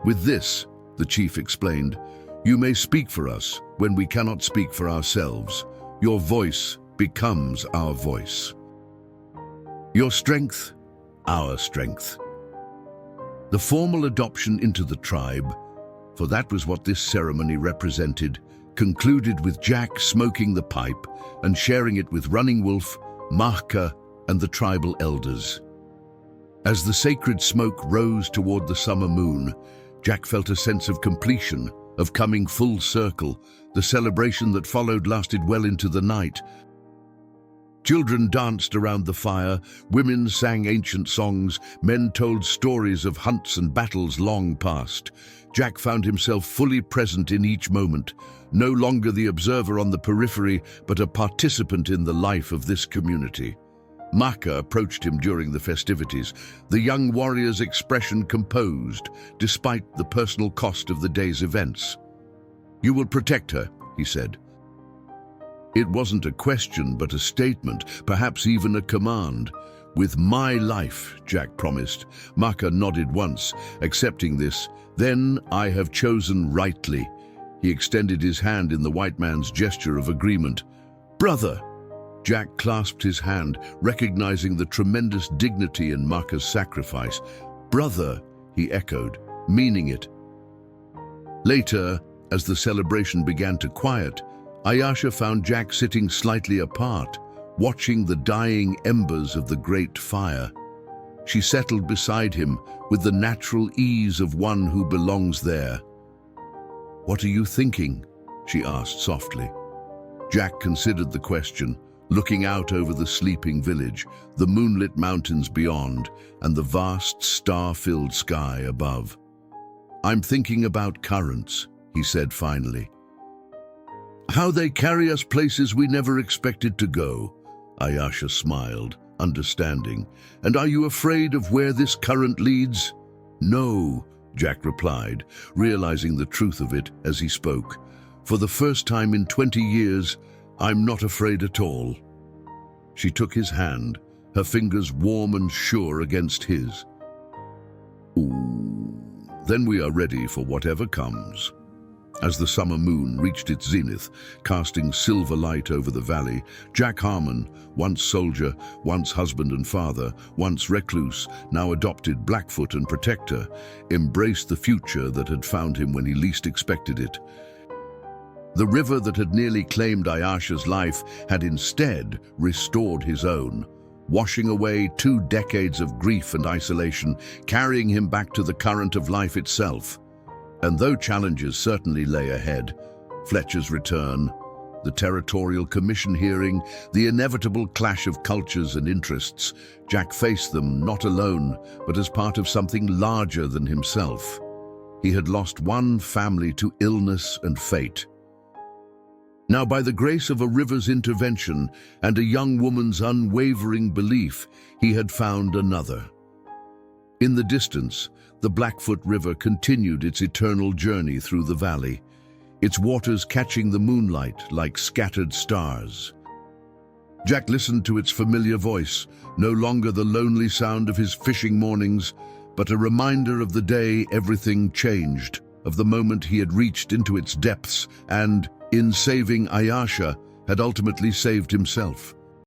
"With this," the chief explained, "you may speak for us when we cannot speak for ourselves. Your voice becomes our voice. Your strength, our strength." The formal adoption into the tribe, for that was what this ceremony represented, concluded with Jack smoking the pipe and sharing it with Running Wolf, Mahka, and the tribal elders. As the sacred smoke rose toward the summer moon, Jack felt a sense of completion, of coming full circle. The celebration that followed lasted well into the night. Children danced around the fire, women sang ancient songs, men told stories of hunts and battles long past. Jack found himself fully present in each moment, no longer the observer on the periphery, but a participant in the life of this community. Mahka approached him during the festivities, the young warrior's expression composed, despite the personal cost of the day's events. "You will protect her," he said. It wasn't a question, but a statement, perhaps even a command. "With my life," Jack promised. Mahka nodded once, accepting this. "Then I have chosen rightly." He extended his hand in the white man's gesture of agreement. "Brother!" Jack clasped his hand, recognizing the tremendous dignity in Mahka's sacrifice. "Brother," he echoed, meaning it. Later, as the celebration began to quiet, Ayasha found Jack sitting slightly apart, watching the dying embers of the great fire. She settled beside him with the natural ease of one who belongs there. "What are you thinking?" she asked softly. Jack considered the question, looking out over the sleeping village, the moonlit mountains beyond, and the vast star-filled sky above. "I'm thinking about currents," he said finally. "How they carry us places we never expected to go." Ayasha smiled, understanding. "And are you afraid of where this current leads?" "No," Jack replied, realizing the truth of it as he spoke. "For the first time in 20 years, I'm not afraid at all." She took his hand, her fingers warm and sure against his. "Ooh, then we are ready for whatever comes." As the summer moon reached its zenith, casting silver light over the valley, Jack Harmon, once soldier, once husband and father, once recluse, now adopted Blackfoot and protector, embraced the future that had found him when he least expected it. The river that had nearly claimed Ayasha's life had instead restored his own, washing away 2 decades of grief and isolation, carrying him back to the current of life itself. And though challenges certainly lay ahead, Fletcher's return, the territorial commission hearing, the inevitable clash of cultures and interests, Jack faced them not alone, but as part of something larger than himself. He had lost one family to illness and fate. Now, by the grace of a river's intervention and a young woman's unwavering belief, he had found another. In the distance, the Blackfoot River continued its eternal journey through the valley, its waters catching the moonlight like scattered stars. Jack listened to its familiar voice, no longer the lonely sound of his fishing mornings, but a reminder of the day everything changed, of the moment he had reached into its depths and, in saving Ayasha, had ultimately saved himself.